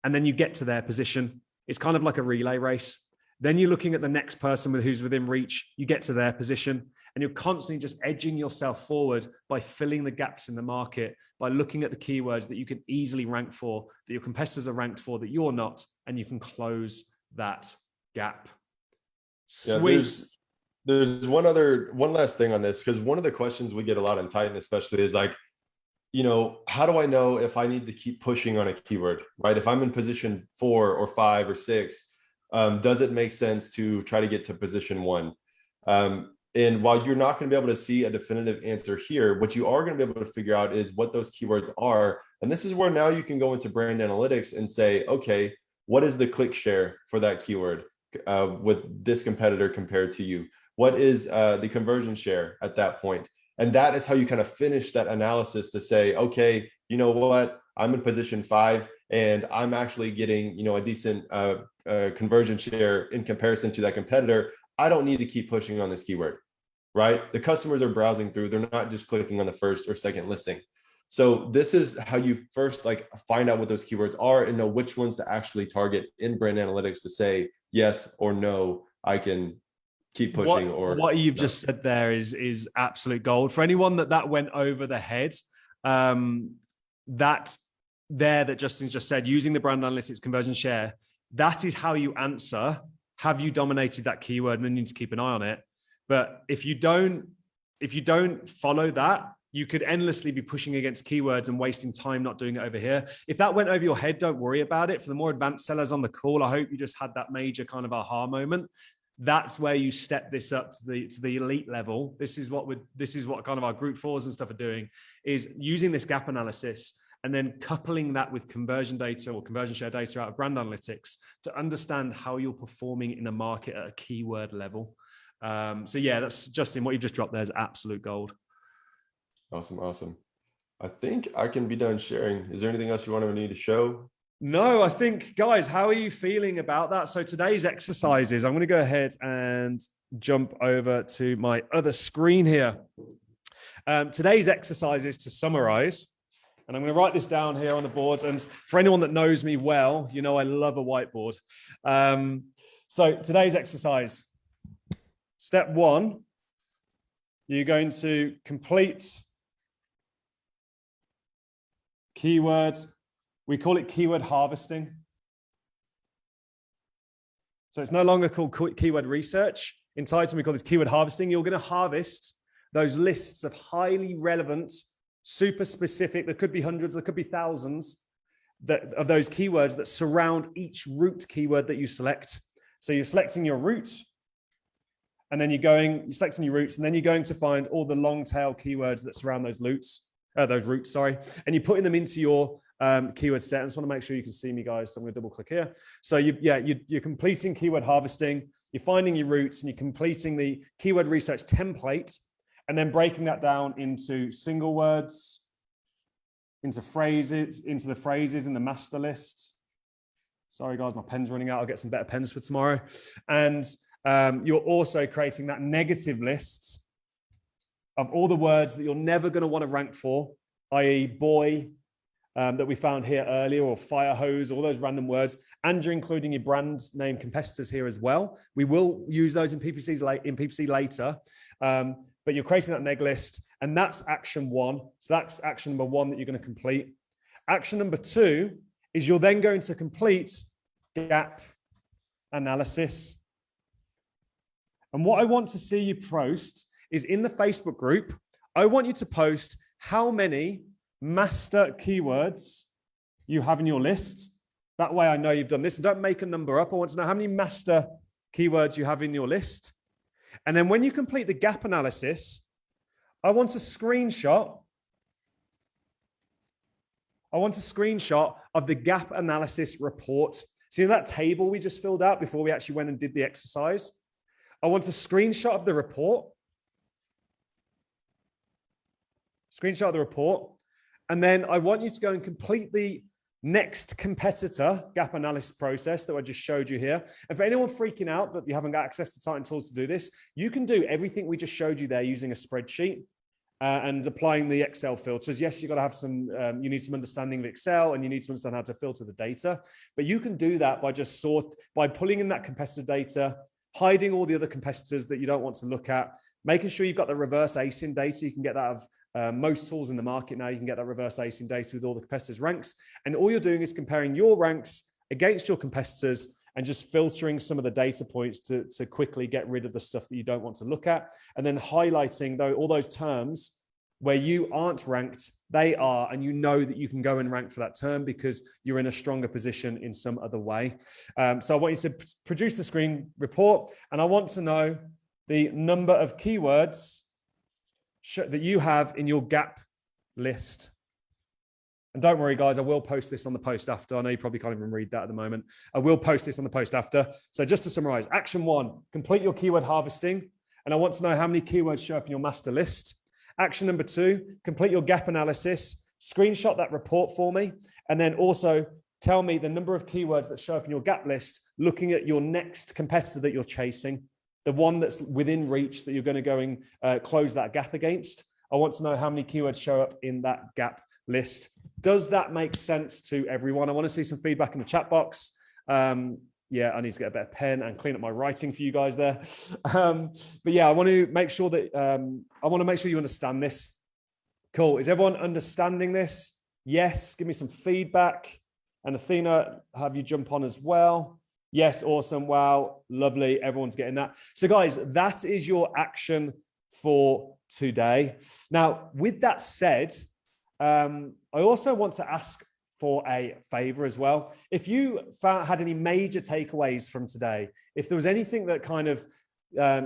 and then you get to their position. It's kind of like a relay race. Then you're looking at the next person who's within reach, you get to their position, and you're constantly just edging yourself forward by filling the gaps in the market, by looking at the keywords that you can easily rank for, that your competitors are ranked for, that you're not, and you can close that gap. Sweet. Yeah, there's one last thing on this, because one of the questions we get a lot in Titan especially is like, how do I know if I need to keep pushing on a keyword, right? If I'm in position 4 or 5 or 6, does it make sense to try to get to position 1? And while you're not going to be able to see a definitive answer here, what you are going to be able to figure out is what those keywords are. And this is where now you can go into brand analytics and say, okay, what is the click share for that keyword with this competitor compared to you? What is the conversion share at that point? And that is how you kind of finish that analysis to say, okay, you know what, I'm in position 5 and I'm actually getting, you know, a decent conversion share in comparison to that competitor. I don't need to keep pushing on this keyword, right? The customers are browsing through, they're not just clicking on the first or second listing. So this is how you first like find out what those keywords are and know which ones to actually target in brand analytics to say yes or no, I can keep pushing. What you've just said there is absolute gold for anyone that went over the head. That Justin just said, using the brand analytics conversion share, that is how you answer, have you dominated that keyword, and then you need to keep an eye on it. But if you don't follow that, you could endlessly be pushing against keywords and wasting time not doing it over here. If that went over your head, don't worry about it. For the more advanced sellers on the call, I hope you just had that major kind of aha moment. That's where you step this up to the elite level. This is what kind of our group 4s and stuff are doing, is using this gap analysis and then coupling that with conversion data or conversion share data out of brand analytics to understand how you're performing in a market at a keyword level. So yeah, that's Justin, what you've just dropped there is absolute gold. Awesome. I think I can be done sharing. Is there anything else you want me to show? No, I think, guys, how are you feeling about that? So today's exercises, I'm going to go ahead and jump over to my other screen here. Today's exercises, to summarize, and I'm going to write this down here on the boards. And for anyone that knows me well, you know I love a whiteboard. So today's exercise, step 1, you're going to complete keyword. We call it keyword harvesting. So it's no longer called keyword research. In Titan, we call this keyword harvesting. You're going to harvest those lists of highly relevant, super specific, there could be hundreds, there could be thousands of those keywords that surround each root keyword that you select. So you're selecting your root, and then you're selecting your roots, and then you're going to find all the long tail keywords that surround those roots, and you're putting them into your keyword set. I just want to make sure you can see me, guys. So I'm going to double click here. So you're completing keyword harvesting, you're finding your roots, and you're completing the keyword research template, and then breaking that down into single words, into phrases, into the phrases in the master list. Sorry, guys, my pen's running out. I'll get some better pens for tomorrow. And you're also creating that negative list of all the words that you're never going to want to rank for, i.e. boy, that we found here earlier, or fire hose, all those random words, and you're including your brand name competitors here as well. We will use those in PPC later, but you're creating that neg list, and that's action 1. So that's action number 1 that you're going to complete. Action number 2 is you're then going to complete gap analysis. And what I want to see you post is in the Facebook group, I want you to post how many master keywords you have in your list. That way I know you've done this. And don't make a number up. I want to know how many master keywords you have in your list. And then when you complete the gap analysis, I want a screenshot. Of the gap analysis report. So in that table we just filled out before we actually went and did the exercise, I want a screenshot of the report. And then I want you to go and complete the next competitor gap analysis process that I just showed you here. And for anyone freaking out that you haven't got access to Titan Tools to do this, you can do everything we just showed you there using a spreadsheet and applying the Excel filters. Yes, you've got to have you need some understanding of Excel, and you need to understand how to filter the data. But you can do that by pulling in that competitor data, hiding all the other competitors that you don't want to look at, making sure you've got the reverse ASIN data. You can get that out of most tools in the market now. You can get that reverse ASIN data with all the competitors' ranks. And all you're doing is comparing your ranks against your competitors and just filtering some of the data points to quickly get rid of the stuff that you don't want to look at. And then highlighting all those terms where you aren't ranked, they are, and you know that you can go and rank for that term because you're in a stronger position in some other way. So I want you to produce the screen report, and I want to know the number of keywords that you have in your gap list. And don't worry, guys, I will post this on the post after. I know you probably can't even read that at the moment. I will post this on the post after. So just to summarize, action 1, complete your keyword harvesting. And I want to know how many keywords show up in your master list. Action number 2, complete your gap analysis, screenshot that report for me. And then also tell me the number of keywords that show up in your gap list, looking at your next competitor that you're chasing, the one that's within reach that you're going to go and close that gap against. I want to know how many keywords show up in that gap list. Does that make sense to everyone? I want to see some feedback in the chat box. Yeah, I need to get a better pen and clean up my writing for you guys there. But yeah, I want to make sure that you understand this. Cool. Is everyone understanding this? Yes. Give me some feedback. And Athena, have you jump on as well? Yes. Awesome. Wow. Lovely. Everyone's getting that. So guys, that is your action for today. Now, with that said, I also want to ask for a favor as well. If you had any major takeaways from today, if there was anything that kind of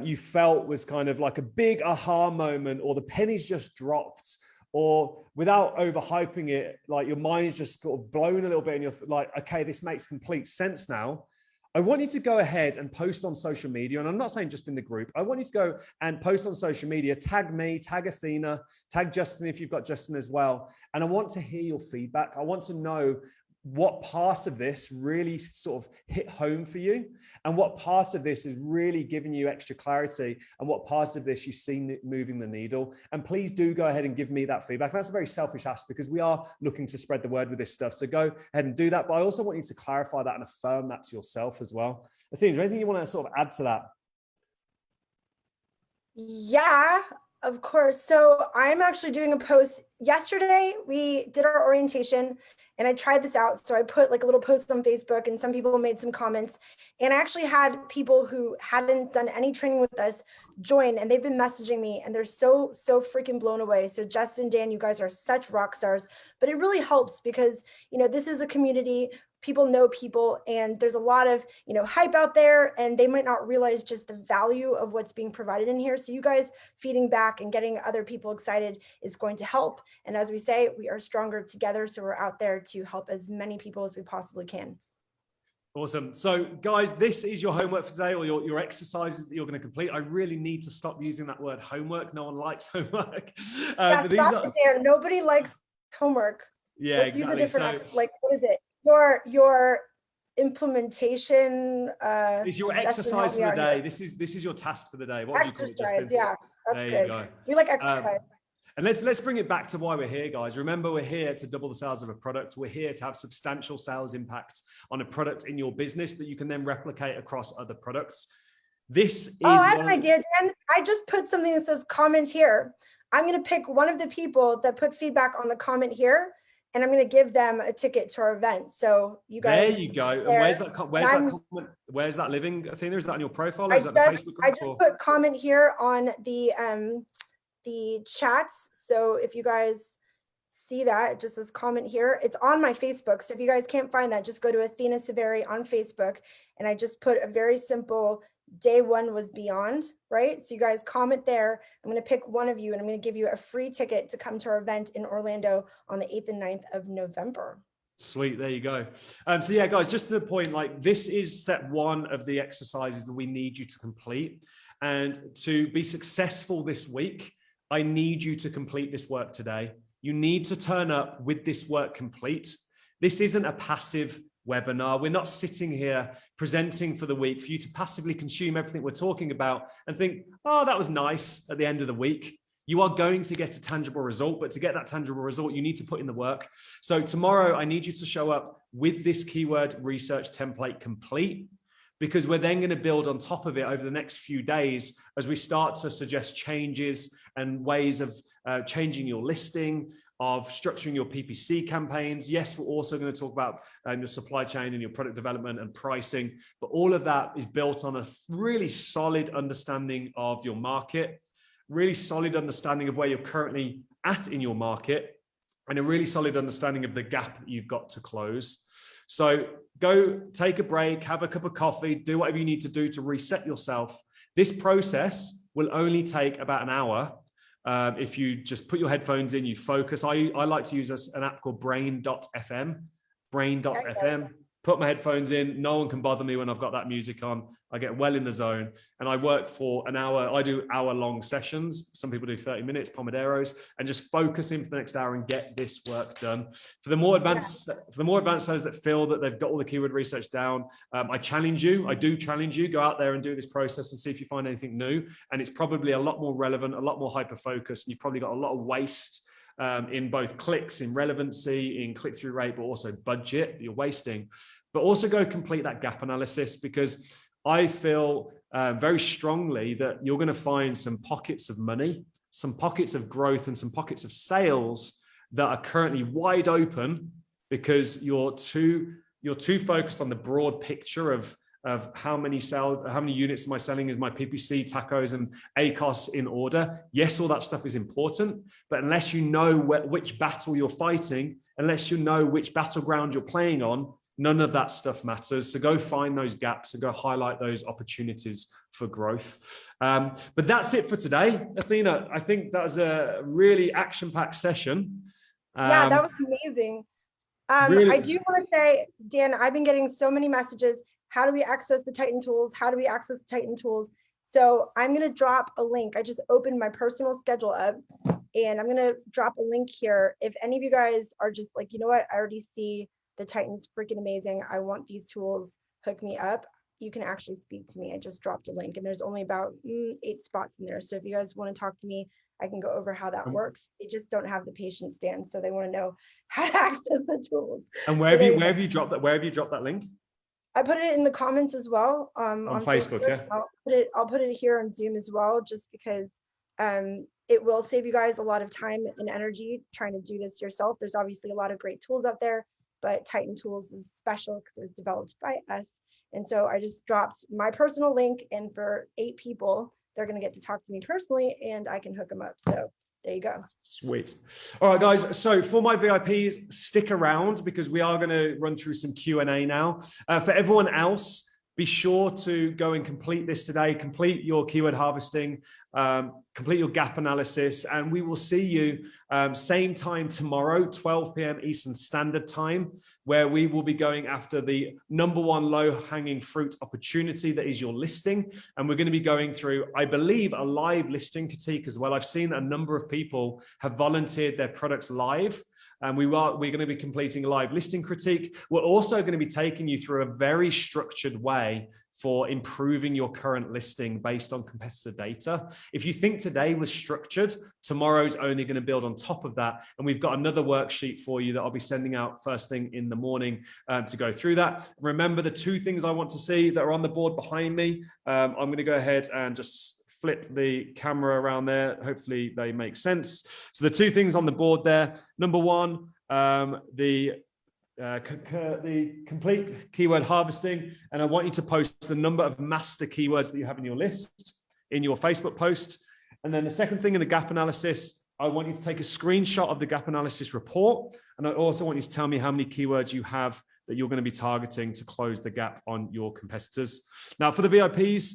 you felt was kind of like a big aha moment, or the pennies just dropped, or without overhyping it, like your mind's just sort of blown a little bit and you're like, okay, this makes complete sense now. I want you to go ahead and post on social media. And I'm not saying just in the group. I want you to go and post on social media, tag me, tag Athena, tag Justin if you've got Justin as well. And I want to hear your feedback. I want to know what part of this really sort of hit home for you, and what part of this is really giving you extra clarity, and what part of this you see moving the needle. And please do go ahead and give me that feedback. That's a very selfish ask because we are looking to spread the word with this stuff. So go ahead and do that. But I also want you to clarify that and affirm that to yourself as well. Athena, is there anything you want to sort of add to that? Yeah, of course. So I'm actually doing a post. Yesterday, we did our orientation and I tried this out. So I put like a little post on Facebook and some people made some comments. And I actually had people who hadn't done any training with us join, and they've been messaging me and they're so freaking blown away. So Justin, Dan, you guys are such rock stars, but it really helps because, you know, this is a community. People know people, and there's a lot of, you know, hype out there, and they might not realize just the value of what's being provided in here. So you guys feeding back and getting other people excited is going to help. And as we say, we are stronger together. So we're out there to help as many people as we possibly can. Awesome. So guys, this is your homework for today, or your exercises that you're going to complete. I really need to stop using that word homework. No one likes homework. But these are... Nobody likes homework. Yeah, let's exactly. Use a different like, what is it? Your implementation. Is your exercise for the day. This is your task for the day. What exercise, do you call it, Justin? Yeah, that's good. Go. We like exercise. And let's bring it back to why we're here, guys. Remember, we're here to double the sales of a product. We're here to have substantial sales impact on a product in your business that you can then replicate across other products. This is. Oh, I have an idea, Dan. I just put something that says comment here. I'm going to pick one of the people that put feedback on the comment here, and I'm going to give them a ticket to our event. So you guys. There you go. And where's that comment? Where's that living, Athena? Is that on your profile? Or is that the Facebook group? I just put comment here on the chats. So if you guys see that, it just says comment here. It's on my Facebook. So if you guys can't find that, just go to Athena Severi on Facebook. And I just put a very simple day one was beyond, right? So you guys comment there. I'm going to pick one of you and I'm going to give you a free ticket to come to our event in Orlando on the 8th and 9th of November. Sweet. There you go. So yeah, guys, just to the point, like this is step one of the exercises that we need you to complete. And to be successful this week, I need you to complete this work today. You need to turn up with this work complete. This isn't a passive webinar. We're not sitting here presenting for the week for you to passively consume everything we're talking about and think, oh, that was nice at the end of the week. You are going to get a tangible result, but to get that tangible result, you need to put in the work. So tomorrow, I need you to show up with this keyword research template complete, because we're then going to build on top of it over the next few days as we start to suggest changes and ways of changing your listing, of structuring your PPC campaigns. Yes, we're also going to talk about your supply chain and your product development and pricing, but all of that is built on a really solid understanding of your market, really solid understanding of where you're currently at in your market, and a really solid understanding of the gap that you've got to close. So go take a break, have a cup of coffee, do whatever you need to do to reset yourself. This process will only take about an hour. If you just put your headphones in, you focus. I like to use an app called Brain.fm. Brain.fm. Put my headphones in. No one can bother me when I've got that music on. I get well in the zone, and I work for an hour. I do hour-long sessions. Some people do 30 minutes, Pomodoros, and just focus in for the next hour and get this work done. For the more advanced sellers that feel that they've got all the keyword research down, I challenge you. I do challenge you. Go out there and do this process and see if you find anything new. And it's probably a lot more relevant, a lot more hyper-focused. You've probably got a lot of waste in both clicks, in relevancy, in click-through rate, but also budget that you're wasting. But also go complete that gap analysis, because I feel very strongly that you're going to find some pockets of money, some pockets of growth, and some pockets of sales that are currently wide open because you're too focused on the broad picture of how many units am I selling, is my PPC, tacos, and ACOS in order. Yes, all that stuff is important, but unless you know which battle you're fighting, unless you know which battleground you're playing on, none of that stuff matters. So go find those gaps and go highlight those opportunities for growth. But that's it for today. Athena, I think that was a really action-packed session. Yeah, that was amazing. Really, I do want to say, Dan, I've been getting so many messages. How do we access the Titan tools? How do we access the Titan tools? So I'm going to drop a link. I just opened my personal schedule up, and I'm going to drop a link here. If any of you guys are just like, you know what, I already see the Titan's freaking amazing, I want these tools, hook me up, you can actually speak to me. I just dropped a link, and there's only about 8 spots in there. So if you guys want to talk to me, I can go over how that works. They just don't have the patience, Dan, so they want to know how to access the tools. And where have you dropped that? Where have you dropped that link? I put it in the comments as well. On Facebook, yeah. I'll put it here on Zoom as well, just because it will save you guys a lot of time and energy trying to do this yourself. There's obviously a lot of great tools out there, but Titan Tools is special because it was developed by us. And so I just dropped my personal link, and for 8 people, they're going to get to talk to me personally, and I can hook them up. So there you go. Sweet. All right, guys. So for my VIPs, stick around because we are going to run through some Q&A now. For everyone else, be sure to go and complete this today. Complete your keyword harvesting, complete your gap analysis, and we will see you same time tomorrow, 12 p.m. Eastern Standard Time, where we will be going after the #1 low-hanging fruit opportunity that is your listing. And we're going to be going through, I believe, a live listing critique as well. I've seen a number of people have volunteered their products live. And we're going to be completing a live listing critique. We're also going to be taking you through a very structured way for improving your current listing based on competitor data. If you think today was structured, tomorrow's only going to build on top of that. And we've got another worksheet for you that I'll be sending out first thing in the morning to go through that. Remember the 2 things I want to see that are on the board behind me. I'm going to go ahead and just flip the camera around there. Hopefully they make sense. So the 2 things on the board there, #1, the complete keyword harvesting. And I want you to post the number of master keywords that you have in your list in your Facebook post. And then the second thing in the gap analysis, I want you to take a screenshot of the gap analysis report. And I also want you to tell me how many keywords you have that you're going to be targeting to close the gap on your competitors. Now for the VIPs,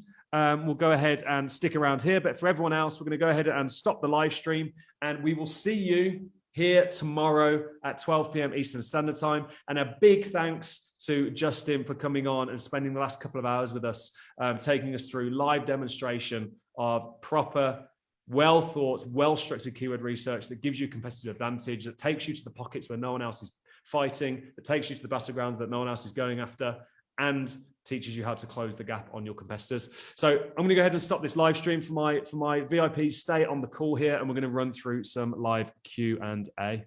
we'll go ahead and stick around here. But for everyone else, we're going to go ahead and stop the live stream, and we will see you here tomorrow at 12 p.m. Eastern Standard Time. And a big thanks to Justin for coming on and spending the last couple of hours with us, taking us through live demonstration of proper, well thought, well structured keyword research that gives you competitive advantage, that takes you to the pockets where no one else is fighting, that takes you to the battlegrounds that no one else is going after, and teaches you how to close the gap on your competitors. So I'm going to go ahead and stop this live stream for my VIPs. Stay on the call here, and we're going to run through some live Q&A.